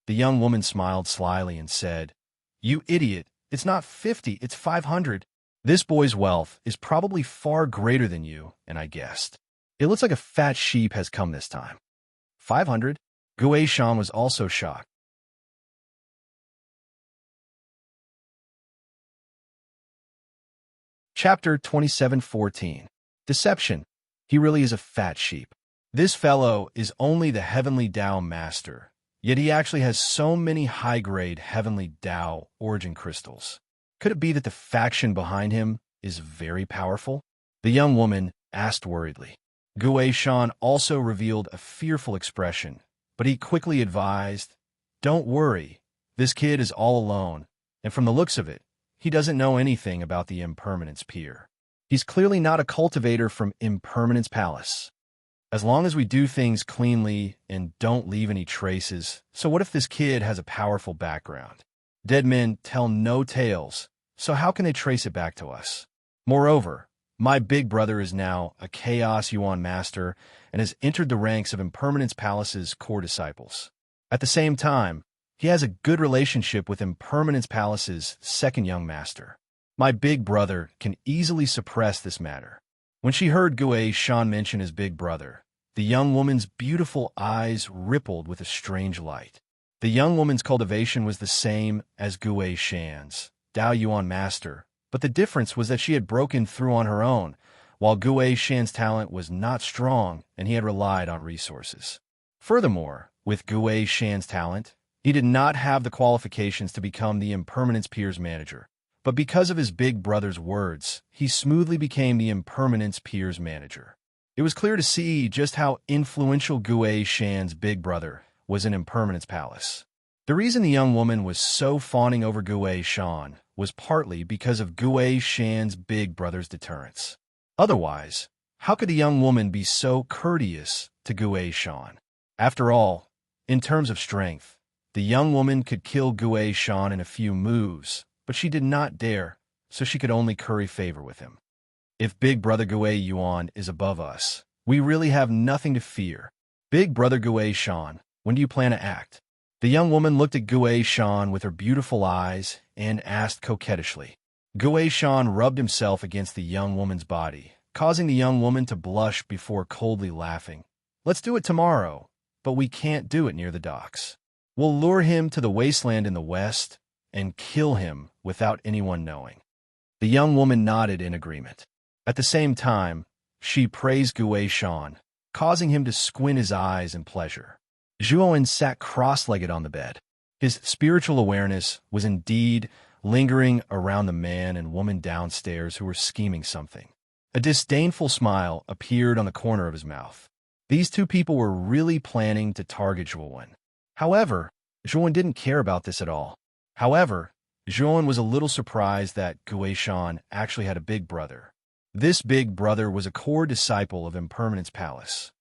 The young woman smiled slyly and said, "You idiot, it's not 50, it's 500. This boy's wealth is probably far greater than you, and I guessed. It looks like a fat sheep has come this time." 500? Gue Shan was also shocked. Chapter 27:14. Deception. He really is a fat sheep. This fellow is only the heavenly Tao master, yet he actually has so many high-grade heavenly Tao origin crystals. Could it be that the faction behind him is very powerful? The young woman asked worriedly. Gue Shan also revealed a fearful expression, but he quickly advised, "Don't worry, this kid is all alone, and from the looks of it, he doesn't know anything about the Impermanence Pier. He's clearly not a cultivator from Impermanence Palace. As long as we do things cleanly and don't leave any traces, so what if this kid has a powerful background? Dead men tell no tales, so how can they trace it back to us? Moreover, my big brother is now a Chaos Yuan master and has entered the ranks of Impermanence Palace's core disciples. At the same time, he has a good relationship with Impermanence Palace's second young master. My big brother can easily suppress this matter." When she heard Gue Shan mention his big brother, the young woman's beautiful eyes rippled with a strange light. The young woman's cultivation was the same as Gue Shan's, Dao Yuan master, but the difference was that she had broken through on her own, while Gue Shan's talent was not strong and he had relied on resources. Furthermore, with Gue Shan's talent, he did not have the qualifications to become the Impermanence Pier's manager, but because of his big brother's words, he smoothly became the Impermanence Pier's manager. It was clear to see just how influential Gue Shan's big brother was in Impermanence Palace. The reason the young woman was so fawning over Gue Shan was partly because of Gue Shan's big brother's deterrence. Otherwise, how could the young woman be so courteous to Gue Shan? After all, in terms of strength, the young woman could kill Gue Shan in a few moves, but she did not dare, so she could only curry favor with him. If Big Brother Gue Yuan is above us, we really have nothing to fear. Big Brother Gue Shan, when do you plan to act? The young woman looked at Gue Shan with her beautiful eyes and asked coquettishly. Gue Shan rubbed himself against the young woman's body, causing the young woman to blush before coldly laughing. "Let's do it tomorrow, but we can't do it near the docks. We'll lure him to the wasteland in the west and kill him without anyone knowing." The young woman nodded in agreement. At the same time, she praised Gue Shan, causing him to squint his eyes in pleasure. Zhuowen sat cross-legged on the bed. His spiritual awareness was indeed lingering around the man and woman downstairs who were scheming something. A disdainful smile appeared on the corner of his mouth. These two people were really planning to target Zhuowen. However, Zhuowen didn't care about this at all. However, Zhuowen was a little surprised that Gue Shan actually had a big brother. This big brother was a core disciple of Impermanence Palace.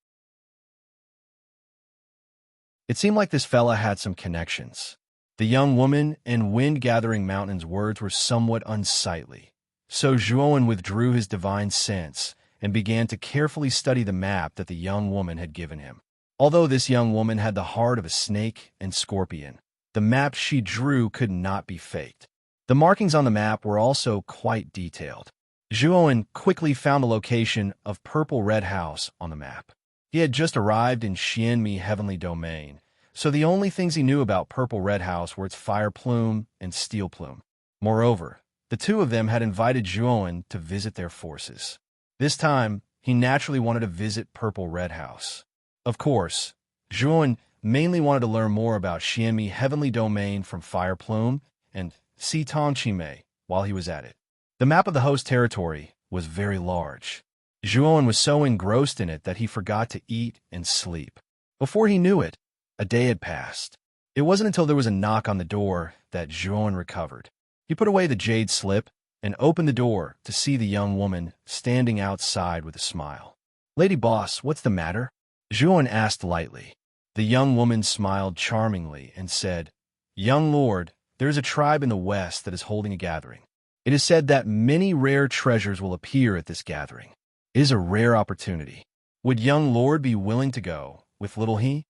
It seemed like this fella had some connections. The young woman and wind-gathering mountain's words were somewhat unsightly, so Zhuowen withdrew his divine sense and began to carefully study the map that the young woman had given him. Although this young woman had the heart of a snake and scorpion, the map she drew could not be faked. The markings on the map were also quite detailed. Zhuowen quickly found the location of Purple Red House on the map. He had just arrived in Xianmi Heavenly Domain, so the only things he knew about Purple Red House were its fire plume and steel plume. Moreover, the two of them had invited Zhuowen to visit their forces. This time, he naturally wanted to visit Purple Red House. Of course, Zhuowen mainly wanted to learn more about Xianmi Heavenly Domain from Fire Plume and Xitong Qimei while he was at it. The map of the host territory was very large. Zhuowen was so engrossed in it that he forgot to eat and sleep. Before he knew it, a day had passed. It wasn't until there was a knock on the door that Zhuowen recovered. He put away the jade slip and opened the door to see the young woman standing outside with a smile. "Lady boss, what's the matter?" Zhuowen asked lightly. The young woman smiled charmingly and said, "Young lord, there is a tribe in the west that is holding a gathering. It is said that many rare treasures will appear at this gathering. It is a rare opportunity. Would young lord be willing to go with little he?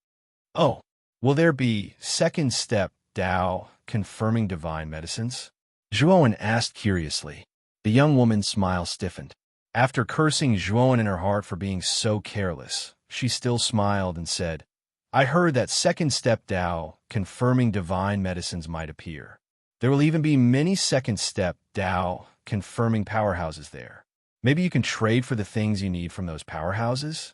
Oh, will there be second step Tao confirming divine medicines?" Zhuowen asked curiously. The young woman's smile stiffened. After cursing Zhuowen in her heart for being so careless, she still smiled and said, "I heard that second step Tao confirming divine medicines might appear. There will even be many second step Tao confirming powerhouses there. Maybe you can trade for the things you need from those powerhouses?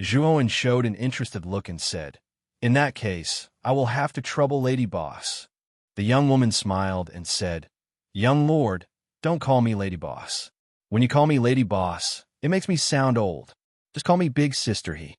Zhuowen showed an interested look and said, "In that case, I will have to trouble Lady Boss." The young woman smiled and said, "Young lord, don't call me Lady Boss. When you call me Lady Boss, it makes me sound old. Just call me Big Sister He."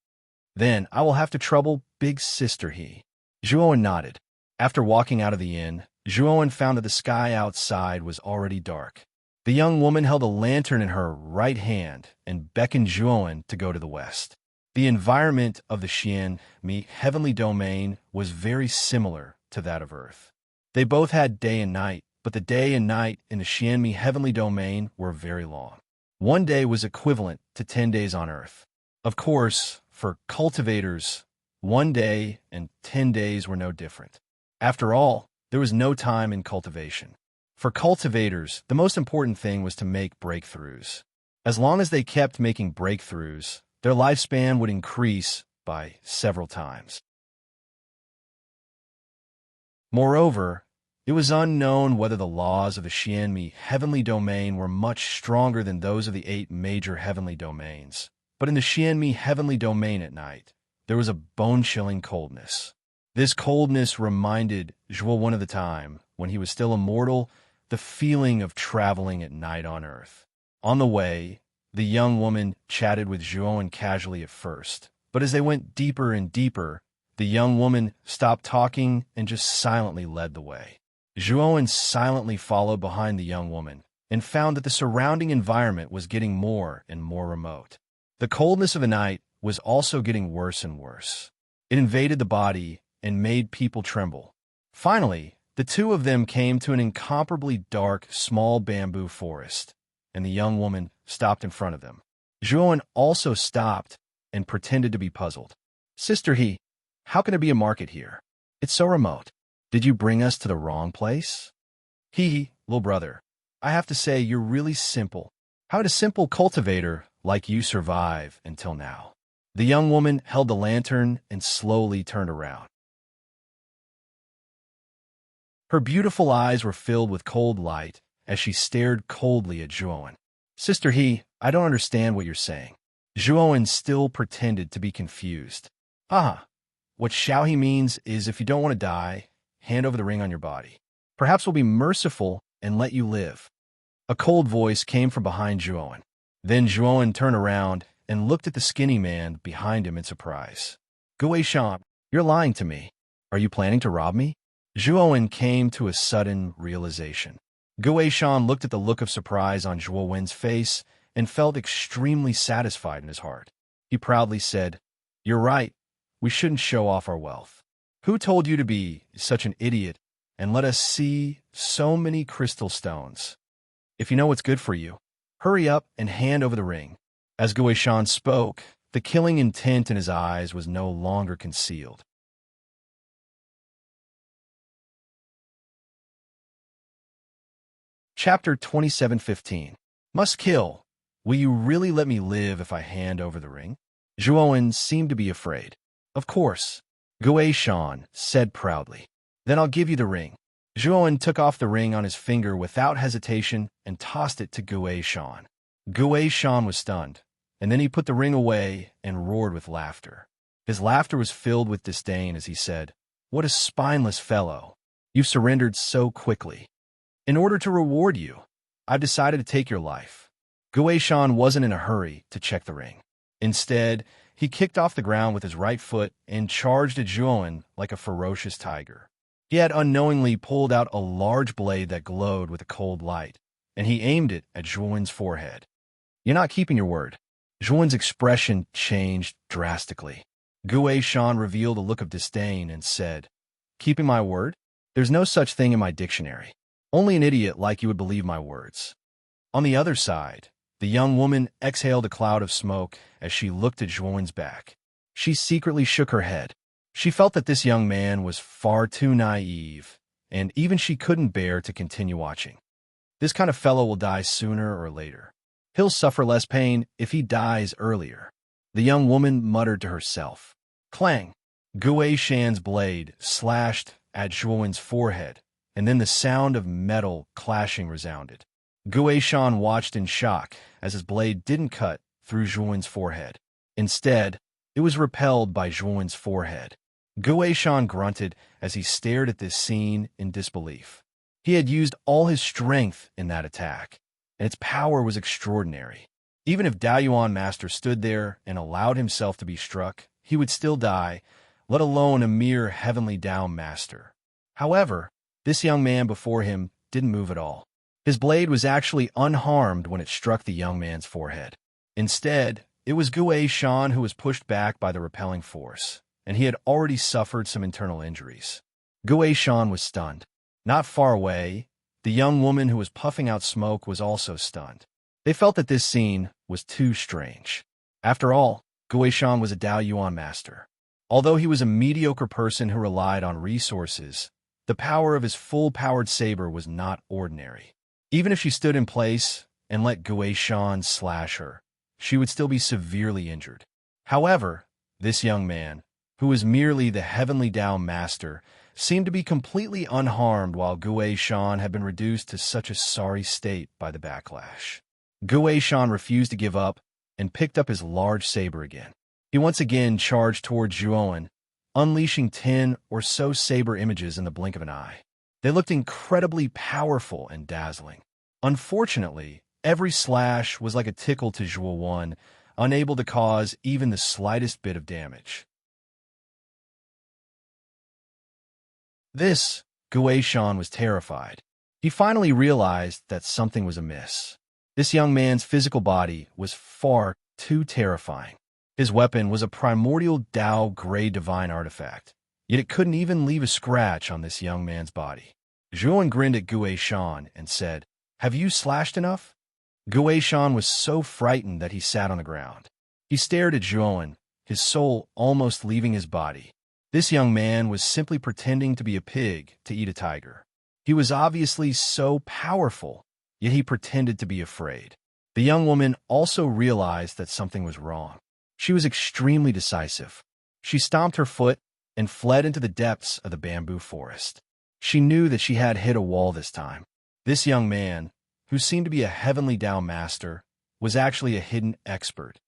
"Then I will have to trouble Big Sister He." Zhuowen nodded. After walking out of the inn, Zhuowen found that the sky outside was already dark. The young woman held a lantern in her right hand and beckoned Zhuowen to go to the west. The environment of the Xianmi heavenly domain was very similar to that of Earth. They both had day and night, but the day and night in the Xianmi heavenly domain were very long. One day was equivalent to 10 days on Earth. Of course, for cultivators, 1 day and 10 days were no different. After all, there was no time in cultivation. For cultivators, the most important thing was to make breakthroughs. As long as they kept making breakthroughs, their lifespan would increase by several times. Moreover, it was unknown whether the laws of the Xianmi heavenly domain were much stronger than those of the 8 major heavenly domains. But in the Xianmi heavenly domain at night, there was a bone-chilling coldness. This coldness reminded Zhuowen of the time, when he was still immortal, the feeling of traveling at night on Earth. On the way, the young woman chatted with Zhuowen casually at first, but as they went deeper and deeper, the young woman stopped talking and just silently led the way. Zhuowen silently followed behind the young woman and found that the surrounding environment was getting more and more remote. The coldness of the night was also getting worse and worse. It invaded the body and made people tremble. Finally, the two of them came to an incomparably dark, small bamboo forest, and the young woman stopped in front of them. Zhuowen also stopped and pretended to be puzzled. "Sister He, how can there be a market here? It's so remote. Did you bring us to the wrong place?" "He, little brother, I have to say you're really simple. How did a simple cultivator like you survive until now?" The young woman held the lantern and slowly turned around. Her beautiful eyes were filled with cold light as she stared coldly at Zhuowen. "Sister He, I don't understand what you're saying." Zhuowen still pretended to be confused. "Ah, what Xiao He means is if you don't want to die, hand over the ring on your body. Perhaps we'll be merciful and let you live." A cold voice came from behind Zhuowen. Then Zhuowen turned around and looked at the skinny man behind him in surprise. "Guishan, you're lying to me. Are you planning to rob me?" Zhuowen came to a sudden realization. Guishan looked at the look of surprise on Zhuowen's face and felt extremely satisfied in his heart. He proudly said, "You're right. We shouldn't show off our wealth. Who told you to be such an idiot and let us see so many crystal stones? If you know what's good for you, hurry up and hand over the ring." As Guishan spoke, the killing intent in his eyes was no longer concealed. Chapter 27:15. Must kill. Will you really let me live if I hand over the ring? Zhuowen seemed to be afraid. "Of course," Guishan said proudly. "Then I'll give you the ring." Zhuowen took off the ring on his finger without hesitation and tossed it to Guishan. Guishan was stunned, and then he put the ring away and roared with laughter. His laughter was filled with disdain as he said, "What a spineless fellow. You've surrendered so quickly. In order to reward you, I've decided to take your life." Guishan wasn't in a hurry to check the ring. Instead, he kicked off the ground with his right foot and charged at Zhuowen like a ferocious tiger. He had unknowingly pulled out a large blade that glowed with a cold light, and he aimed it at Zhuowen's forehead. "You're not keeping your word." Zhuowen's expression changed drastically. Guishan revealed a look of disdain and said, "Keeping my word? There's no such thing in my dictionary. Only an idiot like you would believe my words." On the other side, the young woman exhaled a cloud of smoke as she looked at Zhuowen's back. She secretly shook her head. She felt that this young man was far too naive, and even she couldn't bear to continue watching. This kind of fellow will die sooner or later. He'll suffer less pain if he dies earlier. The young woman muttered to herself. Clang! Guishan's blade slashed at Zhuowen's forehead, and then the sound of metal clashing resounded. Gue Shan watched in shock as his blade didn't cut through Zhuan's forehead. Instead, it was repelled by Zhuan's forehead. Gue Shan grunted as he stared at this scene in disbelief. He had used all his strength in that attack, and its power was extraordinary. Even if Dao Yuan Master stood there and allowed himself to be struck, he would still die, let alone a mere heavenly Dao Master. However, this young man before him didn't move at all. His blade was actually unharmed when it struck the young man's forehead. Instead, it was Gue Shan who was pushed back by the repelling force, and he had already suffered some internal injuries. Gue Shan was stunned. Not far away, the young woman who was puffing out smoke was also stunned. They felt that this scene was too strange. After all, Gue Shan was a Dao Yuan master. Although he was a mediocre person who relied on resources, the power of his full-powered saber was not ordinary. Even if she stood in place and let Gue Shan slash her, she would still be severely injured. However, this young man, who was merely the heavenly Dao master, seemed to be completely unharmed while Gue Shan had been reduced to such a sorry state by the backlash. Gue Shan refused to give up and picked up his large saber again. He once again charged toward Zhuan, unleashing 10 or so saber images in the blink of an eye. They looked incredibly powerful and dazzling. Unfortunately, every slash was like a tickle to Zhuan, unable to cause even the slightest bit of damage. Gue Shan was terrified. He finally realized that something was amiss. This young man's physical body was far too terrifying. His weapon was a primordial Dao Grey Divine artifact, yet it couldn't even leave a scratch on this young man's body. Zhuan grinned at Gue Shan and said, "Have you slashed enough?" Gue Shan was so frightened that he sat on the ground. He stared at Zhuan, his soul almost leaving his body. This young man was simply pretending to be a pig to eat a tiger. He was obviously so powerful, yet he pretended to be afraid. The young woman also realized that something was wrong. She was extremely decisive. She stomped her foot and fled into the depths of the bamboo forest. She knew that she had hit a wall this time. This young man, who seemed to be a heavenly Dao master, was actually a hidden expert.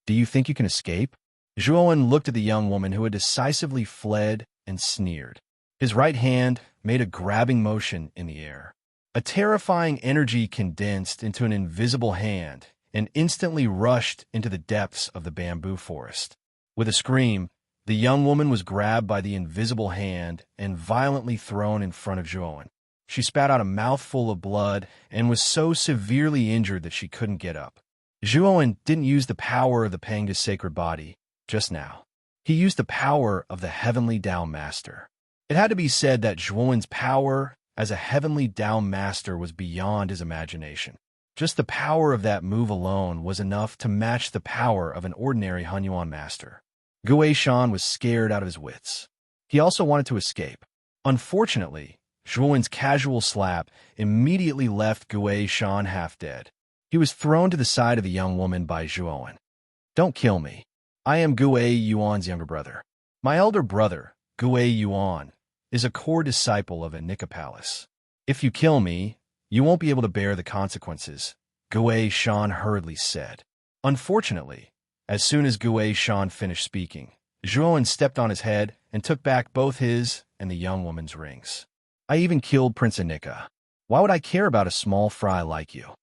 "Do you think you can escape?" Zhuan looked at the young woman who had decisively fled and sneered. His right hand made a grabbing motion in the air. A terrifying energy condensed into an invisible hand and instantly rushed into the depths of the bamboo forest. With a scream, the young woman was grabbed by the invisible hand and violently thrown in front of Zhuan. She spat out a mouthful of blood and was so severely injured that she couldn't get up. Zhuan didn't use the power of the Panga's sacred body just now. He used the power of the heavenly Dao Master. It had to be said that Zhuan's power as a heavenly Dao Master was beyond his imagination. Just the power of that move alone was enough to match the power of an ordinary Hunyuan Master. Gue Shan was scared out of his wits. He also wanted to escape. Unfortunately, Zhuan's casual slap immediately left Gue Shan half dead. He was thrown to the side of the young woman by Zhuan. "Don't kill me. I am Gue Yuan's younger brother. My elder brother, Gue Yuan, is a core disciple of Enika Palace. If you kill me, you won't be able to bear the consequences," Gue Shan hurriedly said. Unfortunately, as soon as Gue Shan finished speaking, Zhuan stepped on his head and took back both his and the young woman's rings. "I even killed Prince Enika. Why would I care about a small fry like you?"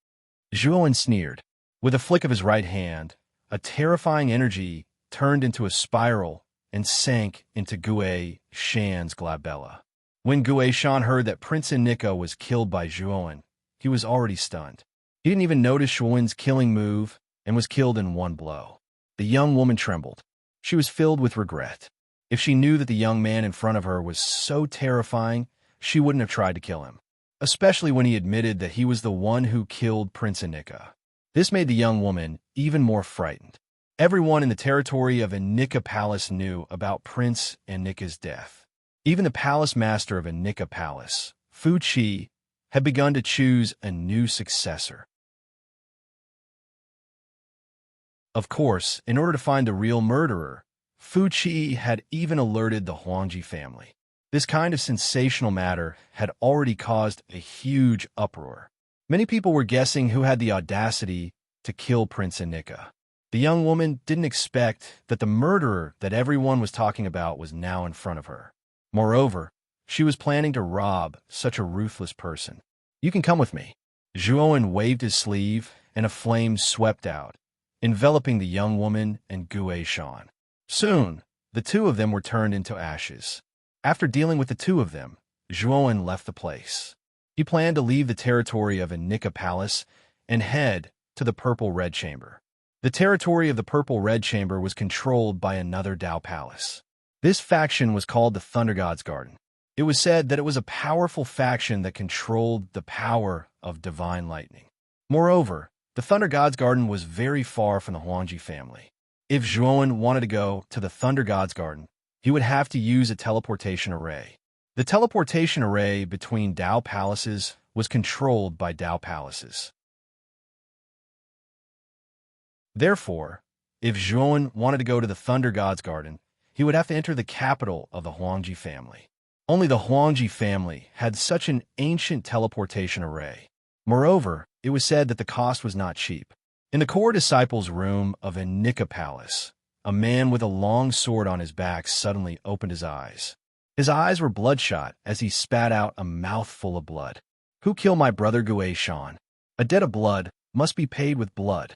Zhuan sneered. With a flick of his right hand, a terrifying energy turned into a spiral and sank into Gue Shan's glabella. When Gue Shan heard that Prince Enika was killed by Zhuan, he was already stunned. He didn't even notice Zhuan's killing move and was killed in one blow. The young woman trembled. She was filled with regret. If she knew that the young man in front of her was so terrifying, she wouldn't have tried to kill him, especially when he admitted that he was the one who killed Prince Enika. This made the young woman even more frightened. Everyone in the territory of Enika Palace knew about Prince Enika's death. Even the palace master of Enika Palace, Fu Qi, had begun to choose a new successor. Of course, in order to find the real murderer, Fu Qi had even alerted the Huangji family. This kind of sensational matter had already caused a huge uproar. Many people were guessing who had the audacity to kill Prince Enika. The young woman didn't expect that the murderer that everyone was talking about was now in front of her. Moreover, she was planning to rob such a ruthless person. "You can come with me." Zhuowen waved his sleeve, and a flame swept out, enveloping the young woman and Gue Shan. Soon, the two of them were turned into ashes. After dealing with the two of them, Zhuowen left the place. He planned to leave the territory of Enika Palace and head to the Purple Red Chamber. The territory of the Purple Red Chamber was controlled by another Dao Palace. This faction was called the Thunder God's Garden. It was said that it was a powerful faction that controlled the power of divine lightning. Moreover, the Thunder God's Garden was very far from the Huangji family. If Zhuowen wanted to go to the Thunder God's Garden, he would have to use a teleportation array. The teleportation array between Dao Palaces was controlled by Dao Palaces. Therefore, if Zhuowen wanted to go to the Thunder God's Garden, he would have to enter the capital of the Huangji family. Only the Huangji family had such an ancient teleportation array. Moreover, it was said that the cost was not cheap. In the core disciples' room of Enika Palace, a man with a long sword on his back suddenly opened his eyes. His eyes were bloodshot as he spat out a mouthful of blood. "Who killed my brother Gue Shan? A debt of blood must be paid with blood."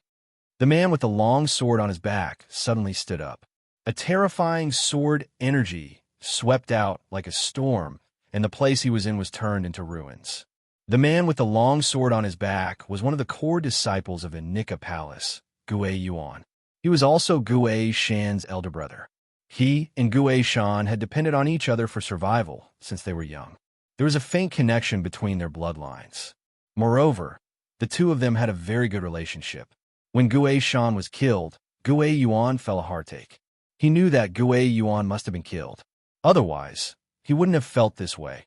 The man with the long sword on his back suddenly stood up. A terrifying sword energy swept out like a storm, and the place he was in was turned into ruins. The man with the long sword on his back was one of the core disciples of Enika Palace, Gue Yuan. He was also Gue Shan's elder brother. He and Gue Shan had depended on each other for survival since they were young. There was a faint connection between their bloodlines. Moreover, the two of them had a very good relationship. When Gue Shan was killed, Gue Yuan felt a heartache. He knew that Gue Yuan must have been killed. Otherwise, he wouldn't have felt this way.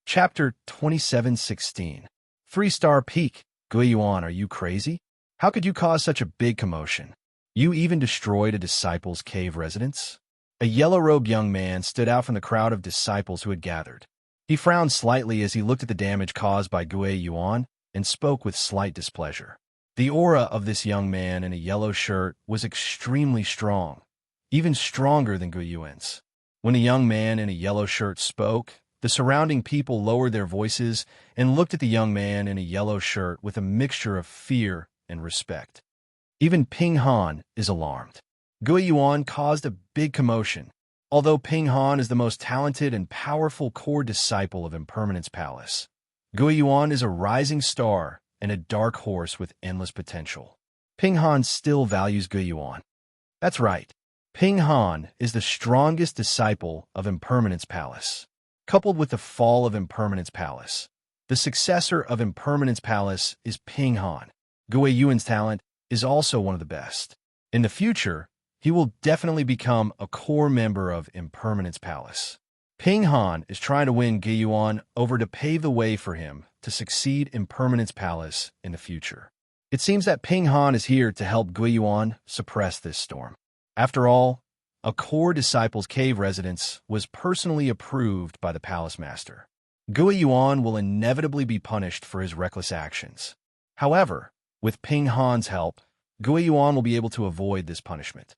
Chapter 27:16. 3-star peak. Gue Yuan, are you crazy? How could you cause such a big commotion? You even destroyed a disciple's cave residence? A yellow-robed young man stood out from the crowd of disciples who had gathered. He frowned slightly as he looked at the damage caused by Gue Yuan and spoke with slight displeasure. The aura of this young man in a yellow shirt was extremely strong, even stronger than Gue Yuan's. When the young man in a yellow shirt spoke, the surrounding people lowered their voices and looked at the young man in a yellow shirt with a mixture of fear and respect. Even Ping Han is alarmed. Gue Yuan caused a big commotion. Although Ping Han is the most talented and powerful core disciple of Impermanence Palace, Gue Yuan is a rising star and a dark horse with endless potential. Ping Han still values Gue Yuan. That's right. Ping Han is the strongest disciple of Impermanence Palace. Coupled with the fall of Impermanence Palace, the successor of Impermanence Palace is Ping Han. Gue Yuan's talent is also one of the best. In the future, he will definitely become a core member of Impermanence Palace. Ping Han is trying to win Gue Yuan over to pave the way for him to succeed Impermanence Palace in the future. It seems that Ping Han is here to help Gue Yuan suppress this storm. After all, a core disciple's cave residence was personally approved by the palace master. Gue Yuan will inevitably be punished for his reckless actions. However, with Ping Han's help, Gue Yuan will be able to avoid this punishment.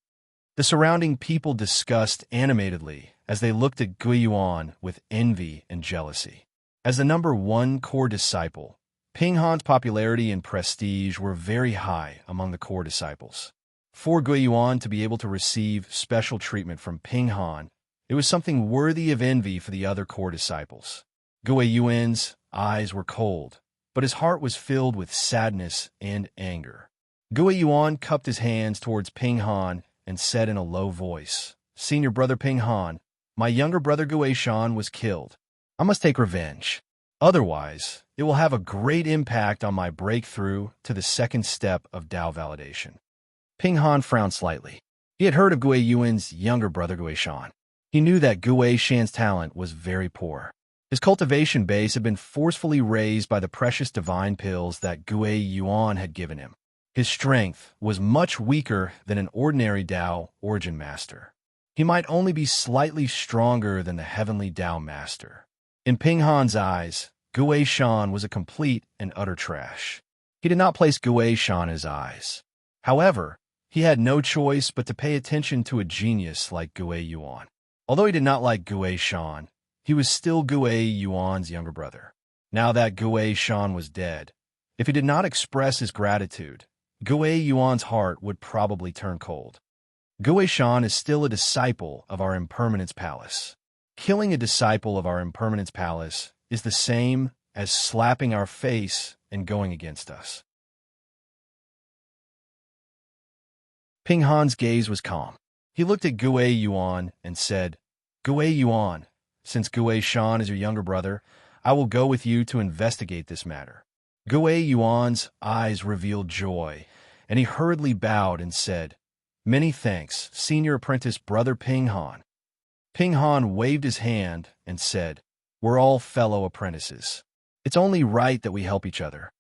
The surrounding people discussed animatedly as they looked at Gue Yuan with envy and jealousy. As the number one core disciple, Ping Han's popularity and prestige were very high among the core disciples. For Gue Yuan to be able to receive special treatment from Ping Han, it was something worthy of envy for the other core disciples. Gue Yuan's eyes were cold, but his heart was filled with sadness and anger. Gue Yuan cupped his hands towards Ping Han and said in a low voice, "Senior brother Ping Han, my younger brother Gue Shan was killed. I must take revenge. Otherwise, it will have a great impact on my breakthrough to the second step of Dao validation." Ping Han frowned slightly. He had heard of Gue Yuan's younger brother Gue Shan. He knew that Gue Shan's talent was very poor. His cultivation base had been forcefully raised by the precious divine pills that Gue Yuan had given him. His strength was much weaker than an ordinary Dao origin master. He might only be slightly stronger than the heavenly Tao Master. In Ping Han's eyes, Gui Shan was a complete and utter trash. He did not place Gui Shan in his eyes. However, he had no choice but to pay attention to a genius like Gui Yuan. Although he did not like Gui Shan, he was still Gui Yuan's younger brother. Now that Gui Shan was dead, if he did not express his gratitude, Gui Yuan's heart would probably turn cold. Gui Shan is still a disciple of our Impermanence Palace. Killing a disciple of our Impermanence Palace is the same as slapping our face and going against us. Ping Han's gaze was calm. He looked at Gui Yuan and said, Gui Yuan, since Gui Shan is your younger brother, I will go with you to investigate this matter. Gui Yuan's eyes revealed joy, and he hurriedly bowed and said, Many thanks, Senior Apprentice Brother Ping Han. Ping Han waved his hand and said, We're all fellow apprentices. It's only right that we help each other.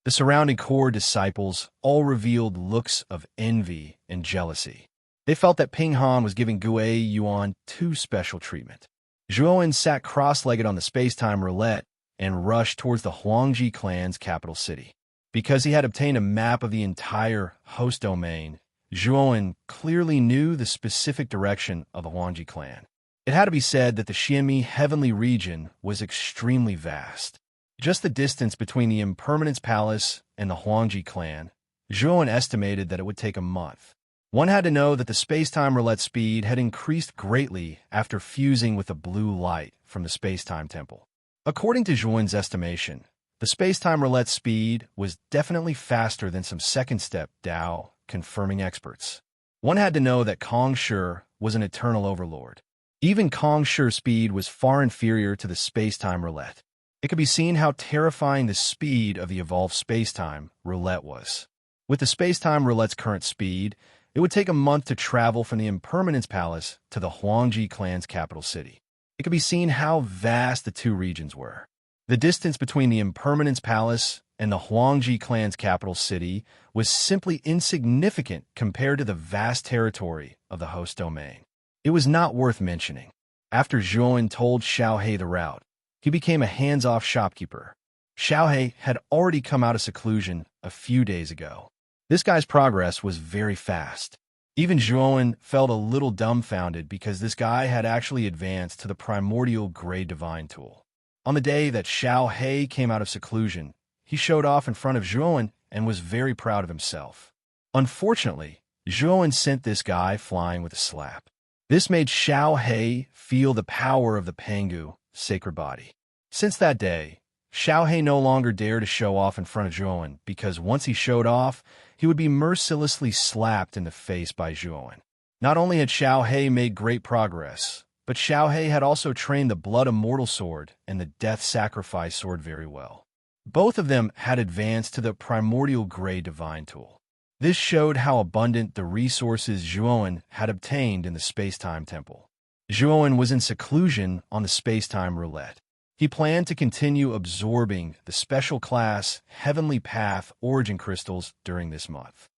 The surrounding core disciples all revealed looks of envy and jealousy. They felt that Ping Han was giving Gui Yuan too special treatment. Zhuowen sat cross-legged on the space-time roulette and rushed towards the Huangji clan's capital city. Because he had obtained a map of the entire host domain, Zhuowen clearly knew the specific direction of the Huangji clan. It had to be said that the Xianmi heavenly region was extremely vast. Just the distance between the Impermanence Palace and the Huangji clan, Zhuowen estimated that it would take a month. One had to know that the space-time roulette speed had increased greatly after fusing with the blue light from the space-time temple. According to Zhuowen's estimation, the space-time roulette speed was definitely faster than some second-step Dao confirming experts. One had to know that Kong Shi was an eternal overlord. Even Kong Shi's speed was far inferior to the space-time roulette. It could be seen how terrifying the speed of the evolved space-time roulette was. With the space-time roulette's current speed, it would take a month to travel from the Impermanence Palace to the Huangji clan's capital city. It could be seen how vast the two regions were. The distance between the Impermanence Palace and the Huangji clan's capital city was simply insignificant compared to the vast territory of the host domain. It was not worth mentioning. After Zhuowen told Xiaohe the route, he became a hands-off shopkeeper. Xiaohe had already come out of seclusion a few days ago. This guy's progress was very fast. Even Zhuowen felt a little dumbfounded because this guy had actually advanced to the primordial Grey Divine tool. On the day that Xiaohe came out of seclusion, he showed off in front of Zhuowen and was very proud of himself. Unfortunately, Zhuowen sent this guy flying with a slap. This made Xiaohe feel the power of the Pangu, sacred body. Since that day, Xiaohe no longer dared to show off in front of Zhuowen because once he showed off, he would be mercilessly slapped in the face by Zhuowen. Not only had Xiaohe made great progress, but Xiaohe had also trained the Blood Immortal Sword and the Death Sacrifice Sword very well. Both of them had advanced to the primordial Grey Divine tool. This showed how abundant the resources Zhuowen had obtained in the space-time temple. Zhuowen was in seclusion on the space-time roulette. He planned to continue absorbing the special class Heavenly Path origin crystals during this month.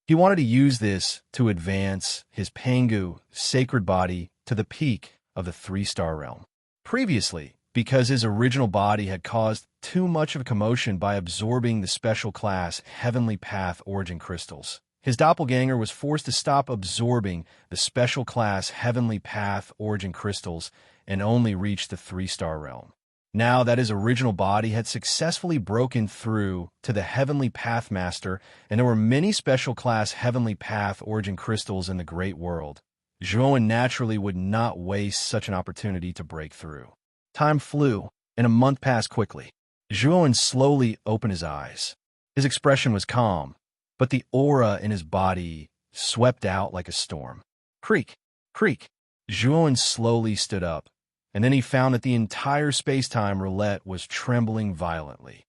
He wanted to use this to advance his Pangu sacred body to the peak of the 3-star realm. Previously, because his original body had caused too much of a commotion by absorbing the special class Heavenly Path origin crystals, his doppelganger was forced to stop absorbing the special class Heavenly Path origin crystals and only reach the 3-star realm. Now that his original body had successfully broken through to the Heavenly Path Master and there were many special class Heavenly Path origin crystals in the great world, Zhuowen naturally would not waste such an opportunity to break through. Time flew, and a month passed quickly. Zhuowen slowly opened his eyes. His expression was calm, but the aura in his body swept out like a storm. Creak, creak. Zhuowen slowly stood up, and then he found that the entire space-time roulette was trembling violently.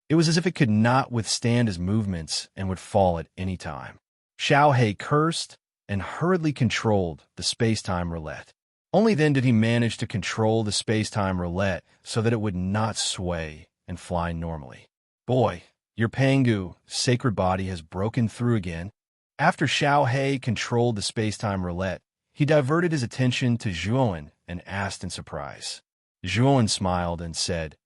It was as if it could not withstand his movements and would fall at any time. Xiaohe cursed and hurriedly controlled the space-time roulette. Only then did he manage to control the space-time roulette so that it would not sway and fly normally. Boy, Your Pangu, sacred body, has broken through again. After Xiao He controlled the space-time roulette, he diverted his attention to Zhuowen and asked in surprise. Zhuowen smiled and said,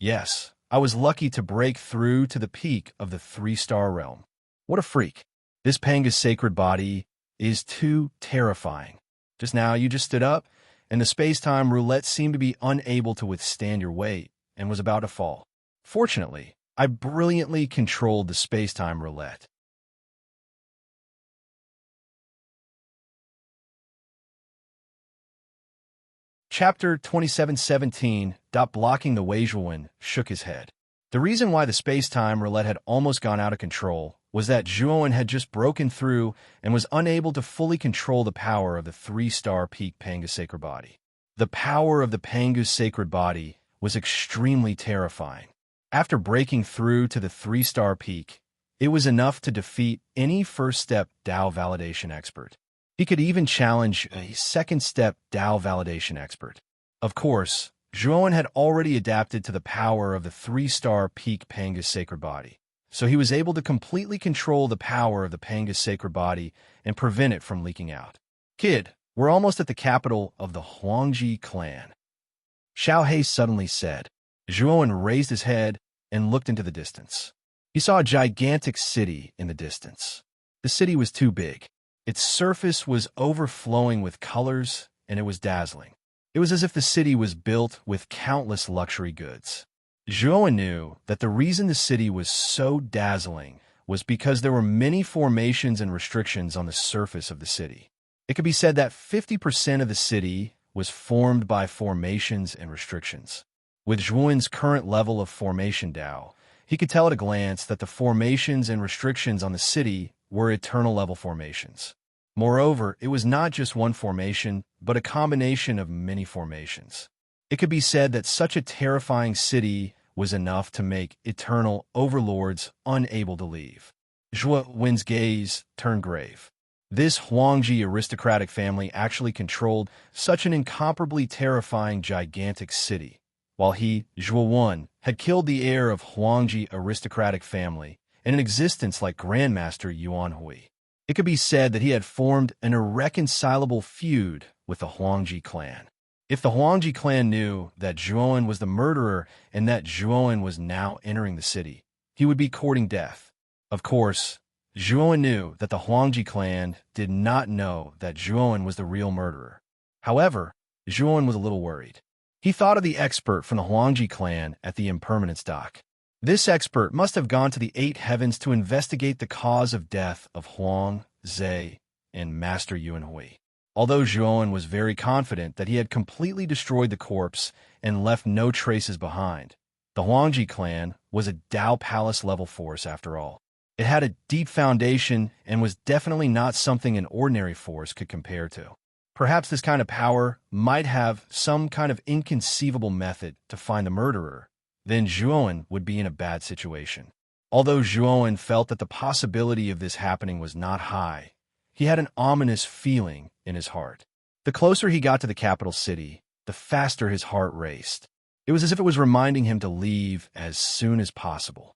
"Yes, I was lucky to break through to the peak of the three-star realm. What a freak. This Panga's sacred body is too terrifying. Just now you just stood up, and the space-time roulette seemed to be unable to withstand your weight and was about to fall. Fortunately, I brilliantly controlled the space-time roulette." Chapter 27:17. Blocking the Wei Zhuowen shook his head. The reason why the space-time roulette had almost gone out of control was that Zhuowen had just broken through and was unable to fully control the power of the three-star peak Panga's sacred body. The power of the Panga's sacred body was extremely terrifying. After breaking through to the three-star peak, it was enough to defeat any first-step Dao validation expert. He could even challenge a second-step Dao validation expert. Of course, Zhuowen had already adapted to the power of the three-star peak Panga's sacred body, so he was able to completely control the power of the Panga's sacred body and prevent it from leaking out. "Kid, we're almost at the capital of the Huangji clan," Xiao He suddenly said. Zhuowen raised his head and looked into the distance. He saw a gigantic city in the distance. The city was too big. Its surface was overflowing with colors, and it was dazzling. It was as if the city was built with countless luxury goods. Zhuowen knew that the reason the city was so dazzling was because there were many formations and restrictions on the surface of the city. It could be said that 50% of the city was formed by formations and restrictions. With Zhuowen's current level of formation Dao, he could tell at a glance that the formations and restrictions on the city were eternal level formations. Moreover, it was not just one formation, but a combination of many formations. It could be said that such a terrifying city was enough to make eternal overlords unable to leave. Zhuowen's gaze turned grave. This Huangji aristocratic family actually controlled such an incomparably terrifying gigantic city, while he, Zhuowen, had killed the heir of Huangji aristocratic family in an existence like Grandmaster Yuan Hui. It could be said that he had formed an irreconcilable feud with the Huangji clan. If the Huangji clan knew that Zhuowen was the murderer and that Zhuowen was now entering the city, he would be courting death. Of course, Zhuowen knew that the Huangji clan did not know that Zhuowen was the real murderer. However, Zhuowen was a little worried. He thought of the expert from the Huangji clan at the impermanence dock. This expert must have gone to the eight heavens to investigate the cause of death of Huang, Zhe, and Master Yuan Hui. Although Zhuowen was very confident that he had completely destroyed the corpse and left no traces behind, the Huangji clan was a Dao Palace level force after all. It had a deep foundation and was definitely not something an ordinary force could compare to. Perhaps this kind of power might have some kind of inconceivable method to find the murderer. Then Zhuowen would be in a bad situation. Although Zhuowen felt that the possibility of this happening was not high, he had an ominous feeling in his heart. The closer he got to the capital city, the faster his heart raced. It was as if it was reminding him to leave as soon as possible.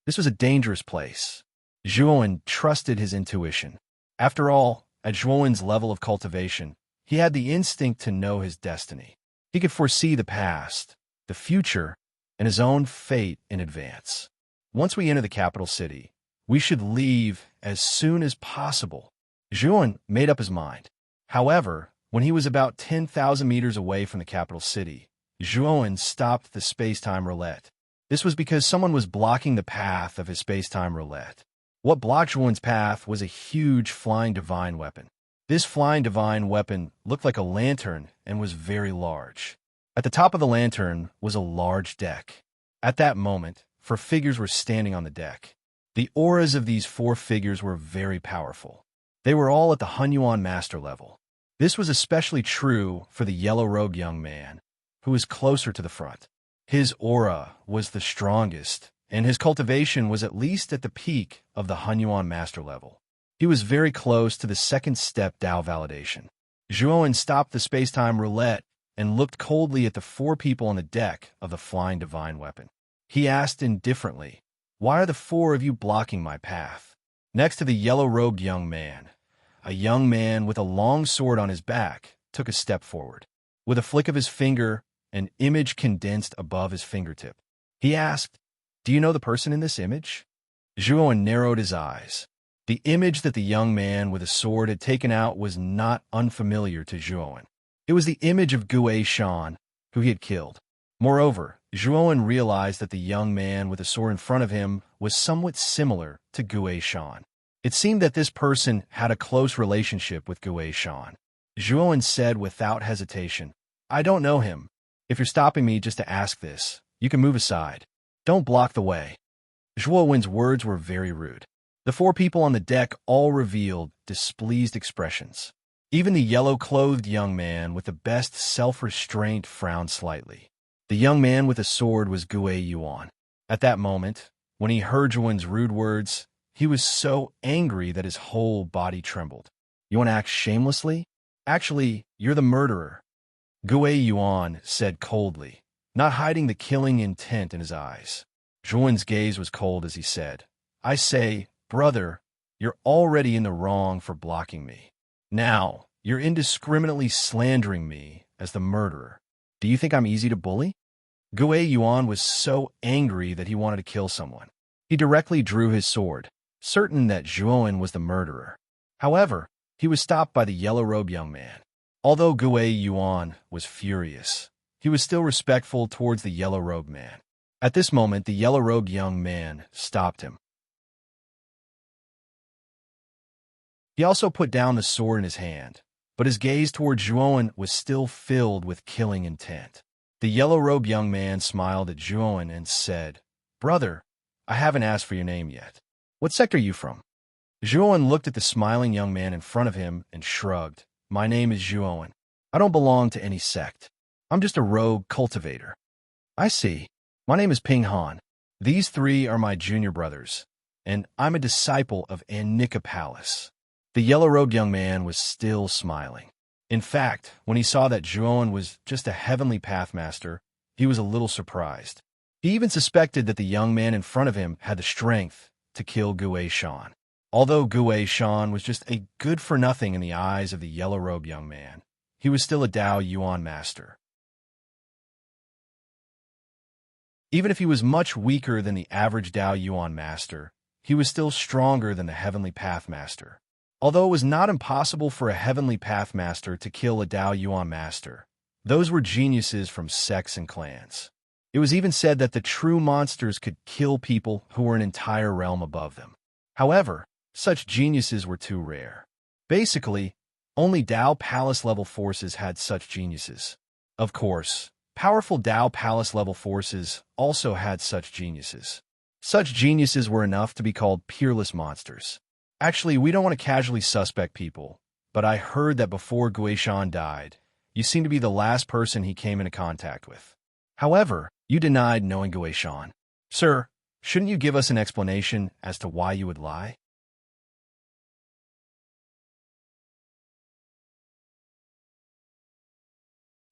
This was a dangerous place. Zhuowen trusted his intuition. After all, at Zhuowen's level of cultivation, he had the instinct to know his destiny. He could foresee the past, the future, and his own fate in advance. Once we enter the capital city, we should leave as soon as possible. Zhuowen made up his mind. However, when he was about 10,000 meters away from the capital city, Zhuowen stopped the space-time roulette. This was because someone was blocking the path of his space-time roulette. What blocked Zhuowen's path was a huge flying divine weapon. This flying divine weapon looked like a lantern and was very large. At the top of the lantern was a large deck. At that moment, 4 figures were standing on the deck. The auras of these 4 figures were very powerful. They were all at the Hunyuan master level. This was especially true for the yellow-robed young man, who was closer to the front. His aura was the strongest, and his cultivation was at least at the peak of the Hunyuan master level. He was very close to the second step Dao validation. Zhuowen stopped the space-time roulette and looked coldly at the four people on the deck of the flying divine weapon. He asked indifferently, "Why are the four of you blocking my path?" Next to the yellow-robed young man, a young man with a long sword on his back took a step forward. With a flick of his finger, an image condensed above his fingertip. He asked, "Do you know the person in this image?" Zhuowen narrowed his eyes. The image that the young man with a sword had taken out was not unfamiliar to Zhuowen. It was the image of Gue Shan, who he had killed. Moreover, Zhuowen realized that the young man with a sword in front of him was somewhat similar to Gue Shan. It seemed that this person had a close relationship with Gue Shan. Zhuowen said without hesitation, "I don't know him. If you're stopping me just to ask this, you can move aside. Don't block the way." Zhuowen's words were very rude. The four people on the deck all revealed displeased expressions. Even the yellow-clothed young man with the best self-restraint frowned slightly. The young man with a sword was Gue Yuan. At that moment, when he heard Zhuowen's rude words, he was so angry that his whole body trembled. "You want to act shamelessly? Actually, you're the murderer," Gue Yuan said coldly, not hiding the killing intent in his eyes. Zhuowen's gaze was cold as he said, "I say, brother, you're already in the wrong for blocking me. Now, you're indiscriminately slandering me as the murderer. Do you think I'm easy to bully?" Gue Yuan was so angry that he wanted to kill someone. He directly drew his sword, certain that Zhuowen was the murderer. However, he was stopped by the yellow-robed young man. Although Gue Yuan was furious, he was still respectful towards the yellow-robed man. At this moment, the yellow-robed young man stopped him. He also put down the sword in his hand, but his gaze toward Zhuowen was still filled with killing intent. The yellow-robed young man smiled at Zhuowen and said, "Brother, I haven't asked for your name yet. What sect are you from?" Zhuowen looked at the smiling young man in front of him and shrugged. "My name is Zhuowen. I don't belong to any sect. I'm just a rogue cultivator." "I see. My name is Ping Han. These three are my junior brothers, and I'm a disciple of Annika Palace." The yellow-robed young man was still smiling. In fact, when he saw that Zhuowen was just a heavenly pathmaster, he was a little surprised. He even suspected that the young man in front of him had the strength to kill Gue Shan. Although Gue Shan was just a good-for-nothing in the eyes of the yellow-robed young man, he was still a Dao Yuan master. Even if he was much weaker than the average Dao Yuan master, he was still stronger than the heavenly pathmaster. Although it was not impossible for a heavenly pathmaster to kill a Dao Yuan master, those were geniuses from sects and clans. It was even said that the true monsters could kill people who were an entire realm above them. However, such geniuses were too rare. Basically, only Dao Palace-level forces had such geniuses. Of course, powerful Dao Palace-level forces also had such geniuses. Such geniuses were enough to be called peerless monsters. Actually, we don't want to casually suspect people, but I heard that before Gue Shan died, you seemed to be the last person he came into contact with. However, you denied knowing Gue Shan. Sir, shouldn't you give us an explanation as to why you would lie?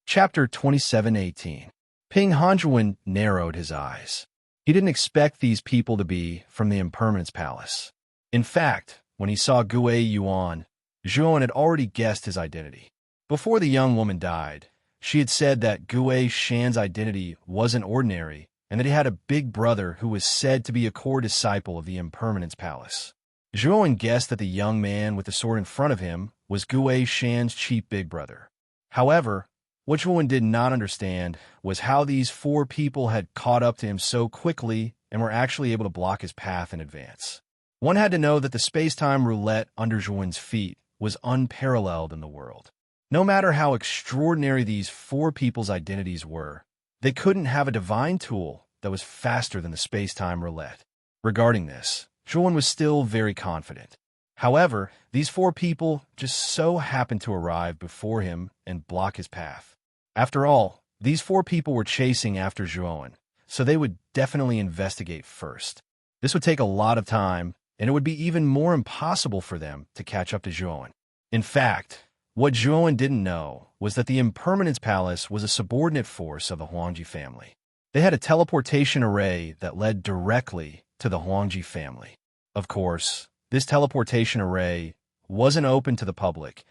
Chapter 27:18. Ping Hanzhuan narrowed his eyes. He didn't expect these people to be from the Impermanence Palace. In fact, when he saw Gue Yuan, Zhuowen had already guessed his identity. Before the young woman died, she had said that Gue Shan's identity wasn't ordinary and that he had a big brother who was said to be a core disciple of the Impermanence Palace. Zhuowen guessed that the young man with the sword in front of him was Gue Shan's chief big brother. However, what Zhuowen did not understand was how these four people had caught up to him so quickly and were actually able to block his path in advance. One had to know that the space-time roulette under Zhuowen's feet was unparalleled in the world. No matter how extraordinary these four people's identities were, they couldn't have a divine tool that was faster than the space-time roulette. Regarding this, Zhuowen was still very confident. However, these four people just so happened to arrive before him and block his path. After all, these four people were chasing after Zhuowen, so they would definitely investigate first. This would take a lot of time, and it would be even more impossible for them to catch up to Zhuowen. In fact, What Zhuowen didn't know was that the Impermanence Palace was a subordinate force of the Huangji family. They had a teleportation array that led directly to the Huangji family. Of course, this teleportation array wasn't open to the public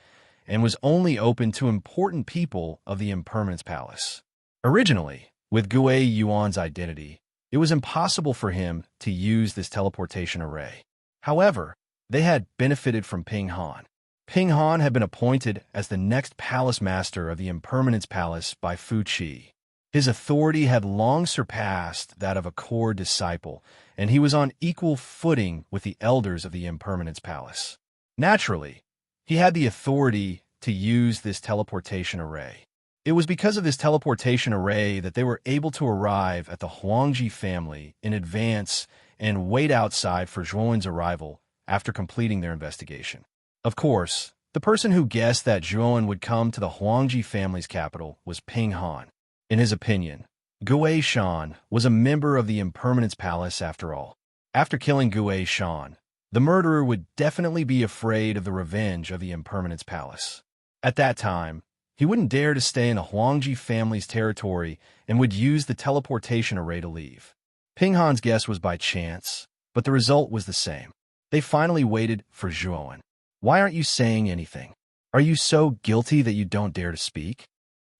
and was only open to important people of the Impermanence Palace. Originally, with Gue Yuan's identity, it was impossible for him to use this teleportation array. However, they had benefited from Ping Han. Ping Han had been appointed as the next palace master of the Impermanence Palace by Fu Qi. His authority had long surpassed that of a core disciple, and he was on equal footing with the elders of the Impermanence Palace. Naturally, he had the authority to use this teleportation array. It was because of this teleportation array that they were able to arrive at the Huangji family in advance and wait outside for Zhuowen's arrival after completing their investigation. Of course, the person who guessed that Zhuowen would come to the Huangji family's capital was Ping Han. In his opinion, Gue Shan was a member of the Impermanence Palace after all. After killing Gue Shan, the murderer would definitely be afraid of the revenge of the Impermanence Palace. At that time, he wouldn't dare to stay in the Huangji family's territory and would use the teleportation array to leave. Ping Han's guess was by chance, but the result was the same. They finally waited for Zhuowen. Why aren't you saying anything? Are you so guilty that you don't dare to speak?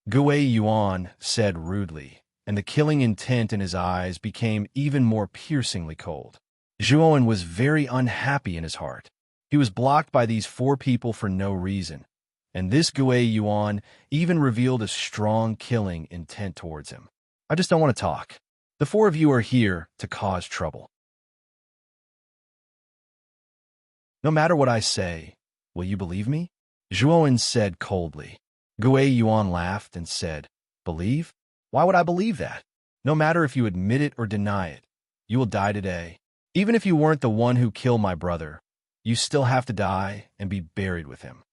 Gue Yuan said rudely, and the killing intent in his eyes became even more piercingly cold. Zhuowen was very unhappy in his heart. He was blocked by these four people for no reason, and this Gue Yuan even revealed a strong killing intent towards him. I just don't want to talk. The four of you are here to cause trouble. No matter what I say, will you believe me? Zhuowen said coldly. Gue Yuan laughed and said, Believe? Why would I believe that? No matter if you admit it or deny it, you will die today. Even if you weren't the one who killed my brother, you still have to die and be buried with him.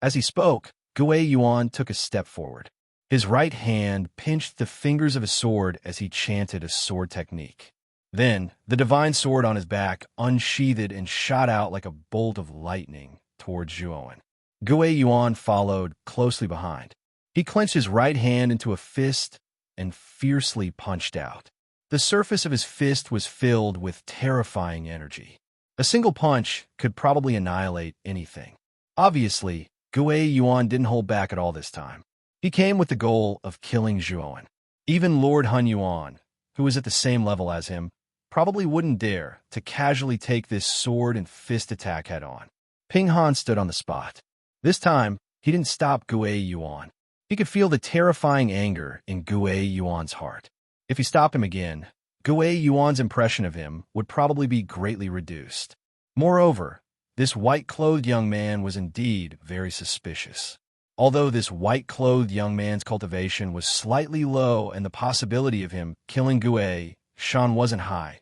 As he spoke, Gue Yuan took a step forward. His right hand pinched the fingers of his sword as he chanted a sword technique. Then, the divine sword on his back unsheathed and shot out like a bolt of lightning towards Zhuowen. Gue Yuan followed closely behind. He clenched his right hand into a fist and fiercely punched out. The surface of his fist was filled with terrifying energy. A single punch could probably annihilate anything. Obviously, Gue Yuan didn't hold back at all this time. He came with the goal of killing Zhuowen. Even Lord Hun Yuan, who was at the same level as him, probably wouldn't dare to casually take this sword and fist attack head-on. Ping Han stood on the spot. This time, he didn't stop Gue Yuan. He could feel the terrifying anger in Gue Yuan's heart. If he stopped him again, Gue Yuan's impression of him would probably be greatly reduced. Moreover, this white-clothed young man was indeed very suspicious. Although this white-clothed young man's cultivation was slightly low and the possibility of him killing Gue Shan wasn't high,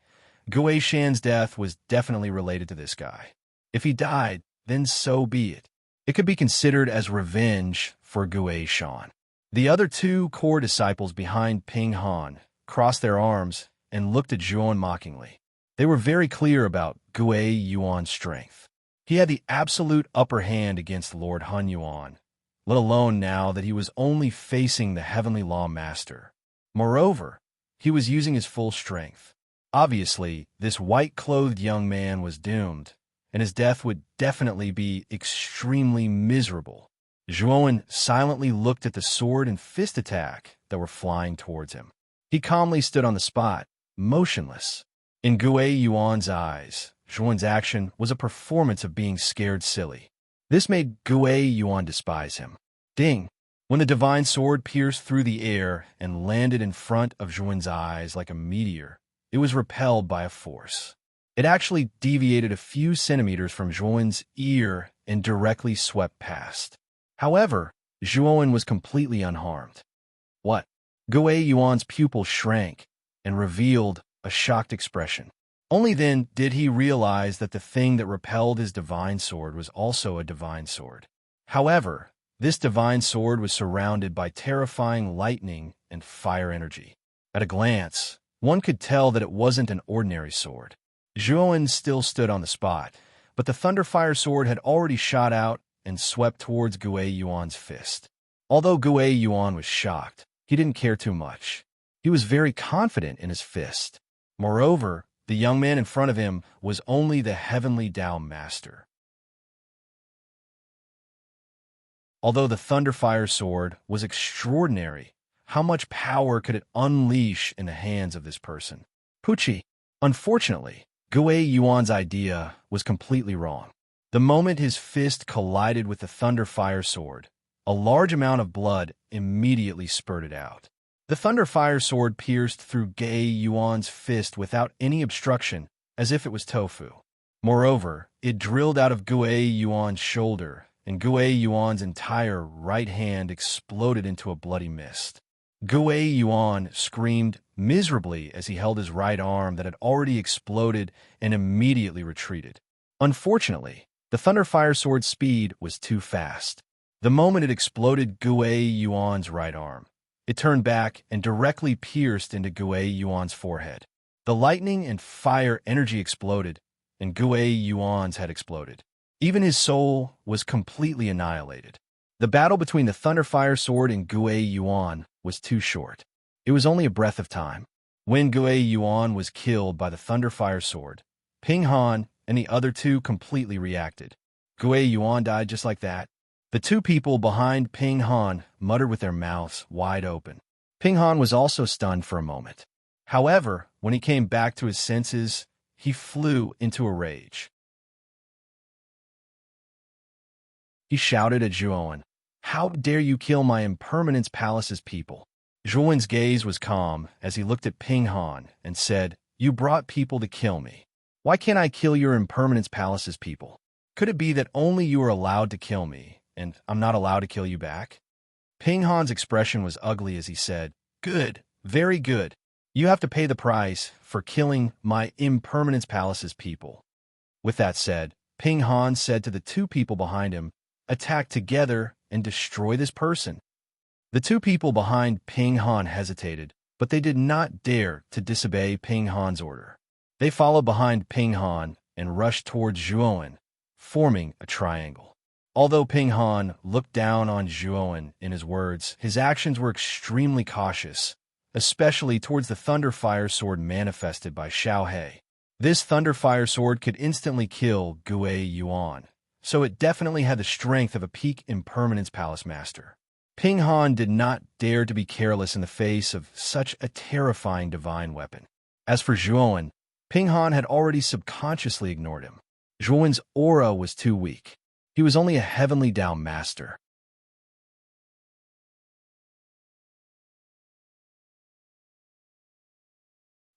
Gue Shan's death was definitely related to this guy. If he died, then so be it. It could be considered as revenge for Gue Shan. The other two core disciples behind Ping Han crossed their arms and looked at Zhuowen mockingly. They were very clear about Gue Yuan's strength. He had the absolute upper hand against Lord Hun Yuan, let alone now that he was only facing the Heavenly Law Master. Moreover, he was using his full strength. Obviously, this white-clothed young man was doomed, and his death would definitely be extremely miserable. Zhuowen silently looked at the sword and fist attack that were flying towards him. He calmly stood on the spot, motionless. In Gue Yuan's eyes, Zhuowen's action was a performance of being scared silly. This made Gue Yuan despise him. Ding! When the divine sword pierced through the air and landed in front of Zhuowen's eyes like a meteor, it was repelled by a force. It actually deviated a few centimeters from Zhuowen's ear and directly swept past. However, Zhuowen was completely unharmed. What? Gue Yuan's pupil shrank and revealed a shocked expression. Only then did he realize that the thing that repelled his divine sword was also a divine sword. However, this divine sword was surrounded by terrifying lightning and fire energy. At a glance, one could tell that it wasn't an ordinary sword. Zhuowen still stood on the spot, but the Thunderfire sword had already shot out and swept towards Gue Yuan's fist. Although Gue Yuan was shocked, he didn't care too much. He was very confident in his fist. Moreover, the young man in front of him was only the heavenly Tao master. Although the Thunderfire sword was extraordinary, how much power could it unleash in the hands of this person? Pucci. Unfortunately, Gue Yuan's idea was completely wrong. The moment his fist collided with the Thunderfire sword, a large amount of blood immediately spurted out. The Thunderfire sword pierced through Gue Yuan's fist without any obstruction, as if it was tofu. Moreover, it drilled out of Gue Yuan's shoulder, and Gue Yuan's entire right hand exploded into a bloody mist. Gue Yuan screamed miserably as he held his right arm that had already exploded and immediately retreated. Unfortunately, the Thunderfire sword's speed was too fast. The moment it exploded Gue Yuan's right arm, it turned back and directly pierced into Gue Yuan's forehead. The lightning and fire energy exploded, and Gue Yuan's head exploded. Even his soul was completely annihilated. The battle between the Thunderfire sword and Gue Yuan was too short. It was only a breath of time. When Gue Yuan was killed by the Thunderfire sword, Ping Han and the other two completely reacted. Gue Yuan died just like that. The two people behind Ping Han muttered with their mouths wide open. Ping Han was also stunned for a moment. However, when he came back to his senses, he flew into a rage. He shouted at Zhuowen, "How dare you kill my Impermanence Palace's people?" Zhuowen's gaze was calm as he looked at Ping Han and said, "You brought people to kill me. Why can't I kill your Impermanence Palace's people? Could it be that only you are allowed to kill me, and I'm not allowed to kill you back?" Ping Han's expression was ugly as he said, "Good, very good. You have to pay the price for killing my Impermanence Palace's people." With that said, Ping Han said to the two people behind him, "Attack together and destroy this person." The two people behind Ping Han hesitated, but they did not dare to disobey Ping Han's order. They followed behind Ping Han and rushed towards Zhuowen, forming a triangle. Although Ping Han looked down on Zhuowen in his words, his actions were extremely cautious, especially towards the Thunderfire sword manifested by Xiao He. This Thunderfire sword could instantly kill Gue Yuan, so it definitely had the strength of a peak Impermanence Palace master. Ping Han did not dare to be careless in the face of such a terrifying divine weapon. As for Zhuowen, Ping Han had already subconsciously ignored him. Zhuowen's aura was too weak. He was only a heavenly Tao master.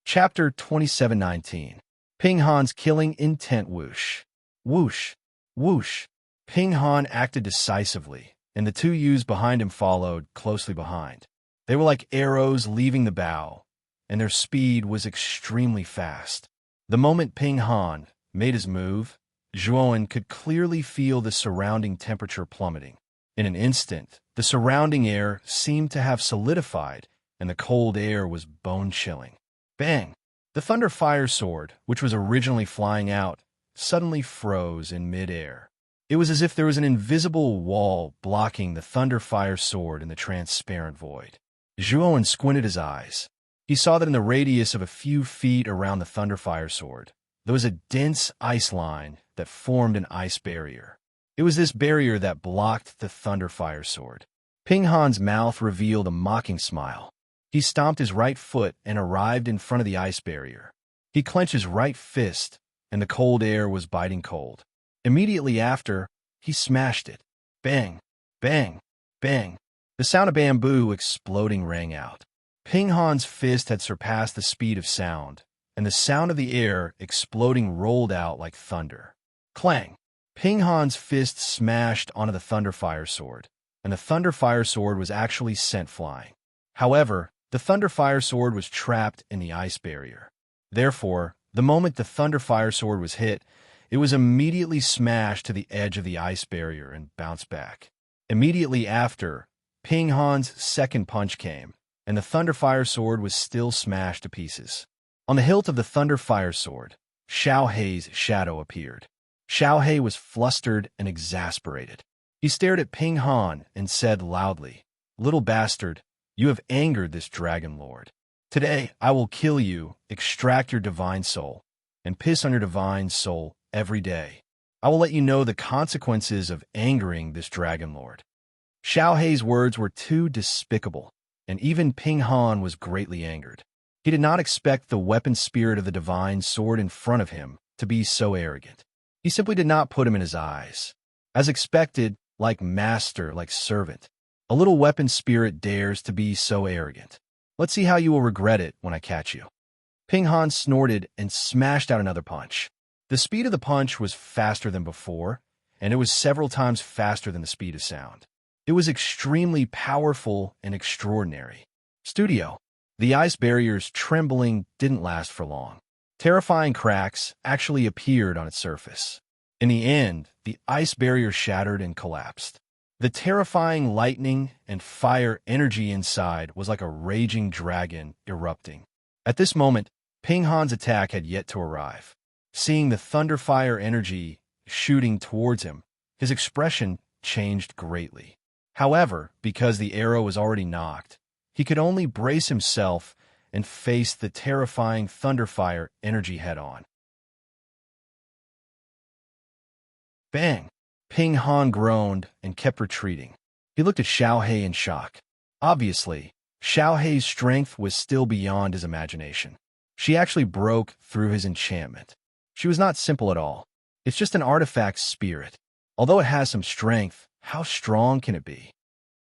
Chapter 2719. Ping Han's killing intent whoosh. Whoosh. Whoosh. Ping Han acted decisively, and the two youths behind him followed closely behind. They were like arrows leaving the bow, and their speed was extremely fast. The moment Ping Han made his move, Zhuowen could clearly feel the surrounding temperature plummeting. In an instant, the surrounding air seemed to have solidified, and the cold air was bone-chilling. Bang! The Thunderfire sword, which was originally flying out, suddenly froze in mid-air. It was as if there was an invisible wall blocking the Thunderfire sword in the transparent void. Zhuowen squinted his eyes. He saw that in the radius of a few feet around the Thunderfire sword, there was a dense ice line that formed an ice barrier. It was this barrier that blocked the Thunderfire sword. Ping Han's mouth revealed a mocking smile. He stomped his right foot and arrived in front of the ice barrier. He clenched his right fist, and the cold air was biting cold. Immediately after, he smashed it. Bang, bang, bang. The sound of bamboo exploding rang out. Ping Han's fist had surpassed the speed of sound, and the sound of the air exploding rolled out like thunder. Clang! Ping Han's fist smashed onto the Thunderfire sword, and the Thunderfire sword was actually sent flying. However, the Thunderfire sword was trapped in the ice barrier. Therefore, the moment the Thunderfire sword was hit, it was immediately smashed to the edge of the ice barrier and bounced back. Immediately after, Ping Han's second punch came, and the Thunderfire sword was still smashed to pieces. On the hilt of the Thunderfire sword, Xiao He's shadow appeared. Xiao He was flustered and exasperated. He stared at Ping Han and said loudly, "Little bastard, you have angered this dragon lord. Today I will kill you, extract your divine soul, and piss on your divine soul every day. I will let you know the consequences of angering this dragon lord." Xiao Hei's words were too despicable, and even Ping Han was greatly angered. He did not expect the weapon spirit of the divine sword in front of him to be so arrogant. He simply did not put him in his eyes. As expected, like master, like servant, a little weapon spirit dares to be so arrogant. Let's see how you will regret it when I catch you. Ping Han snorted and smashed out another punch. The speed of the punch was faster than before, and it was several times faster than the speed of sound. It was extremely powerful and extraordinary. Studio. The ice barrier's trembling didn't last for long. Terrifying cracks actually appeared on its surface. In the end, the ice barrier shattered and collapsed. The terrifying lightning and fire energy inside was like a raging dragon erupting. At this moment, Ping Han's attack had yet to arrive. Seeing the thunderfire energy shooting towards him, his expression changed greatly. However, because the arrow was already knocked, he could only brace himself and face the terrifying thunderfire energy head-on. Bang! Ping Han groaned and kept retreating. He looked at Xiao Hei in shock. Obviously, Xiao Hei's strength was still beyond his imagination. She actually broke through his enchantment. She was not simple at all. It's just an artifact spirit. Although it has some strength, how strong can it be?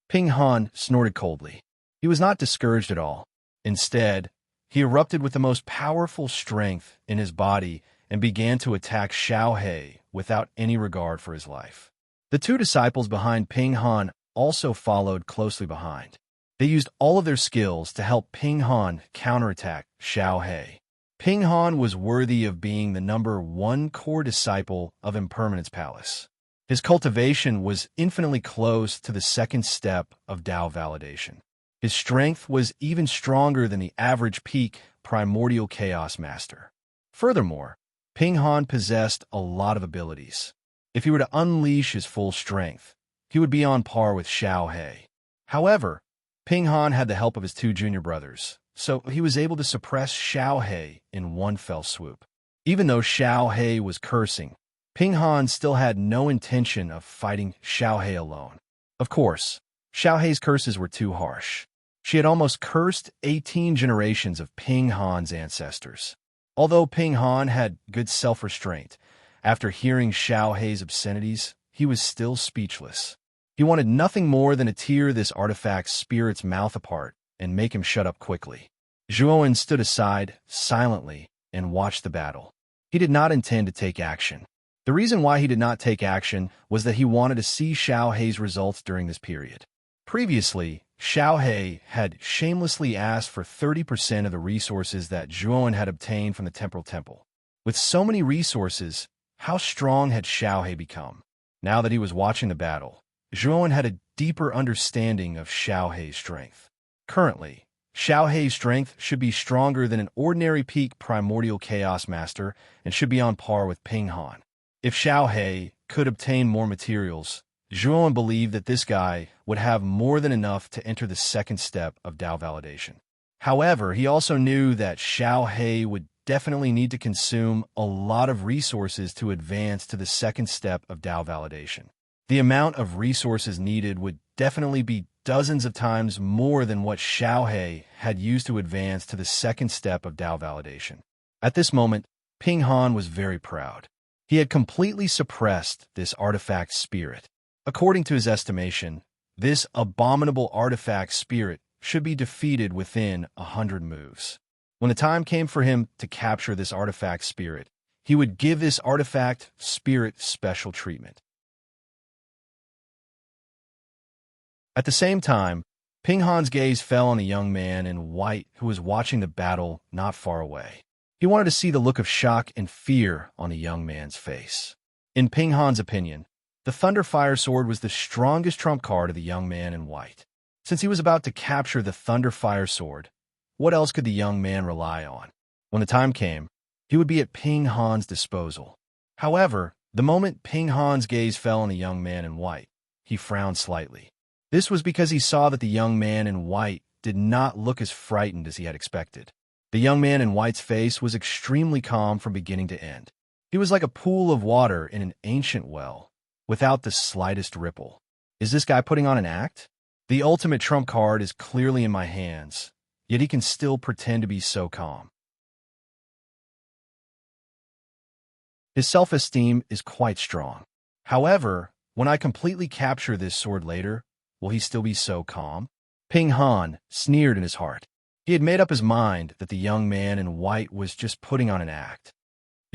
Ping Han snorted coldly. He was not discouraged at all. Instead, he erupted with the most powerful strength in his body and began to attack Xiao Hei without any regard for his life. The two disciples behind Ping Han also followed closely behind. They used all of their skills to help Ping Han counterattack Xiao Hei. Ping Han was worthy of being the #1 core disciple of Impermanence Palace. His cultivation was infinitely close to the second step of Tao validation. His strength was even stronger than the average peak primordial chaos master. Furthermore, Ping Han possessed a lot of abilities. If he were to unleash his full strength, he would be on par with Xiao Hei. However, Ping Han had the help of his two junior brothers, so he was able to suppress Xiao Hei in one fell swoop. Even though Xiao Hei was cursing, Ping Han still had no intention of fighting Xiao Hei alone. Of course, Xiao Hei's curses were too harsh. She had almost cursed 18 generations of Ping Han's ancestors. Although Ping Han had good self-restraint, after hearing Xiao Hei's obscenities, he was still speechless. He wanted nothing more than to tear this artifact's spirit's mouth apart and make him shut up quickly. Zhuowen stood aside, silently, and watched the battle. He did not intend to take action. The reason why he did not take action was that he wanted to see Xiao Hei's results during this period. Previously, Xiao Hei had shamelessly asked for 30% of the resources that Zhuowen had obtained from the Temporal Temple. With so many resources, how strong had Xiao Hei become? Now that he was watching the battle, Zhuowen had a deeper understanding of Xiao Hei's strength. Currently, Xiao Hei's strength should be stronger than an ordinary peak primordial chaos master and should be on par with Ping Han. If Xiao Hei could obtain more materials, Zhuowen believed that this guy would have more than enough to enter the second step of Tao validation. However, he also knew that Xiao Hei would definitely need to consume a lot of resources to advance to the second step of Tao validation. The amount of resources needed would definitely be dozens of times more than what Xiao Hei had used to advance to the second step of Tao validation. At this moment, Ping Han was very proud. He had completely suppressed this artifact spirit. According to his estimation, this abominable artifact spirit should be defeated within 100 moves. When the time came for him to capture this artifact spirit, he would give this artifact spirit special treatment. At the same time, Ping Han's gaze fell on a young man in white who was watching the battle not far away. He wanted to see the look of shock and fear on the young man's face. In Ping Han's opinion, the Thunderfire Sword was the strongest trump card of the young man in white. Since he was about to capture the Thunderfire Sword, what else could the young man rely on? When the time came, he would be at Ping Han's disposal. However, the moment Ping Han's gaze fell on the young man in white, he frowned slightly. This was because he saw that the young man in white did not look as frightened as he had expected. The young man in white's face was extremely calm from beginning to end. He was like a pool of water in an ancient well, without the slightest ripple. Is this guy putting on an act? The ultimate trump card is clearly in my hands, yet he can still pretend to be so calm. His self-esteem is quite strong. However, when I completely capture this sword later, will he still be so calm? Ping Han sneered in his heart. He had made up his mind that the young man in white was just putting on an act.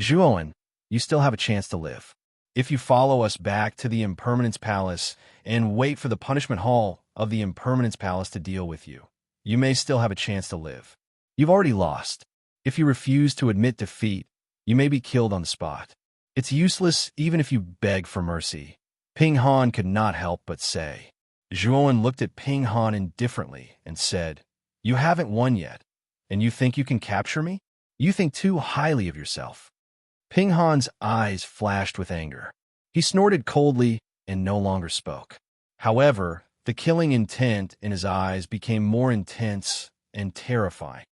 Zhuowen, you still have a chance to live. If you follow us back to the Impermanence Palace and wait for the Punishment Hall of the Impermanence Palace to deal with you, you may still have a chance to live. You've already lost. If you refuse to admit defeat, you may be killed on the spot. It's useless even if you beg for mercy. Ping Han could not help but say. Zhuowen looked at Ping Han indifferently and said, You haven't won yet, and you think you can capture me? You think too highly of yourself. Ping Han's eyes flashed with anger. He snorted coldly and no longer spoke. However, the killing intent in his eyes became more intense and terrifying.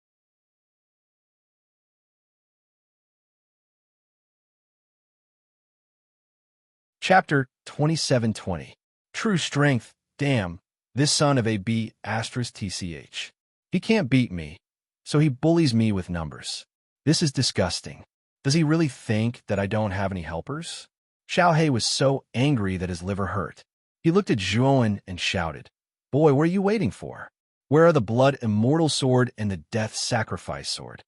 Chapter 2720. True Strength. Damn, this son of a B*****. He can't beat me, so he bullies me with numbers. This is disgusting. Does he really think that I don't have any helpers? Xiao He was so angry that his liver hurt. He looked at Zhuowen and shouted, Boy, what are you waiting for? Where are the blood immortal sword and the death sacrifice sword?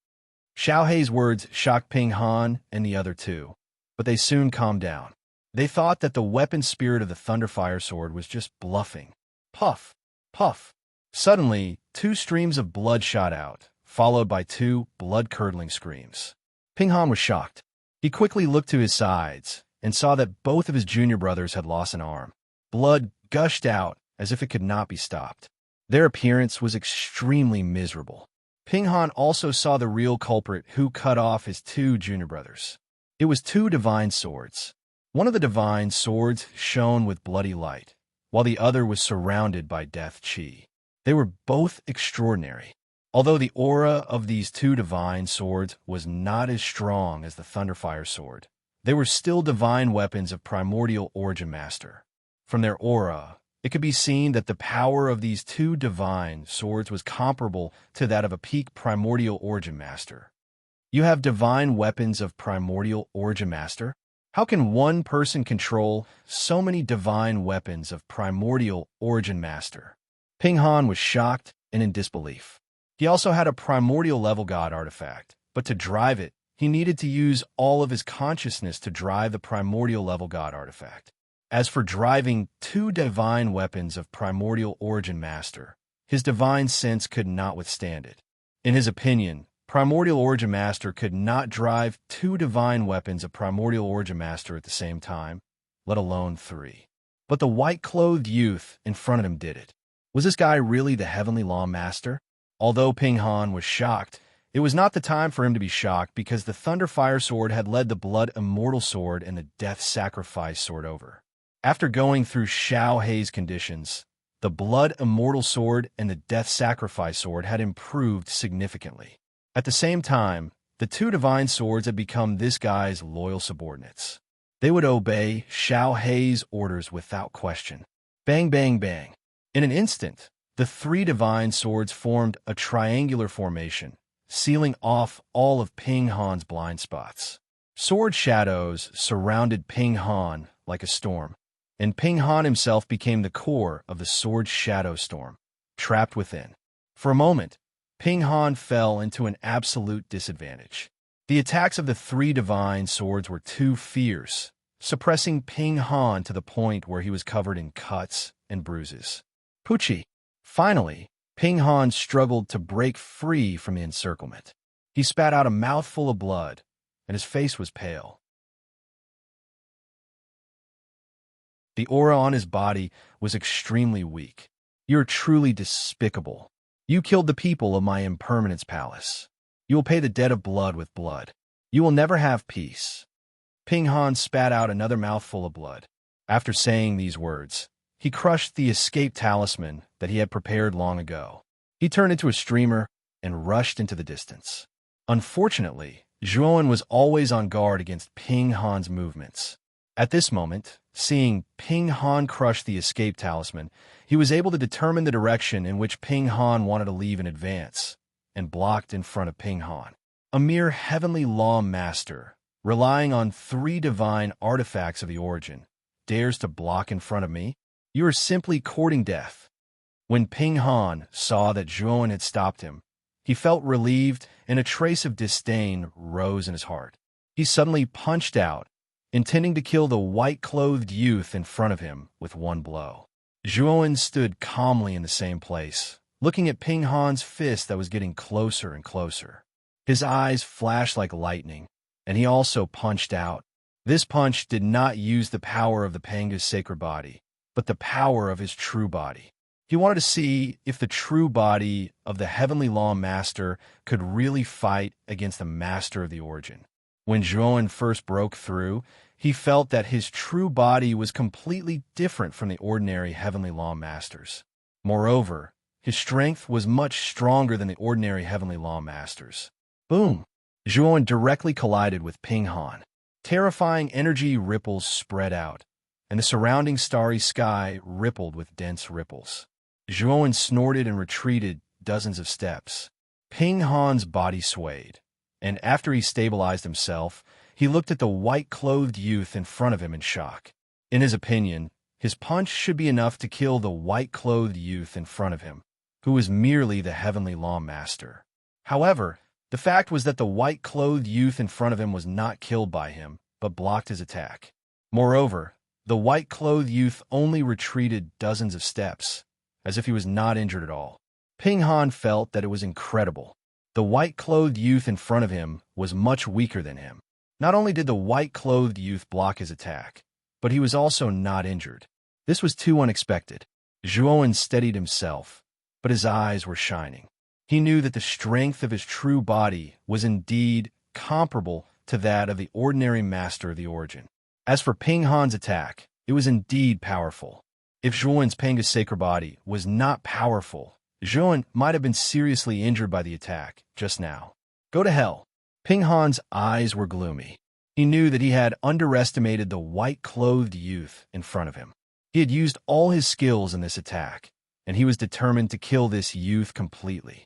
Xiao He's words shocked Ping Han and the other two, but they soon calmed down. They thought that the weapon spirit of the Thunderfire sword was just bluffing. Puff, puff. Suddenly, 2 streams of blood shot out, followed by 2 blood-curdling screams. Ping Han was shocked. He quickly looked to his sides and saw that both of his junior brothers had lost an arm. Blood gushed out as if it could not be stopped. Their appearance was extremely miserable. Ping Han also saw the real culprit who cut off his 2 junior brothers. It was 2 divine swords. One of the divine swords shone with bloody light, while the other was surrounded by death chi. They were both extraordinary. Although the aura of these 2 divine swords was not as strong as the Thunderfire sword, they were still divine weapons of primordial origin master. From their aura, it could be seen that the power of these 2 divine swords was comparable to that of a peak primordial origin master. You have divine weapons of primordial origin master? How can one person control so many divine weapons of primordial origin master? Ping Han was shocked and in disbelief. He also had a primordial level god artifact, but to drive it, he needed to use all of his consciousness to drive the primordial level god artifact. As for driving 2 divine weapons of primordial origin master, his divine sense could not withstand it. In his opinion, Primordial Origin Master could not drive 2 divine weapons of Primordial Origin Master at the same time, let alone 3. But the white-clothed youth in front of him did it. Was this guy really the Heavenly Law Master? Although Ping Han was shocked, it was not the time for him to be shocked because the Thunderfire Sword had led the Blood Immortal Sword and the Death Sacrifice Sword over. After going through Xiao He's conditions, the Blood Immortal Sword and the Death Sacrifice Sword had improved significantly. At the same time, the 2 divine swords had become this guy's loyal subordinates. They would obey Xiao He's orders without question. Bang, bang, bang. In an instant, the 3 divine swords formed a triangular formation, sealing off all of Ping Han's blind spots. Sword shadows surrounded Ping Han like a storm, and Ping Han himself became the core of the sword shadow storm, trapped within. For a moment, Ping Han fell into an absolute disadvantage. The attacks of the 3 divine swords were too fierce, suppressing Ping Han to the point where he was covered in cuts and bruises. Poochie! Finally, Ping Han struggled to break free from the encirclement. He spat out a mouthful of blood, and his face was pale. The aura on his body was extremely weak. You're truly despicable. You killed the people of my Impermanence Palace. You will pay the debt of blood with blood. You will never have peace. Ping Han spat out another mouthful of blood. After saying these words, he crushed the escape talisman that he had prepared long ago. He turned into a streamer and rushed into the distance. Unfortunately, Zhuowen was always on guard against Ping Han's movements. At this moment, seeing Ping Han crush the escape talisman, he was able to determine the direction in which Ping Han wanted to leave in advance, and blocked in front of Ping Han. A mere heavenly law master, relying on 3 divine artifacts of the origin, dares to block in front of me? You are simply courting death. When Ping Han saw that Zhuowen had stopped him, he felt relieved and a trace of disdain rose in his heart. He suddenly punched out, intending to kill the white-clothed youth in front of him with one blow. Zhuowen stood calmly in the same place, looking at Ping Han's fist that was getting closer and closer. His eyes flashed like lightning, and he also punched out. This punch did not use the power of the Panga's sacred body, but the power of his true body. He wanted to see if the true body of the heavenly law master could really fight against the master of the origin. When Zhuowen first broke through, he felt that his true body was completely different from the ordinary heavenly law masters. Moreover, his strength was much stronger than the ordinary heavenly law masters. Boom! Zhuowen directly collided with Ping Han. Terrifying energy ripples spread out, and the surrounding starry sky rippled with dense ripples. Zhuowen snorted and retreated dozens of steps. Ping Han's body swayed, and after he stabilized himself, he looked at the white-clothed youth in front of him in shock. In his opinion, his punch should be enough to kill the white-clothed youth in front of him, who was merely the heavenly law master. However, the fact was that the white-clothed youth in front of him was not killed by him, but blocked his attack. Moreover, the white-clothed youth only retreated dozens of steps, as if he was not injured at all. Ping Han felt that it was incredible. The white-clothed youth in front of him was much weaker than him. Not only did the white-clothed youth block his attack, but he was also not injured. This was too unexpected. Zhuowen steadied himself, but his eyes were shining. He knew that the strength of his true body was indeed comparable to that of the ordinary master of the origin. As for Ping Han's attack, it was indeed powerful. If Zhuowen's Panga's sacred body was not powerful, Zhuowen might have been seriously injured by the attack just now. Go to hell. Ping Han's eyes were gloomy. He knew that he had underestimated the white-clothed youth in front of him. He had used all his skills in this attack, and he was determined to kill this youth completely.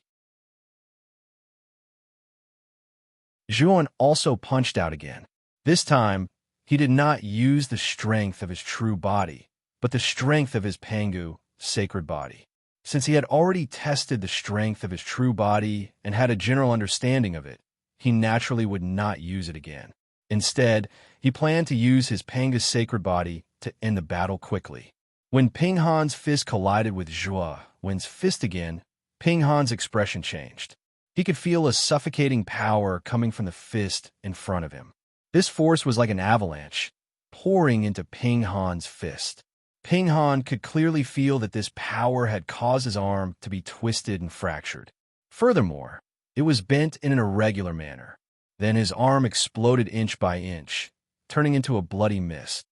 Zhuowen also punched out again. This time, he did not use the strength of his true body, but the strength of his Pangu, sacred body. Since he had already tested the strength of his true body and had a general understanding of it, he naturally would not use it again. Instead, he planned to use his Panga's sacred body to end the battle quickly. When Ping Han's fist collided with Zhuowen's fist again, Ping Han's expression changed. He could feel a suffocating power coming from the fist in front of him. This force was like an avalanche, pouring into Ping Han's fist. Ping Han could clearly feel that this power had caused his arm to be twisted and fractured. Furthermore, it was bent in an irregular manner. Then his arm exploded inch by inch, turning into a bloody mist.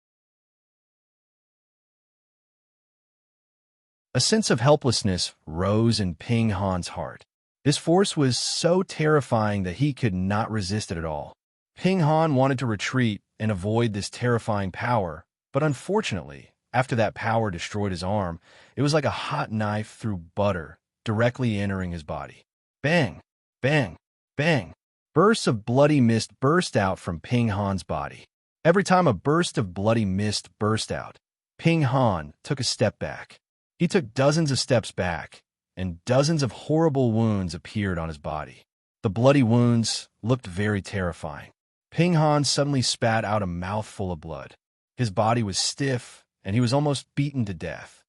A sense of helplessness rose in Ping Han's heart. This force was so terrifying that he could not resist it at all. Ping Han wanted to retreat and avoid this terrifying power, but unfortunately, after that power destroyed his arm, it was like a hot knife through butter, directly entering his body. Bang! Bang! Bang! Bursts of bloody mist burst out from Ping Han's body. Every time a burst of bloody mist burst out, Ping Han took a step back. He took dozens of steps back, and dozens of horrible wounds appeared on his body. The bloody wounds looked very terrifying. Ping Han suddenly spat out a mouthful of blood. His body was stiff, and he was almost beaten to death.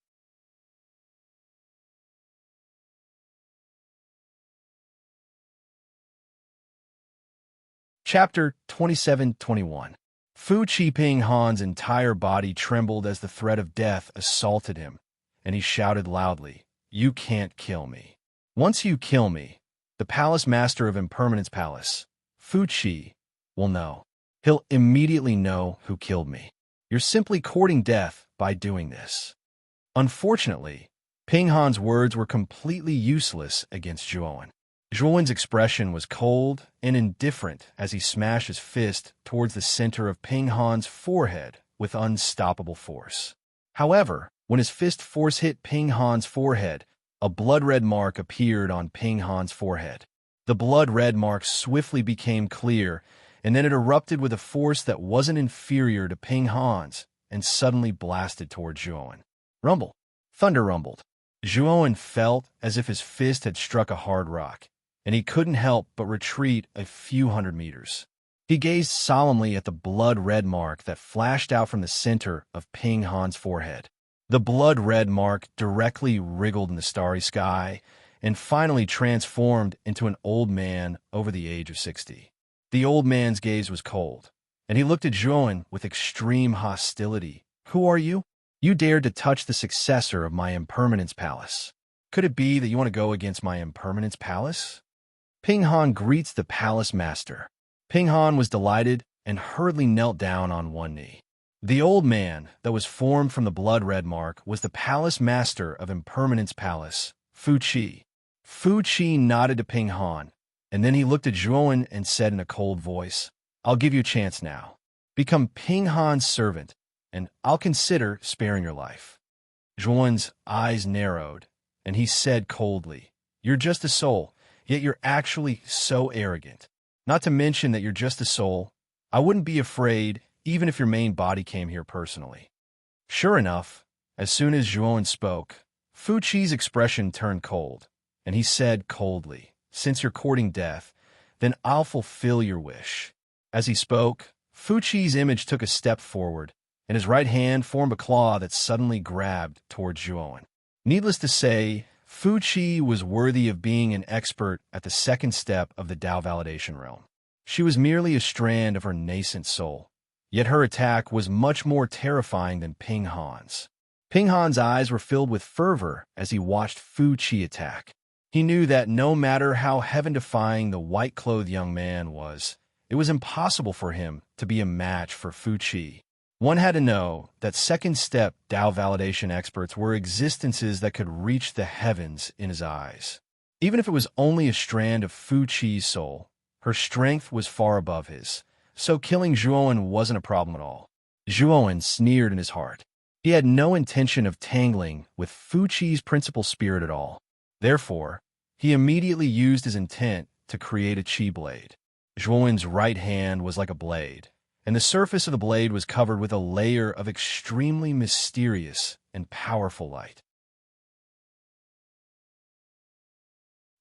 Chapter 27-21. Fu Qi Ping Han's entire body trembled as the threat of death assaulted him, and he shouted loudly, "You can't kill me. Once you kill me, the palace master of Impermanence Palace, Fu Qi, will know. He'll immediately know who killed me. You're simply courting death by doing this." Unfortunately, Ping Han's words were completely useless against Zhuowen. Zhuowen's expression was cold and indifferent as he smashed his fist towards the center of Ping Han's forehead with unstoppable force. However, when his fist force hit Ping Han's forehead, a blood-red mark appeared on Ping Han's forehead. The blood-red mark swiftly became clear, and then it erupted with a force that wasn't inferior to Ping Han's and suddenly blasted toward Zhuowen. Rumble. Thunder rumbled. Zhuowen felt as if his fist had struck a hard rock, and he couldn't help but retreat a few hundred meters. He gazed solemnly at the blood-red mark that flashed out from the center of Ping Han's forehead. The blood-red mark directly wriggled in the starry sky and finally transformed into an old man over the age of 60. The old man's gaze was cold, and he looked at Zhuowen with extreme hostility. "Who are you? You dared to touch the successor of my impermanence palace. Could it be that you want to go against my impermanence palace?" Ping Han greets the palace master. Ping Han was delighted and hurriedly knelt down on one knee. The old man that was formed from the blood-red mark was the palace master of Impermanence Palace, Fu Qi. Fu Qi nodded to Ping Han, and then he looked at Zhuowen and said in a cold voice, "I'll give you a chance now. Become Ping Han's servant, and I'll consider sparing your life." Zhuowen's eyes narrowed, and he said coldly, "You're just a soul, yet you're actually so arrogant. Not to mention that you're just a soul. I wouldn't be afraid even if your main body came here personally." Sure enough, as soon as Zhuowen spoke, Fu Qi's expression turned cold, and he said coldly, "Since you're courting death, then I'll fulfill your wish." As he spoke, Fu Qi's image took a step forward, and his right hand formed a claw that suddenly grabbed towards Zhuowen. Needless to say, Fu Qi was worthy of being an expert at the second step of the Tao validation realm. She was merely a strand of her nascent soul, yet her attack was much more terrifying than Ping Han's. Ping Han's eyes were filled with fervor as he watched Fu Qi attack. He knew that no matter how heaven-defying the white-clothed young man was, it was impossible for him to be a match for Fu Qi. One had to know that second-step Tao validation experts were existences that could reach the heavens in his eyes. Even if it was only a strand of Fu Qi's soul, her strength was far above his, so killing Zhuowen wasn't a problem at all. Zhuowen sneered in his heart. He had no intention of tangling with Fu Qi's principal spirit at all. Therefore, he immediately used his intent to create a chi blade. Zhuowen's right hand was like a blade, and the surface of the blade was covered with a layer of extremely mysterious and powerful light.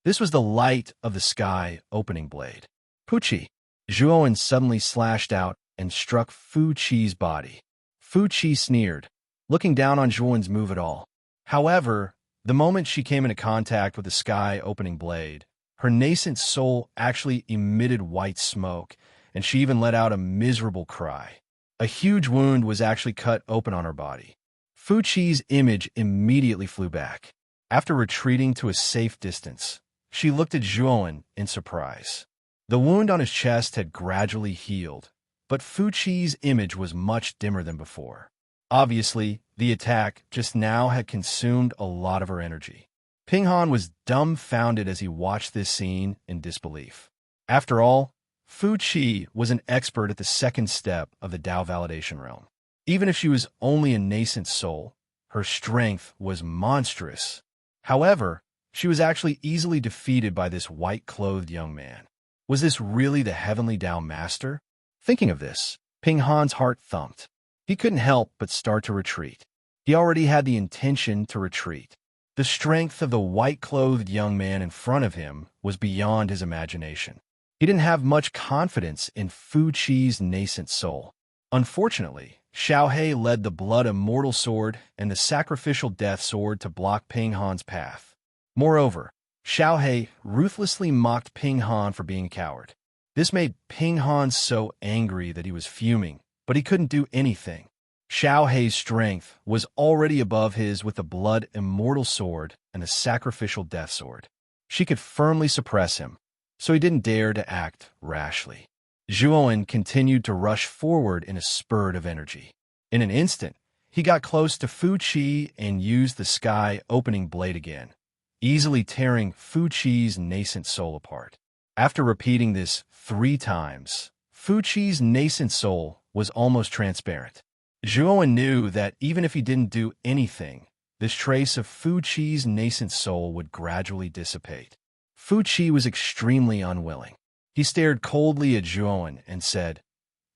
This was the light of the sky opening blade. Puchi! Zhuowen suddenly slashed out and struck Fu Qi's body. Fu Qi sneered, looking down on Zhuowen's move at all. However, the moment she came into contact with the sky-opening blade, her nascent soul actually emitted white smoke, and she even let out a miserable cry. A huge wound was actually cut open on her body. Fu Qi's image immediately flew back. After retreating to a safe distance, she looked at Zhuowen in surprise. The wound on his chest had gradually healed, but Fu Qi's image was much dimmer than before. Obviously, the attack just now had consumed a lot of her energy. Ping Han was dumbfounded as he watched this scene in disbelief. After all, Fu Qi was an expert at the second step of the Tao validation realm. Even if she was only a nascent soul, her strength was monstrous. However, she was actually easily defeated by this white-clothed young man. Was this really the heavenly Tao master? Thinking of this, Ping Han's heart thumped. He couldn't help but start to retreat. He already had the intention to retreat. The strength of the white-clothed young man in front of him was beyond his imagination. He didn't have much confidence in Fu Qi's nascent soul. Unfortunately, Xiao He led the blood immortal sword and the sacrificial death sword to block Ping Han's path. Moreover, Xiao He ruthlessly mocked Ping Han for being a coward. This made Ping Han so angry that he was fuming, but he couldn't do anything. Xiao He's strength was already above his with the blood immortal sword and the sacrificial death sword. She could firmly suppress him, so he didn't dare to act rashly. Zhuowen continued to rush forward in a spurt of energy. In an instant, he got close to Fu Qi and used the sky-opening blade again, easily tearing Fu Qi's nascent soul apart. After repeating this 3 times, Fu Qi's nascent soul was almost transparent. Zhuowen knew that even if he didn't do anything, this trace of Fu Qi's nascent soul would gradually dissipate. Fu Qi was extremely unwilling. He stared coldly at Zhuowen and said,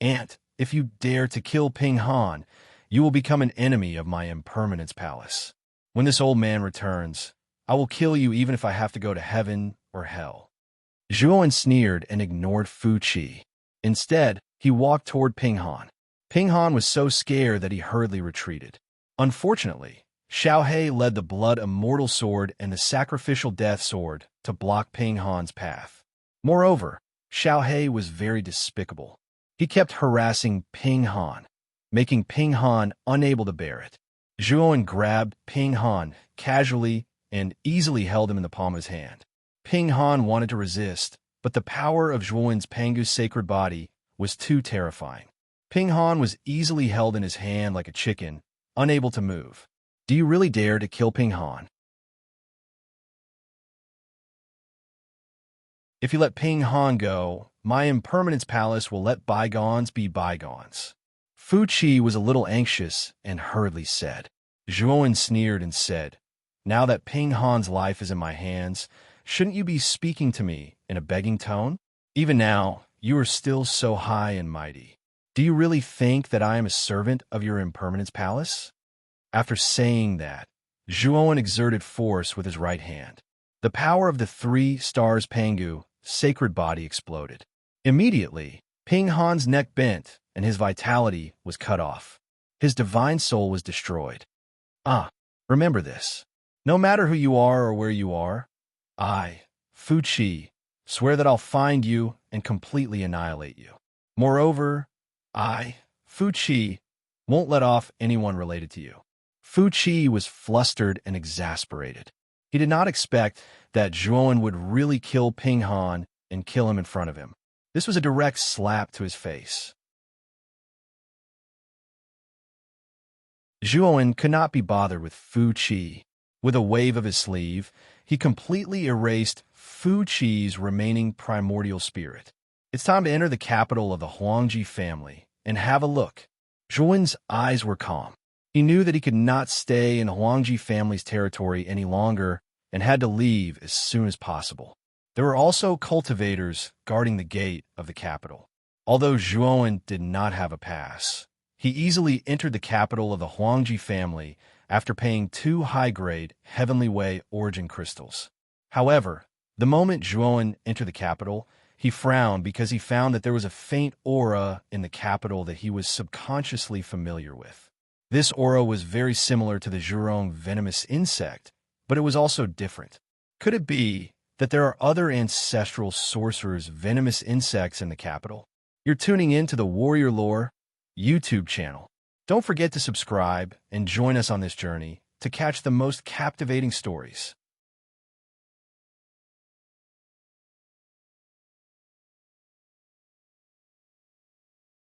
"Aunt, if you dare to kill Ping Han, you will become an enemy of my impermanence palace. When this old man returns, I will kill you even if I have to go to heaven or hell." Zhuowen sneered and ignored Fu Qi. Instead, he walked toward Ping Han. Ping Han was so scared that he hurriedly retreated. Unfortunately, Xiao He led the blood immortal sword and the sacrificial death sword to block Ping Han's path. Moreover, Xiao He was very despicable. He kept harassing Ping Han, making Ping Han unable to bear it. Zhuowen grabbed Ping Han casually and easily held him in the palm of his hand. Ping Han wanted to resist, but the power of Zhuowen's Pangu's sacred body was too terrifying. Ping Han was easily held in his hand like a chicken, unable to move. "Do you really dare to kill Ping Han? If you let Ping Han go, my impermanence palace will let bygones be bygones." Fu Qi was a little anxious and hurriedly said. Zhuowen sneered and said, "Now that Ping Han's life is in my hands, shouldn't you be speaking to me in a begging tone? Even now, you are still so high and mighty. Do you really think that I am a servant of your impermanence palace?" After saying that, Zhuowen exerted force with his right hand. The power of the 3 stars Pangu sacred body exploded. Immediately, Ping Han's neck bent and his vitality was cut off. His divine soul was destroyed. Remember this. No matter who you are or where you are, I, Fu Qi, swear that I'll find you and completely annihilate you. Moreover, I, Fu Qi, won't let off anyone related to you. Fu Qi was flustered and exasperated. He did not expect that Zhuowen would really kill Ping Han and kill him in front of him. This was a direct slap to his face. Zhuowen could not be bothered with Fu Qi. With a wave of his sleeve, he completely erased Fu Qi's remaining primordial spirit. It's time to enter the capital of the Huangji family and have a look. Zhuowen's eyes were calm. He knew that he could not stay in Huangji family's territory any longer and had to leave as soon as possible. There were also cultivators guarding the gate of the capital. Although Zhuowen did not have a pass, he easily entered the capital of the Huangji family after paying 2 high-grade Heavenly Way origin crystals. However, the moment Zhuowen entered the capital, he frowned because he found that there was a faint aura in the capital that he was subconsciously familiar with. This aura was very similar to the Zhurong venomous insect, but it was also different. Could it be that there are other ancestral sorcerers' venomous insects in the capital? You're tuning in to the Warrior Lore YouTube channel. Don't forget to subscribe and join us on this journey to catch the most captivating stories.